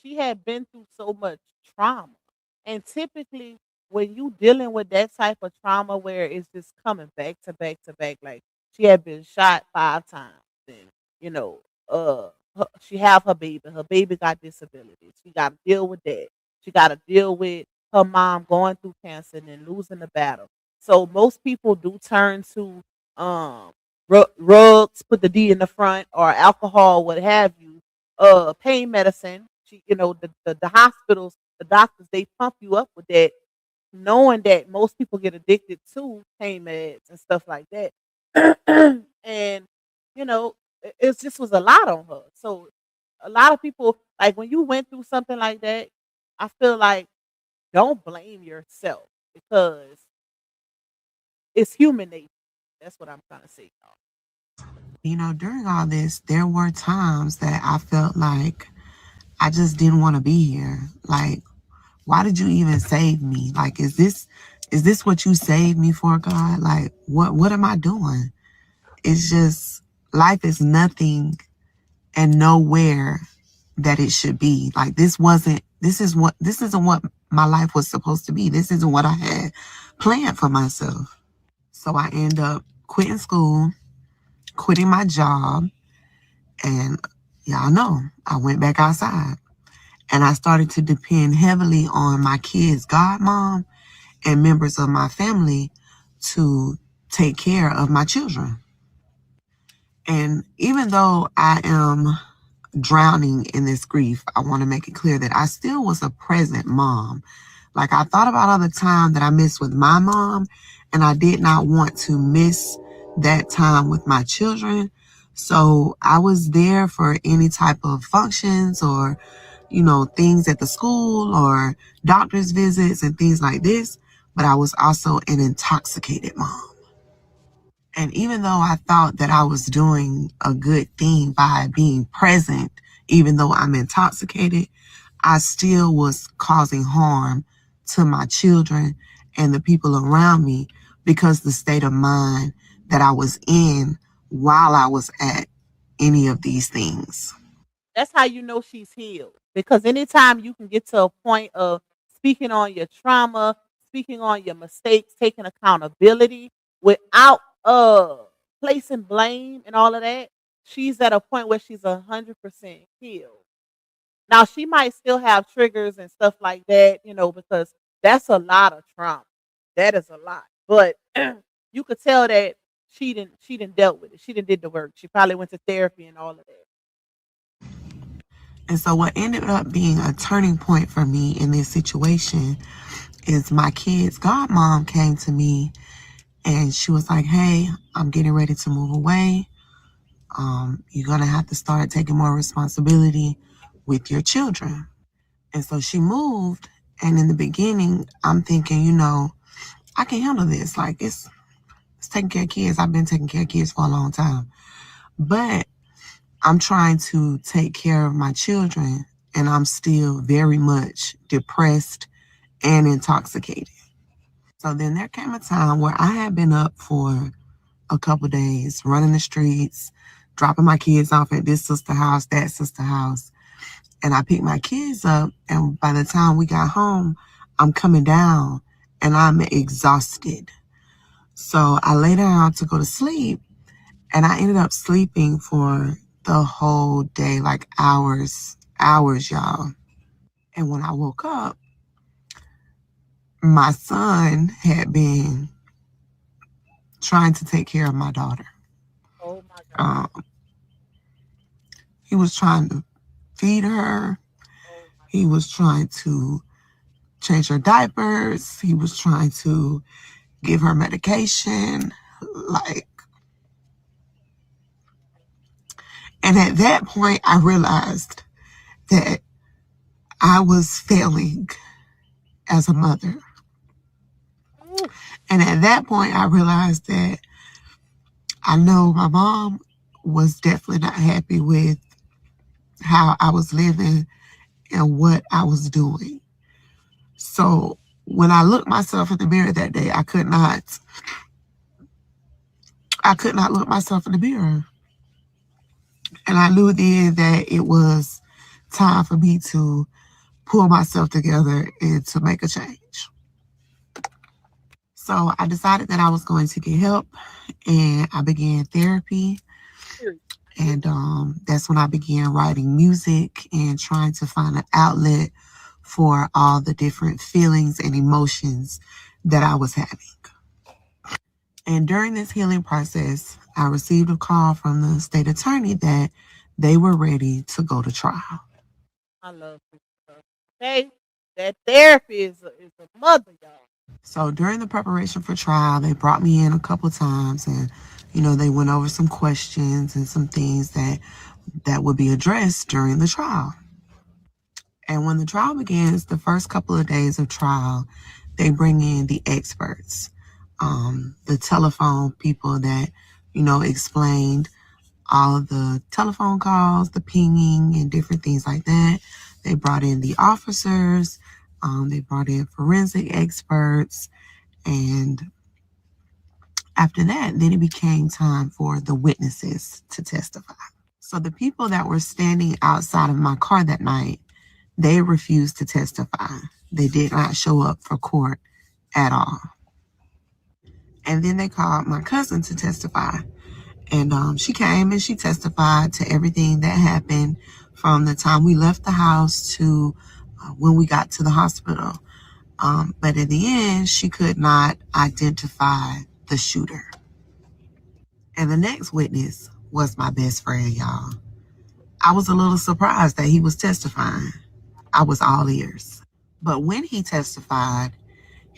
she had been through so much trauma. And typically, when you dealing with that type of trauma where it's just coming back to back to back, like she had been shot 5 times, and you know, she have her baby. Her baby got disabilities. She got to deal with that. She got to deal with her mom going through cancer and then losing the battle. So most people do turn to um rugs, put the D in the front, or alcohol, what have you, pain medicine. The hospitals, the doctors, they pump you up with that, knowing that most people get addicted to pain meds and stuff like that. And you know, it just was a lot on her. So a lot of people, like when you went through something like that, I feel like don't blame yourself because it's human nature. That's what I'm trying to say, y'all. During all this, there were times that I felt like I just didn't want to be here. Like, why did you even save me? Like, is this what you saved me for, God? Like, what am I doing? It's just, life is nothing and nowhere that it should be. Like, this isn't what my life was supposed to be. This isn't what I had planned for myself. So I end up quitting school, quitting my job, and y'all know, I went back outside. And I started to depend heavily on my kids' godmom and members of my family to take care of my children. And even though I am drowning in this grief, I want to make it clear that I still was a present mom. Like, I thought about all the time that I missed with my mom, and I did not want to miss that time with my children. So I was there for any type of functions or things at the school or doctor's visits and things like this. But I was also an intoxicated mom. And even though I thought that I was doing a good thing by being present, even though I'm intoxicated, I still was causing harm to my children and the people around me because the state of mind that I was in while I was at any of these things. That's how you know she's healed. Because anytime you can get to a point of speaking on your trauma, speaking on your mistakes, taking accountability without placing blame and all of that, she's at a point where she's 100% healed. Now she might still have triggers and stuff like that, because that's a lot of trauma. That is a lot. But you could tell that she didn't dealt with it. She didn't did the work. She probably went to therapy and all of that. And so what ended up being a turning point for me in this situation is my kid's godmom came to me and she was like, hey, I'm getting ready to move away. You're going to have to start taking more responsibility with your children. And so she moved. And in the beginning, I'm thinking, I can handle this. Like, it's taking care of kids. I've been taking care of kids for a long time. But I'm trying to take care of my children, and I'm still very much depressed and intoxicated. So then there came a time where I had been up for a couple days, running the streets, dropping my kids off at this sister house, that sister house. And I picked my kids up, and by the time we got home, I'm coming down, and I'm exhausted. So I lay down to go to sleep, and I ended up sleeping for the whole day, like hours, y'all. And when I woke up, my son had been trying to take care of my daughter. Oh my God. He was trying to feed her. He was trying to change her diapers. He was trying to give her medication. And at that point, I realized that I was failing as a mother. And at that point, I realized that I know my mom was definitely not happy with how I was living and what I was doing. So when I looked myself in the mirror that day, I could not look myself in the mirror. And I knew then that it was time for me to pull myself together and to make a change. So I decided that I was going to get help, and I began therapy. And that's when I began writing music and trying to find an outlet for all the different feelings and emotions that I was having. And during this healing process, I received a call from the state attorney that they were ready to go to trial. I love this stuff. Okay, that therapy is a mother, y'all. So during the preparation for trial, they brought me in a couple times, and they went over some questions and some things that would be addressed during the trial. And when the trial begins, the first couple of days of trial, they bring in the experts, the telephone people that explained all of the telephone calls, the pinging, and different things like that. They brought in the officers. They brought in forensic experts. And after that, then it became time for the witnesses to testify. So the people that were standing outside of my car that night, they refused to testify. They did not show up for court at all. And then they called my cousin to testify. And she came and she testified to everything that happened from the time we left the house to when we got to the hospital. But in the end, she could not identify the shooter. And the next witness was my best friend, y'all. I was a little surprised that he was testifying. I was all ears. But when he testified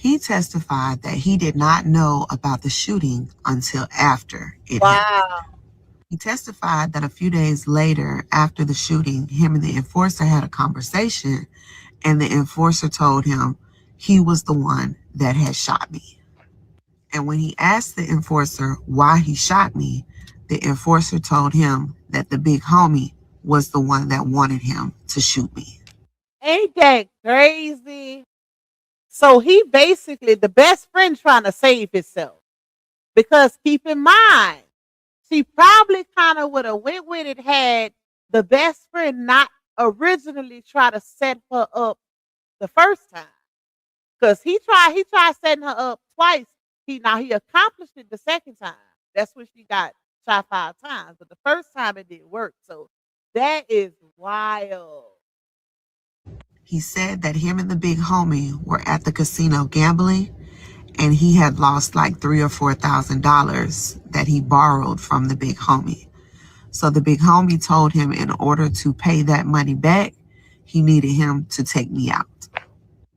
that he did not know about the shooting until after it happened. Wow. He testified that a few days later, after the shooting, him and the enforcer had a conversation, and the enforcer told him he was the one that had shot me. And when he asked the enforcer why he shot me, the enforcer told him that the big homie was the one that wanted him to shoot me. Ain't that crazy? So he basically the best friend trying to save himself. Because keep in mind, she probably kind of would have went with it had the best friend not originally try to set her up the first time. Because he tried setting her up twice. He accomplished it the second time. That's when she got shot 5 times. But the first time it didn't work. So that is wild. He said that him and the big homie were at the casino gambling, and he had lost like $3,000 or $4,000 that he borrowed from the big homie. So the big homie told him in order to pay that money back, he needed him to take me out.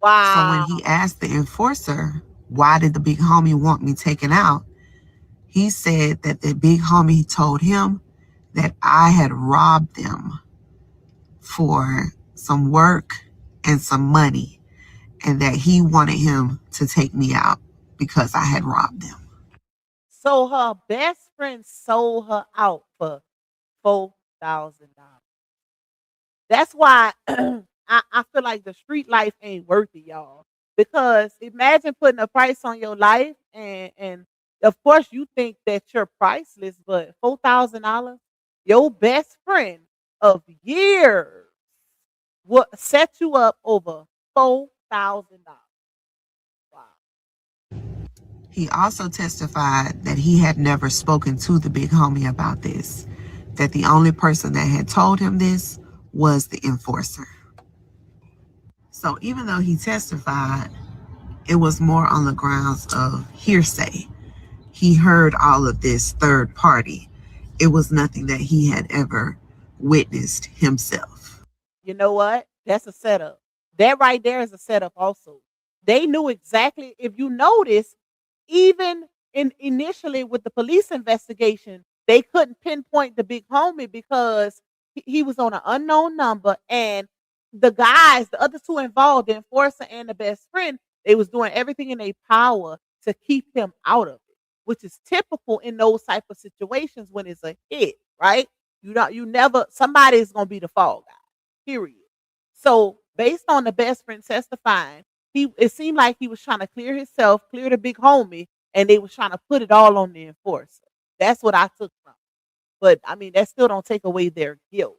Wow. So when he asked the enforcer, why did the big homie want me taken out? He said that the big homie told him that I had robbed them for some work and some money, and that he wanted him to take me out because I had robbed them. So her best friend sold her out for $4,000. That's why I feel like the street life ain't worth it, y'all. Because imagine putting a price on your life, and of course you think that you're priceless, but $4,000, your best friend of years will set you up over $4,000. Wow. He also testified that he had never spoken to the big homie about this, that the only person that had told him this was the enforcer. So even though he testified, it was more on the grounds of hearsay. He heard all of this third party. It was nothing that he had ever witnessed himself. You know what? That's a setup. That right there is a setup also. They knew exactly, if you notice, even initially with the police investigation, they couldn't pinpoint the big homie because he was on an unknown number, and the other two involved, the enforcer and the best friend, they was doing everything in their power to keep him out of it. which is typical in those type of situations when it's a hit, right? You never somebody is gonna be the fall guy. Period. So based on the best friend testifying, it seemed like he was trying to clear himself, clear the big homie, and they was trying to put it all on the enforcer. That's what I took from. But I mean, that still don't take away their guilt.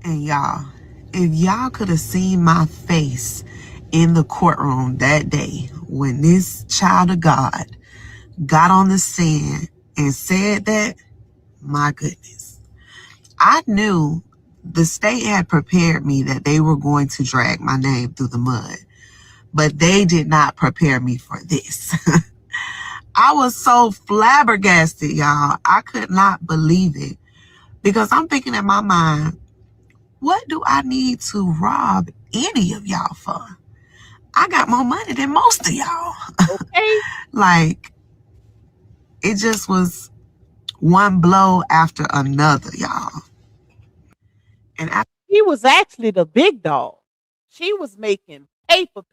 And y'all, if y'all could have seen my face in the courtroom that day when this child of God got on the stand and said that, my goodness, I knew the state had prepared me that they were going to drag my name through the mud, but they did not prepare me for this. I was so flabbergasted, y'all. I could not believe it because I'm thinking in my mind, what do I need to rob any of y'all for? I got more money than most of y'all. Okay. Like, it just was one blow after another, y'all. And after He was actually the big dog. She was making paper.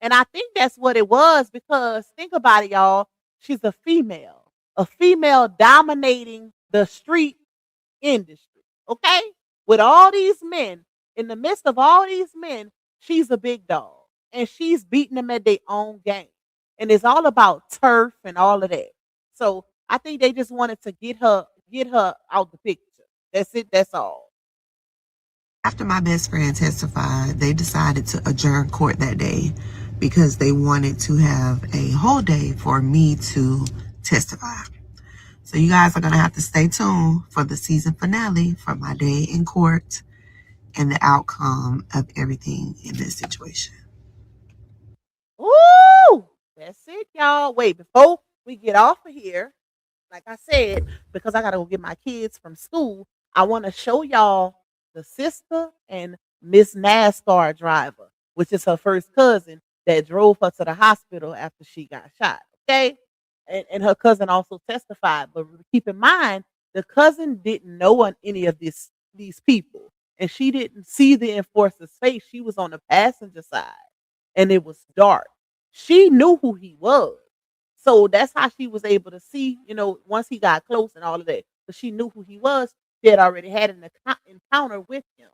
And I think that's what it was because think about it, y'all. She's a female dominating the street industry. Okay? With all these men, in the midst of all these men, she's a big dog. And she's beating them at their own game. And it's all about turf and all of that. So I think they just wanted to get her out the picture. That's it, that's all. after my best friend testified, they decided to adjourn court that day because they wanted to have a whole day for me to testify. So you guys are going to have to stay tuned for the season finale for my day in court and the outcome of everything in this situation. Ooh, that's it, y'all. Wait, before we get off of here, like I said, because I gotta go get my kids from school, I want to show y'all the sister and Miss NASCAR driver, which is her first cousin that drove her to the hospital after she got shot. Okay, and her cousin also testified. But keep in mind, the cousin didn't know any of these people, and she didn't see the enforcer's face. She was on the passenger side and it was dark. She knew who he was. So that's how she was able to see, once he got close and all of that. But she knew who he was. She had already had an encounter with him.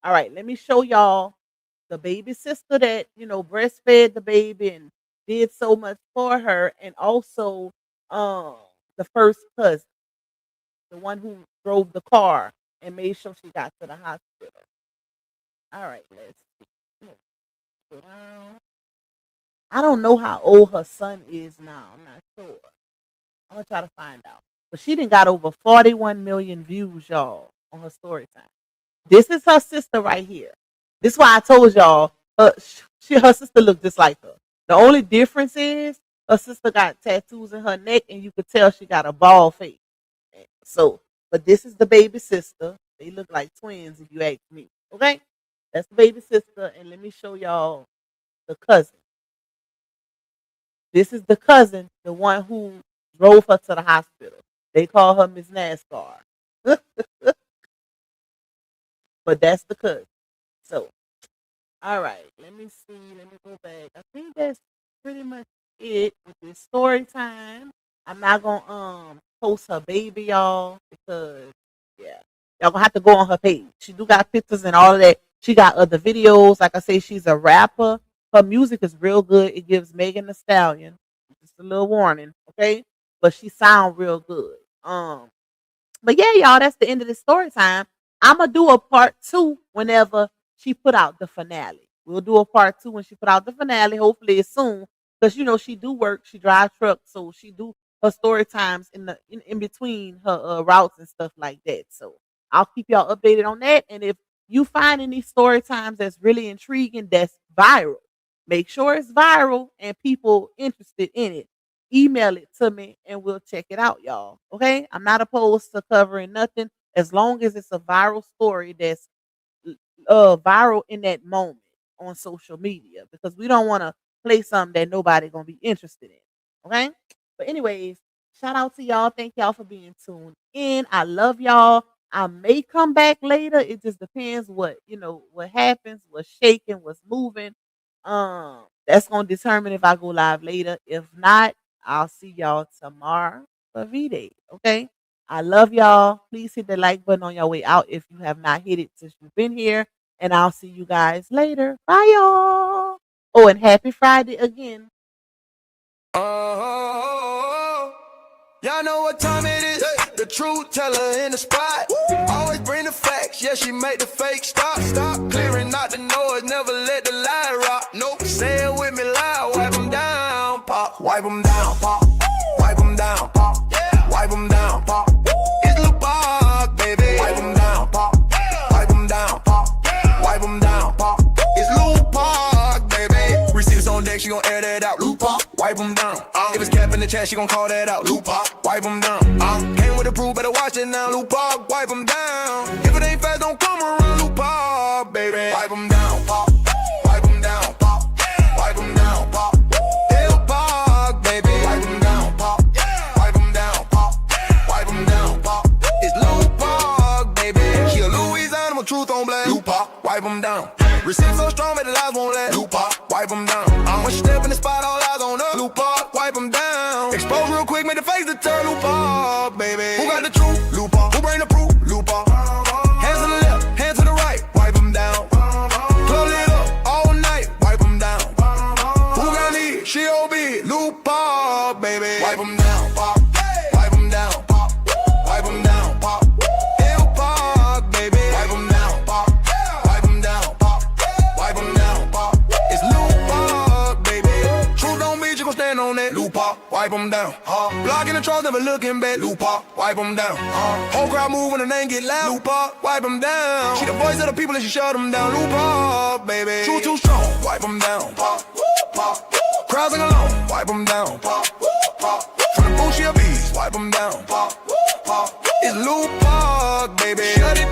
All right, let me show y'all the baby sister that, breastfed the baby and did so much for her. And also um the first cousin, the one who drove the car and made sure she got to the hospital. All right, let's see. I don't know how old her son is now. I'm not sure. I'm gonna try to find out. But she done got over 41 million views, y'all, on her story time. This is her sister right here. This is why I told y'all her sister looked just like her. The only difference is her sister got tattoos in her neck, and you could tell she got a bald face. So, but this is the baby sister. They look like twins, if you ask me. Okay, that's the baby sister, and let me show y'all the cousin. This is the cousin, the one who drove her to the hospital. They call her Miss NASCAR. But that's the cousin. So, all right, let me see. Let me go back. I think that's pretty much it with this story time. I'm not gonna post her baby, y'all, because yeah, y'all gonna have to go on her page. She do got pictures and all of that. She got other videos. Like I say, she's a rapper. Her music is real good. It gives Megan Thee Stallion. Just a little warning, okay? But she sound real good. But yeah, y'all, that's the end of the story time. I'm gonna do a part two whenever she put out the finale. We'll do a part two when she put out the finale. Hopefully it's soon, because she do work. She drives trucks, so she do her story times in between her routes and stuff like that. So I'll keep y'all updated on that. And if you find any story times that's really intriguing, that's viral, make sure it's viral and people interested in it. Email it to me and we'll check it out, y'all. Okay? I'm not opposed to covering nothing as long as it's a viral story that's viral in that moment on social media, because we don't want to play something that nobody gonna be interested in. Okay? But anyways, shout out to y'all. Thank y'all for being tuned in. I love y'all. I may come back later. It just depends what happens, what's shaking, what's moving. That's gonna determine if I go live later. If not, I'll see y'all tomorrow for V-Day. Okay. I love y'all. Please hit the like button on your way out if you have not hit it since you've been here. And I'll see you guys later. Bye, y'all. Oh, and happy Friday again. Oh, y'all know what time it is. The truth teller in the spot. Always bring the facts. Yeah, she make the fake stop. Stop clearing out the noise. Never let the lie rock. Nope. Say it with me loud. Wipe them down, pop. Wipe them down, pop. Wipe them down, pop. Yeah. Wipe them down, pop. It's Lil Pop, baby. Wipe them down, pop. Wipe them down, pop. Wipe them down, pop. It's Lil Pop, baby. Receipts on deck, she gon' air that out. Lil Pop, wipe them down. If it's cap in the chat, she gon' call that out. Lil Pop, wipe them down. Came with the proof, better watch it now. Lil Pop, wipe them down. If it ain't fast, don't come around. Lil Pop, baby. Wipe them down, pop. Wipe them down, pop. Wipe them down, pop. Lil Pop, baby. Wipe them down, pop. Wipe them down, pop. Wipe them down, pop. It's Lil Pop, baby. She a Louisiana, with truth on black. Lil Pop, wipe them down. Receipt so strong, but the lies won't let. Lil Pop, wipe them down. When she step in the spot, all eyes on her. Lil Pop, wipe them down. Expose real quick, make the face to turn. Lil Pop, baby. Who got the truth? Lil Pop. Who bring the proof? Lil Pop. Hands to the left, hands to the right, wipe them down. Club lit up all night, wipe them down. Who got need? She OB, Lil Pop, baby. Wipe them down, pop. Wipe them down, pop. Wipe them down, pop. Lil Pop, baby. Wipe them down, pop. Wipe them down, pop. Wipe them down, pop. It's Lil Pop, baby. Truth don't mean you gon' stand on that. Lil Pop, wipe them down. Blocking the trolls, never looking back. Lil Pop, wipe them down. Whole crowd move when the name get loud. Lil Pop, wipe them down. She the voice of the people and she shut them down. Lil Pop, baby. Truth too strong, wipe them down. Pop, pop. Crowds sing along, wipe them down. Pop, pop. From the booth, she a beast, wipe them down. Pop, pop. It's Lil Pop, baby. Shut it